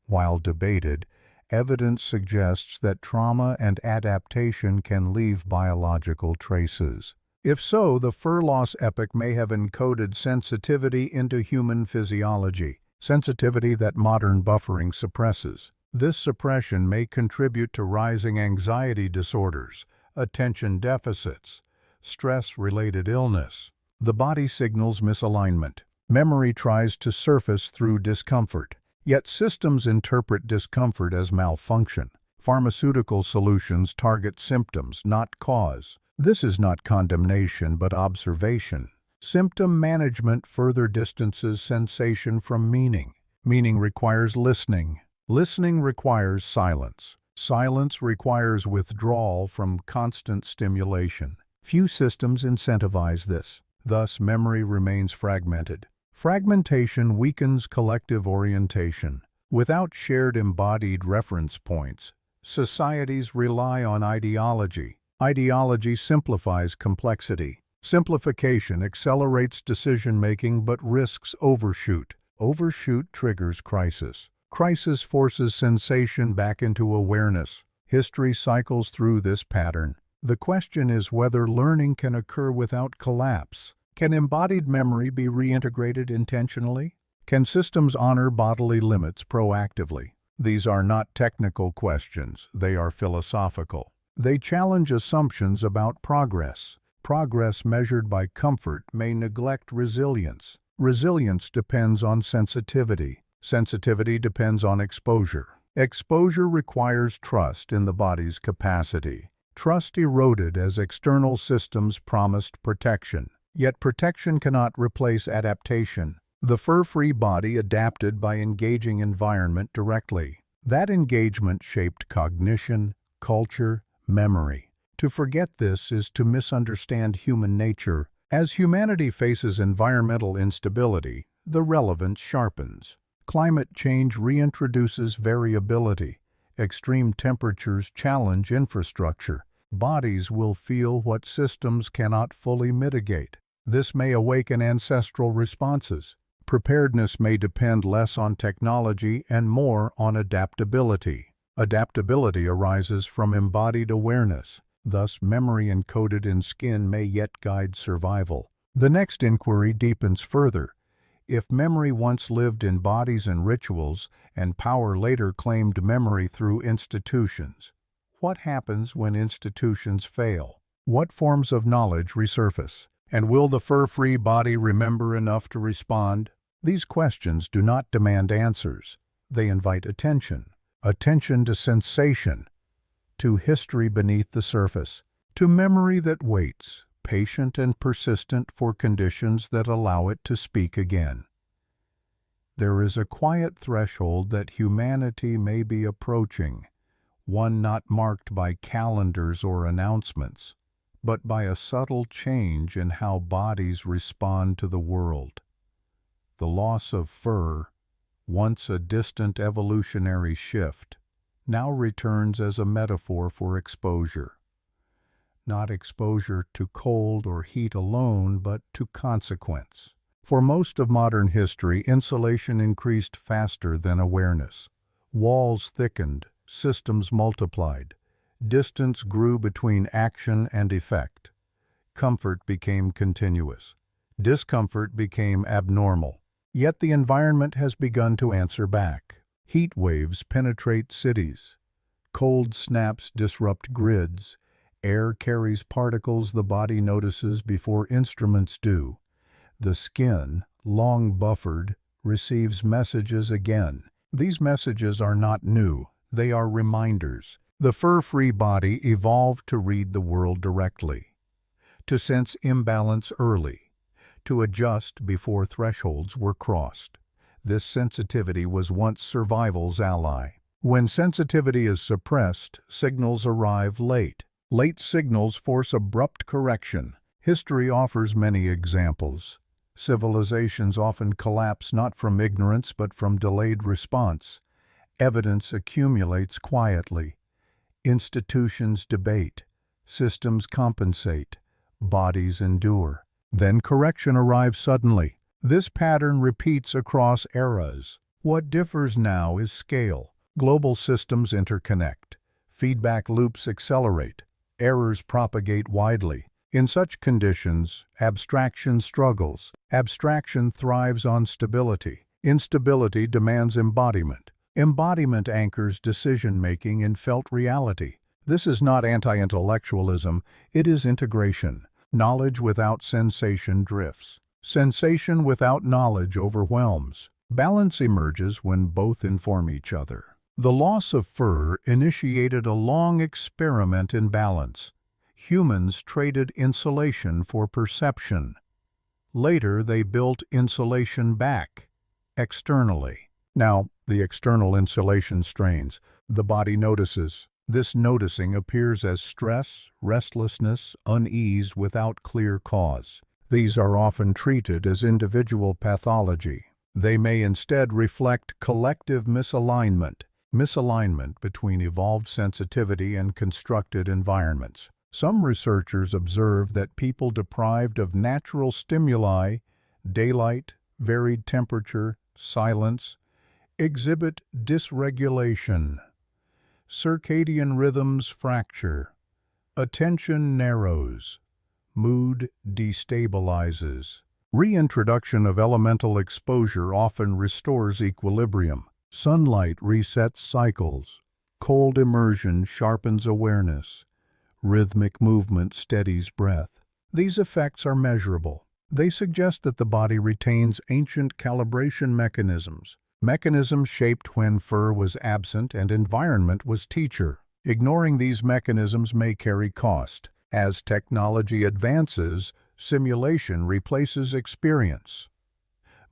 While debated, evidence suggests that trauma and adaptation can leave biological traces. If so, the fur loss epoch may have encoded sensitivity into human physiology, sensitivity that modern buffering suppresses. This suppression may contribute to rising anxiety disorders, attention deficits, stress-related illness. The body signals misalignment. Memory tries to surface through discomfort. Yet systems interpret discomfort as malfunction. Pharmaceutical solutions target symptoms, not cause. This is not condemnation but observation. Symptom management further distances sensation from meaning. Meaning requires listening. Listening requires silence. Silence requires withdrawal from constant stimulation. Few systems incentivize this. Thus, memory remains fragmented. Fragmentation weakens collective orientation. Without shared embodied reference points, societies rely on ideology. Ideology simplifies complexity. Simplification accelerates decision-making but risks overshoot. Overshoot triggers crisis. Crisis forces sensation back into awareness. History cycles through this pattern. The question is whether learning can occur without collapse. Can embodied memory be reintegrated intentionally? Can systems honor bodily limits proactively? These are not technical questions, they are philosophical. They challenge assumptions about progress. Progress measured by comfort may neglect resilience. Resilience depends on sensitivity. Sensitivity depends on exposure. Exposure requires trust in the body's capacity. Trust eroded as external systems promised protection. Yet protection cannot replace adaptation. The fur-free body adapted by engaging environment directly. That engagement shaped cognition, culture, memory. To forget this is to misunderstand human nature. As humanity faces environmental instability, the relevance sharpens. Climate change reintroduces variability. Extreme temperatures challenge infrastructure. Bodies will feel what systems cannot fully mitigate. This may awaken ancestral responses. Preparedness may depend less on technology and more on adaptability. Adaptability arises from embodied awareness. Thus, memory encoded in skin may yet guide survival. The next inquiry deepens further. If memory once lived in bodies and rituals, and power later claimed memory through institutions, what happens when institutions fail? What forms of knowledge resurface? And will the fur-free body remember enough to respond? These questions do not demand answers. They invite attention. Attention to sensation, to history beneath the surface, to memory that waits, patient and persistent for conditions that allow it to speak again. There is a quiet threshold that humanity may be approaching, one not marked by calendars or announcements, but by a subtle change in how bodies respond to the world. The loss of fur, once a distant evolutionary shift, now returns as a metaphor for exposure. Not exposure to cold or heat alone, but to consequence. For most of modern history, insulation increased faster than awareness. Walls thickened, systems multiplied. Distance grew between action and effect. Comfort became continuous. Discomfort became abnormal. Yet the environment has begun to answer back. Heat waves penetrate cities. Cold snaps disrupt grids. Air carries particles the body notices before instruments do. The skin, long buffered, receives messages again. These messages are not new, they are reminders. The fur-free body evolved to read the world directly, to sense imbalance early, to adjust before thresholds were crossed. This sensitivity was once survival's ally. When sensitivity is suppressed, signals arrive late. Late signals force abrupt correction. History offers many examples. Civilizations often collapse not from ignorance but from delayed response. Evidence accumulates quietly. Institutions debate. Systems compensate. Bodies endure. Then correction arrives suddenly. This pattern repeats across eras. What differs now is scale. Global systems interconnect. Feedback loops accelerate. Errors propagate widely. In such conditions, abstraction struggles. Abstraction thrives on stability. Instability demands embodiment. Embodiment anchors decision-making in felt reality. This is not anti-intellectualism, it is integration. Knowledge without sensation drifts. Sensation without knowledge overwhelms. Balance emerges when both inform each other. The loss of fur initiated a long experiment in balance. Humans traded insulation for perception. Later, they built insulation back, externally. Now, the external insulation strains. The body notices. This noticing appears as stress, restlessness, unease without clear cause. These are often treated as individual pathology. They may instead reflect collective misalignment between evolved sensitivity and constructed environments. Some researchers observe that people deprived of natural stimuli, daylight, varied temperature, silence, exhibit dysregulation. Circadian rhythms fracture. Attention narrows. Mood destabilizes. Reintroduction of elemental exposure often restores equilibrium. Sunlight resets cycles. Cold immersion sharpens awareness. Rhythmic movement steadies breath. These effects are measurable. They suggest that the body retains ancient calibration mechanisms shaped when fur was absent and environment was teacher. Ignoring these mechanisms may carry cost. As technology advances, simulation replaces experience.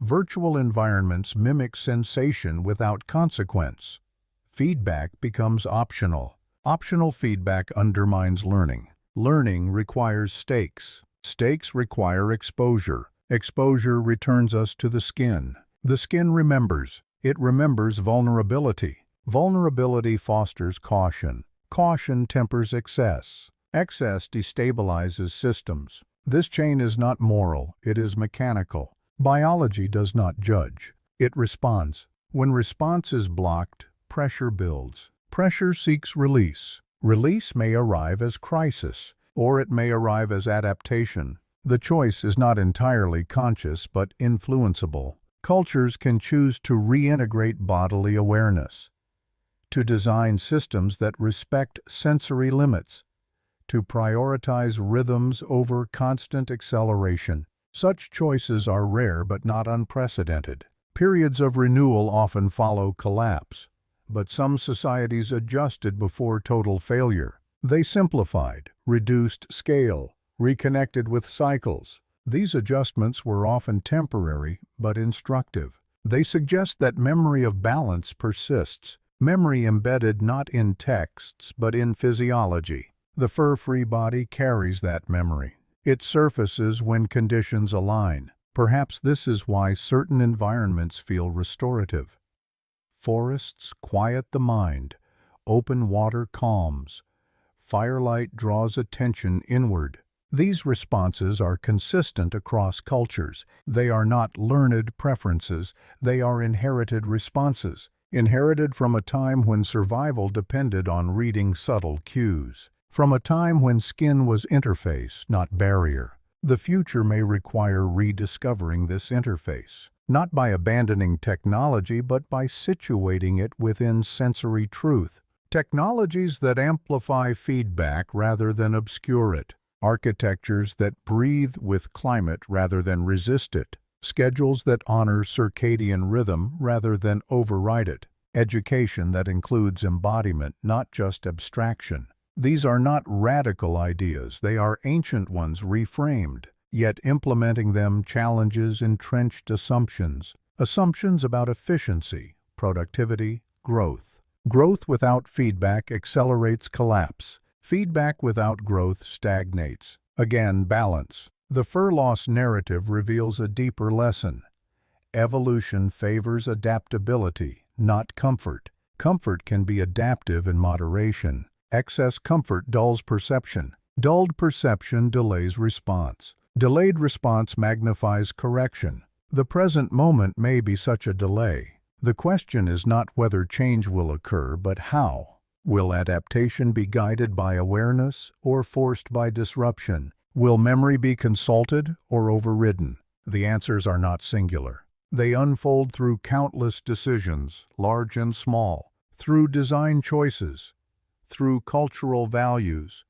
Virtual environments mimic sensation without consequence. Feedback becomes optional. Optional feedback undermines learning. Learning requires stakes. Stakes require exposure. Exposure returns us to the skin. The skin remembers. It remembers vulnerability. Vulnerability fosters caution. Caution tempers excess. Excess destabilizes systems. This chain is not moral, it is mechanical. Biology does not judge. It responds. When response is blocked, pressure builds. Pressure seeks release. Release may arrive as crisis, or it may arrive as adaptation. The choice is not entirely conscious but influenceable. Cultures can choose to reintegrate bodily awareness, to design systems that respect sensory limits, to prioritize rhythms over constant acceleration. Such choices are rare but not unprecedented. Periods of renewal often follow collapse, but some societies adjusted before total failure. They simplified, reduced scale, reconnected with cycles. These adjustments were often temporary but instructive. They suggest that memory of balance persists, memory embedded not in texts but in physiology. The fur-free body carries that memory. It surfaces when conditions align. Perhaps this is why certain environments feel restorative. Forests quiet the mind. Open water calms. Firelight draws attention inward. These responses are consistent across cultures. They are not learned preferences. They are inherited responses, inherited from a time when survival depended on reading subtle cues, from a time when skin was interface, not barrier. The future may require rediscovering this interface, not by abandoning technology but by situating it within sensory truth. Technologies that amplify feedback rather than obscure it. Architectures that breathe with climate rather than resist it. Schedules that honor circadian rhythm rather than override it. Education that includes embodiment, not just abstraction. These are not radical ideas, they are ancient ones reframed, yet implementing them challenges entrenched assumptions. Assumptions about efficiency, productivity, growth. Growth without feedback accelerates collapse. Feedback without growth stagnates. Again, balance. The fur loss narrative reveals a deeper lesson. Evolution favors adaptability, not comfort. Comfort can be adaptive in moderation. Excess comfort dulls perception. Dulled perception delays response. Delayed response magnifies correction. The present moment may be such a delay. The question is not whether change will occur, but how. Will adaptation be guided by awareness or forced by disruption? Will memory be consulted or overridden? The answers are not singular. They unfold through countless decisions, large and small, through design choices, through cultural values,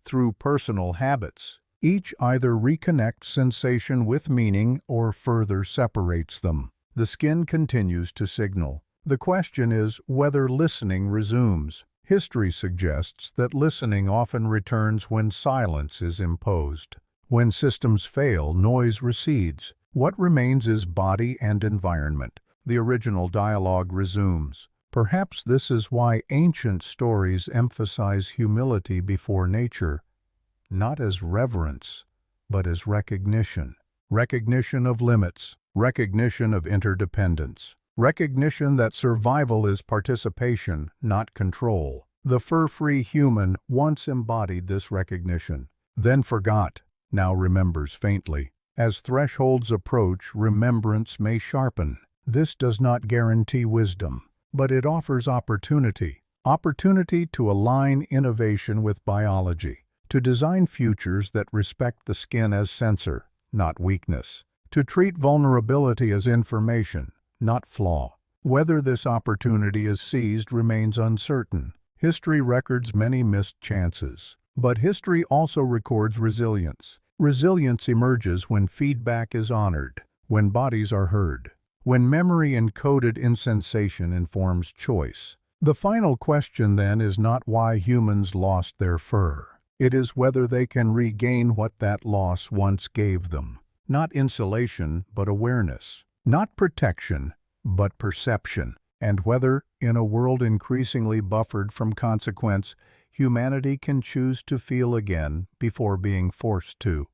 through personal habits. Each either reconnects sensation with meaning or further separates them. The skin continues to signal. The question is whether listening resumes. History suggests that listening often returns when silence is imposed. When systems fail, noise recedes. What remains is body and environment. The original dialogue resumes. Perhaps this is why ancient stories emphasize humility before nature, not as reverence, but as recognition. Recognition of limits, recognition of interdependence, recognition that survival is participation, not control. The fur-free human once embodied this recognition, then forgot, now remembers faintly. As thresholds approach, remembrance may sharpen. This does not guarantee wisdom, but it offers opportunity. Opportunity to align innovation with biology, to design futures that respect the skin as sensor, not weakness, to treat vulnerability as information, not flaw. Whether this opportunity is seized remains uncertain. History records many missed chances, but history also records resilience. Resilience emerges when feedback is honored, when bodies are heard, when memory encoded in sensation informs choice. The final question then is not why humans lost their fur. It is whether they can regain what that loss once gave them. Not insulation, but awareness. Not protection, but perception. And whether, in a world increasingly buffered from consequence, humanity can choose to feel again before being forced to.